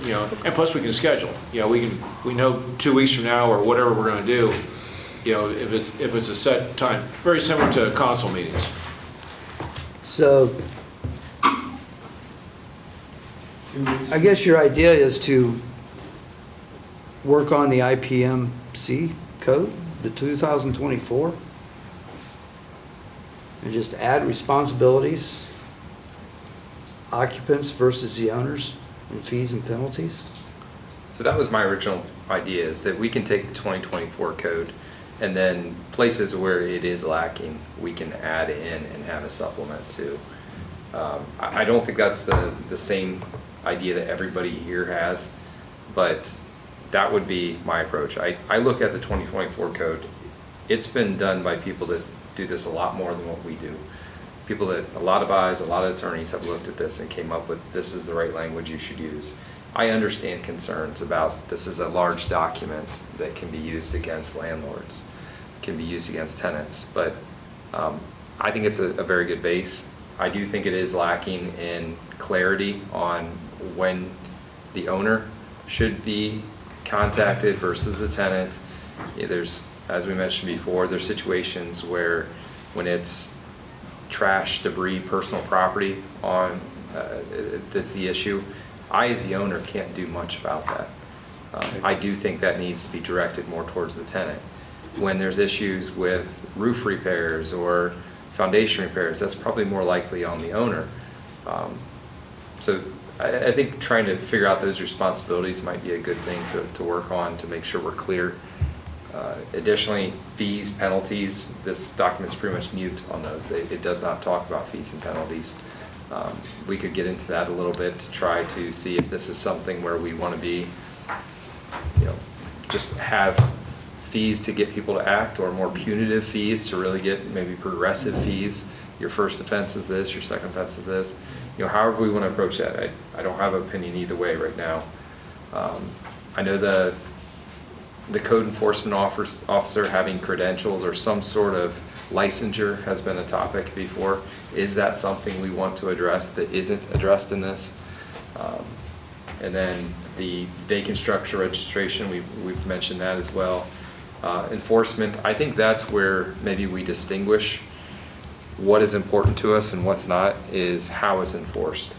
J: and plus we can schedule. We know 2 weeks from now or whatever we're gonna do, if it's a set time, very similar to council meetings.
B: so I guess your idea is to work on the IPMC code, the 2024, and just add responsibilities occupants versus the owners and fees and penalties?
E: So that was my original idea, is that we can take the 2024 code and then places where it is lacking, we can add in and have a supplement to. I don't think that's the same idea that everybody here has, but that would be my approach. I look at the 2024 code. It's been done by people that do this a lot more than what we do. People that, a lot of eyes, a lot of attorneys have looked at this and came up with, this is the right language you should use. I understand concerns about, this is a large document that can be used against landlords, can be used against tenants, but I think it's a very good base. I do think it is lacking in clarity on when the owner should be contacted versus the tenant. There's, as we mentioned before, there's situations where when it's trash, debris, personal property on, that's the issue. I, as the owner, can't do much about that. I do think that needs to be directed more towards the tenant. When there's issues with roof repairs or foundation repairs, that's probably more likely on the owner. So I think trying to figure out those responsibilities might be a good thing to work on to make sure we're clear. Additionally, fees, penalties, this document's pretty much mute on those. It does not talk about fees and penalties. We could get into that a little bit to try to see if this is something where we want to be, just have fees to get people to act, or more punitive fees to really get maybe progressive fees. Your first offense is this, your second offense is this. However we want to approach that. I don't have an opinion either way right now. I know the code enforcement officer having credentials or some sort of licensure has been a topic before. Is that something we want to address that isn't addressed in this? And then the vacant structure registration, we've mentioned that as well. Enforcement, I think that's where maybe we distinguish what is important to us and what's not, is how it's enforced.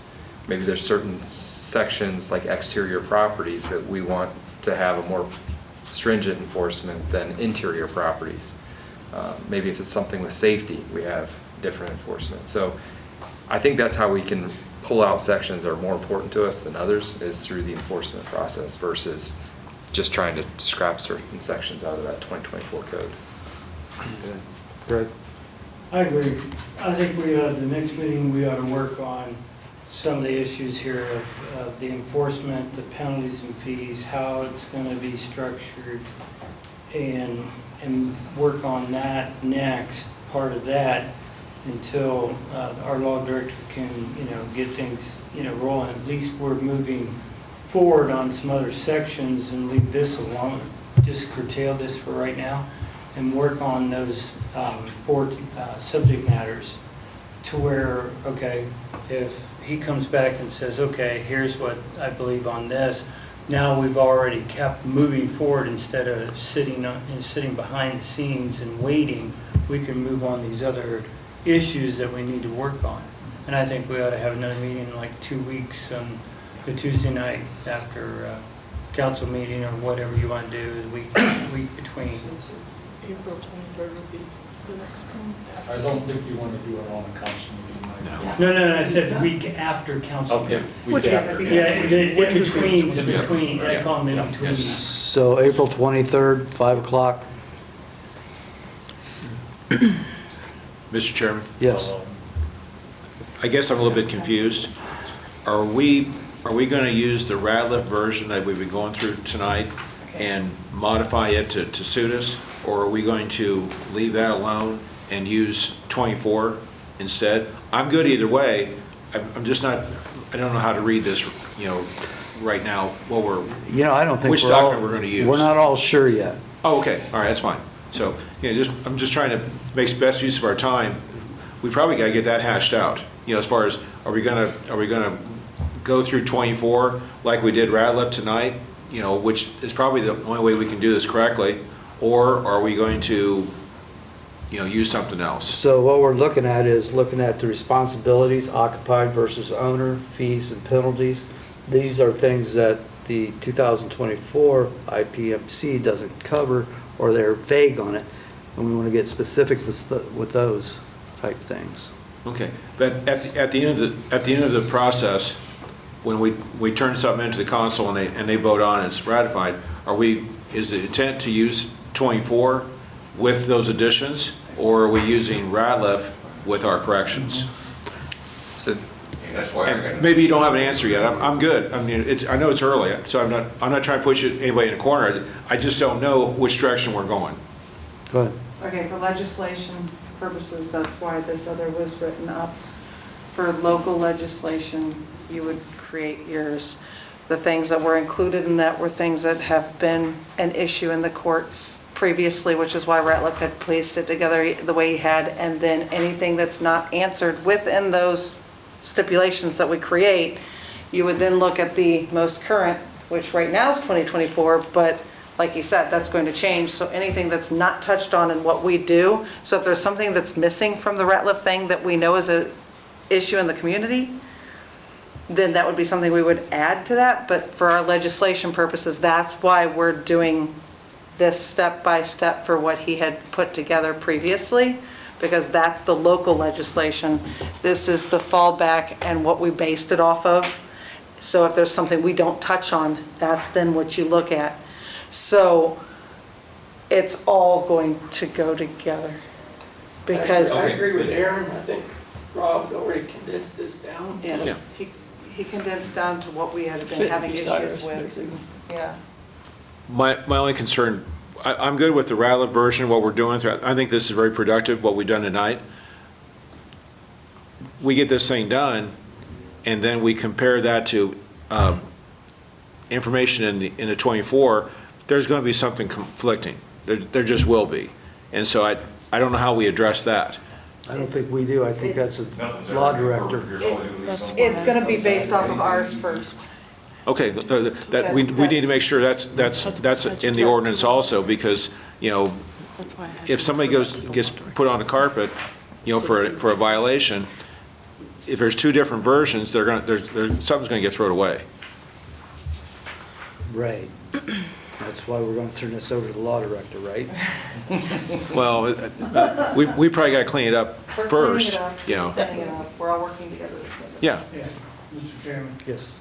E: Maybe there's certain sections like exterior properties that we want to have a more stringent enforcement than interior properties. Maybe if it's something with safety, we have different enforcement. So I think that's how we can pull out sections that are more important to us than others, is through the enforcement process versus just trying to scrap certain sections out of that 2024 code.
B: Greg?
F: I agree. I think the next meeting, we ought to work on some of the issues here of the enforcement, the penalties and fees, how it's going to be structured, and work on that next, part of that, until our law director can, get things, rolling. At least we're moving forward on some other sections and leave this alone, just curtail this for right now, and work on those four subject matters to where, okay, if he comes back and says, okay, here's what I believe on this, now we've already kept moving forward instead of sitting behind the scenes and waiting, we can move on these other issues that we need to work on. And I think we ought to have another meeting in like 2 weeks, the Tuesday night after council meeting, or whatever you want to do, the week between.
A: April 23rd would be the next one.
H: I don't think you want to do it on a council meeting like that.
F: No, I said the week after council
H: Okay.
F: meeting.
H: Week after.
F: Yeah, in between, I call them in between.
B: So April 23rd, 5 o'clock?
J: Mr. Chairman?
B: Yes.
J: I guess I'm a little bit confused. Are we going to use the Radliff version that we've been going through tonight and modify it to suit us? Or are we going to leave that alone and use 24 instead? I'm good either way. I'm just not, I don't know how to read this, right now, what we're,
B: I don't think
J: which document we're going to use.
B: We're not all sure yet.
J: Oh, okay, all right, that's fine. So, I'm just trying to make best use of our time. We probably got to get that hashed out. As far as, are we gonna go through 24 like we did Radliff tonight? Which is probably the only way we can do this correctly, or are we going to, use something else?
B: So what we're looking at is looking at the responsibilities, occupied versus owner, fees and penalties. These are things that the 2024 IPMC doesn't cover, or they're vague on it, and we want to get specific with those type things.
J: Okay, but at the end of the process, when we turn something into the council and they vote on it, it's ratified, is the intent to use 24 with those additions, or are we using Ratliff with our corrections?
E: So,
G: And that's why I got.
J: And maybe you don't have an answer yet. I'm good. I mean, I know it's early, so I'm not trying to push anybody in a corner. I just don't know which direction we're going.
B: Go ahead.
I: Okay, for legislation purposes, that's why this other was written up. For local legislation, you would create yours. The things that were included in that were things that have been an issue in the courts previously, which is why Ratliff had placed it together the way he had. And then anything that's not answered within those stipulations that we create, you would then look at the most current, which right now is 2024, but like you said, that's going to change. So anything that's not touched on in what we do, so if there's something that's missing from the Ratliff thing that we know is an issue in the community, then that would be something we would add to that. But for our legislation purposes, that's why we're doing this step by step for what he had put together previously, because that's the local legislation. This is the fallback and what we based it off of. So if there's something we don't touch on, that's then what you look at. So it's all going to go together. Because,
D: I agree with Aaron. I think Rob already condensed this down.
I: yeah, he condensed down to what we had been
D: Fit
I: having
D: Bucyrus,
I: issues with.
D: basically.
I: Yeah.
J: My only concern, I'm good with the Ratliff version, what we're doing. I think this is very productive, what we've done tonight. We get this thing done, and then we compare that to information in the 24, there's going to be something conflicting. There just will be. And so I don't know how we address that.
B: I don't think we do. I think that's a law director.
I: It's going to be based off of ours first.
J: Okay, that, we need to make sure that's in the ordinance also, because, you know,
A: That's why I had
J: if
A: to
J: somebody
A: refer back to
J: gets
A: the
J: put on the carpet, you know, for a violation, if there's two different versions, something's gonna get thrown away.
B: Right. That's why we're gonna turn this over to the law director, right?
J: Well, we probably gotta clean it up
I: We're
J: first,
I: cleaning it up,
J: you know.
I: just cleaning it up. We're all working together.
J: Yeah,
F: Yeah, Mr. Chairman.
J: yes.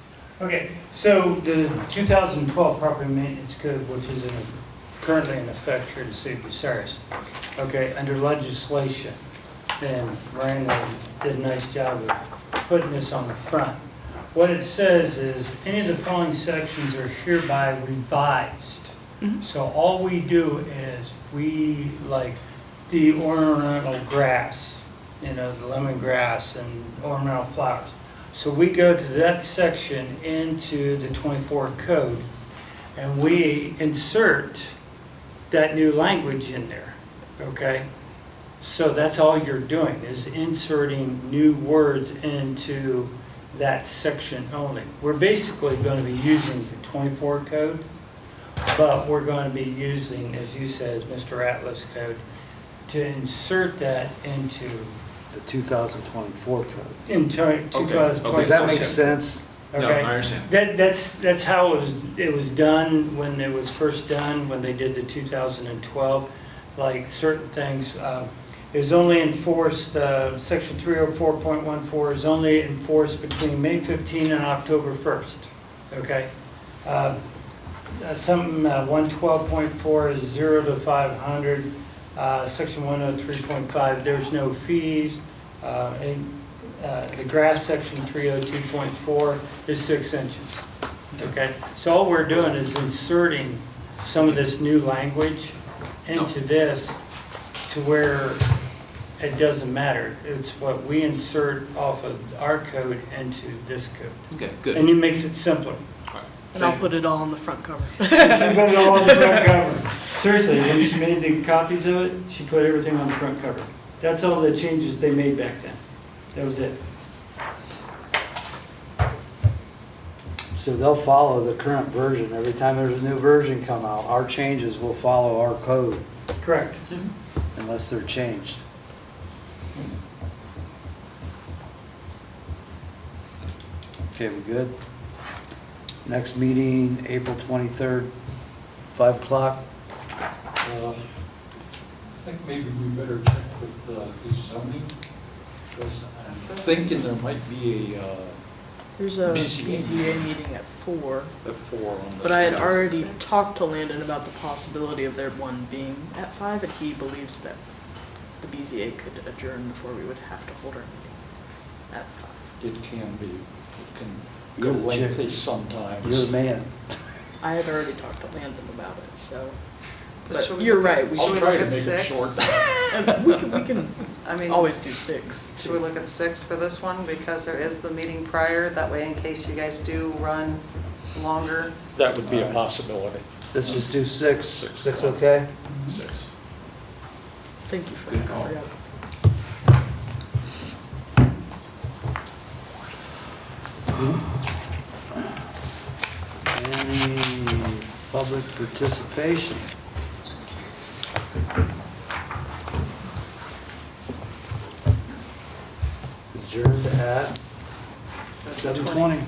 F: Okay, so the 2012 Property Maintenance Code, which is currently in effect here in the city of Bucyrus, okay, under legislation, and Miranda did a nice job of putting this on the front. What it says is, any of the following sections are hereby revised. So all we do is, we, like, the ornamental grass, you know, the lemongrass and ornamental flowers. So we go to that section into the 24 code, and we insert that new language in there, okay? So that's all you're doing, is inserting new words into that section only. We're basically going to be using the 24 code, but we're going to be using, as you said, Mr. Ratliff's code, to insert that into
B: The 2024 code.
F: in 2020.
J: Okay.
B: Does that make sense?
J: No,
F: Okay.
J: I understand.
F: That's how it was done when it was first done, when they did the 2012. Like certain things, is only enforced, section 304.14 is only enforced between May 15 and October 1st, okay? Some 112.4 is 0 to 500. Section 103.5, there's no fees. The grass section 302.4 is 6 inches. Okay, so all we're doing is inserting some of this new language into this to where it doesn't matter. It's what we insert off of our code into this code.
J: Okay, good.
F: And it makes it simpler.
A: And I'll put it all on the front cover.
F: She put it all on the front cover. Seriously, when she made the copies of it, she put everything on the front cover. That's all the changes they made back then. That was it.
B: So they'll follow the current version. Every time there's a new version come out, our changes will follow our code
F: Correct.
B: unless they're changed. Okay, we good? Next meeting, April 23rd, 5 o'clock.
H: I think maybe we better check with the zoning, because thinking there might be
A: There's a
H: BZA.
A: BZA meeting at 4,
H: a 4 on this.
A: but I had
H: one.
A: already talked to Landon about the possibility of there one being at 5, and he believes that the BZA could adjourn before we would have to hold our meeting at 5.
H: It can be, it can go
B: You're the chair.
H: lengthy sometimes.
B: You're the man.
A: I had already talked to Landon about it, so.
I: But should
A: But
I: we
A: you're
I: look at-
A: right, we
H: I'll
I: should we
A: should,
H: try
I: look
H: to
I: at
H: make it
I: 6?
H: short.
A: and we can
I: I mean,
A: always do 6.
I: should we look at 6 for this one, because there is the meeting prior, that way in case you guys do run longer?
H: That would be a possibility.
B: Let's just do 6. 6, okay?
H: 6.
A: Thank you for
H: Good
A: that.
H: call.
A: I forgot.
B: Any public participation? Adjourned at 7:20.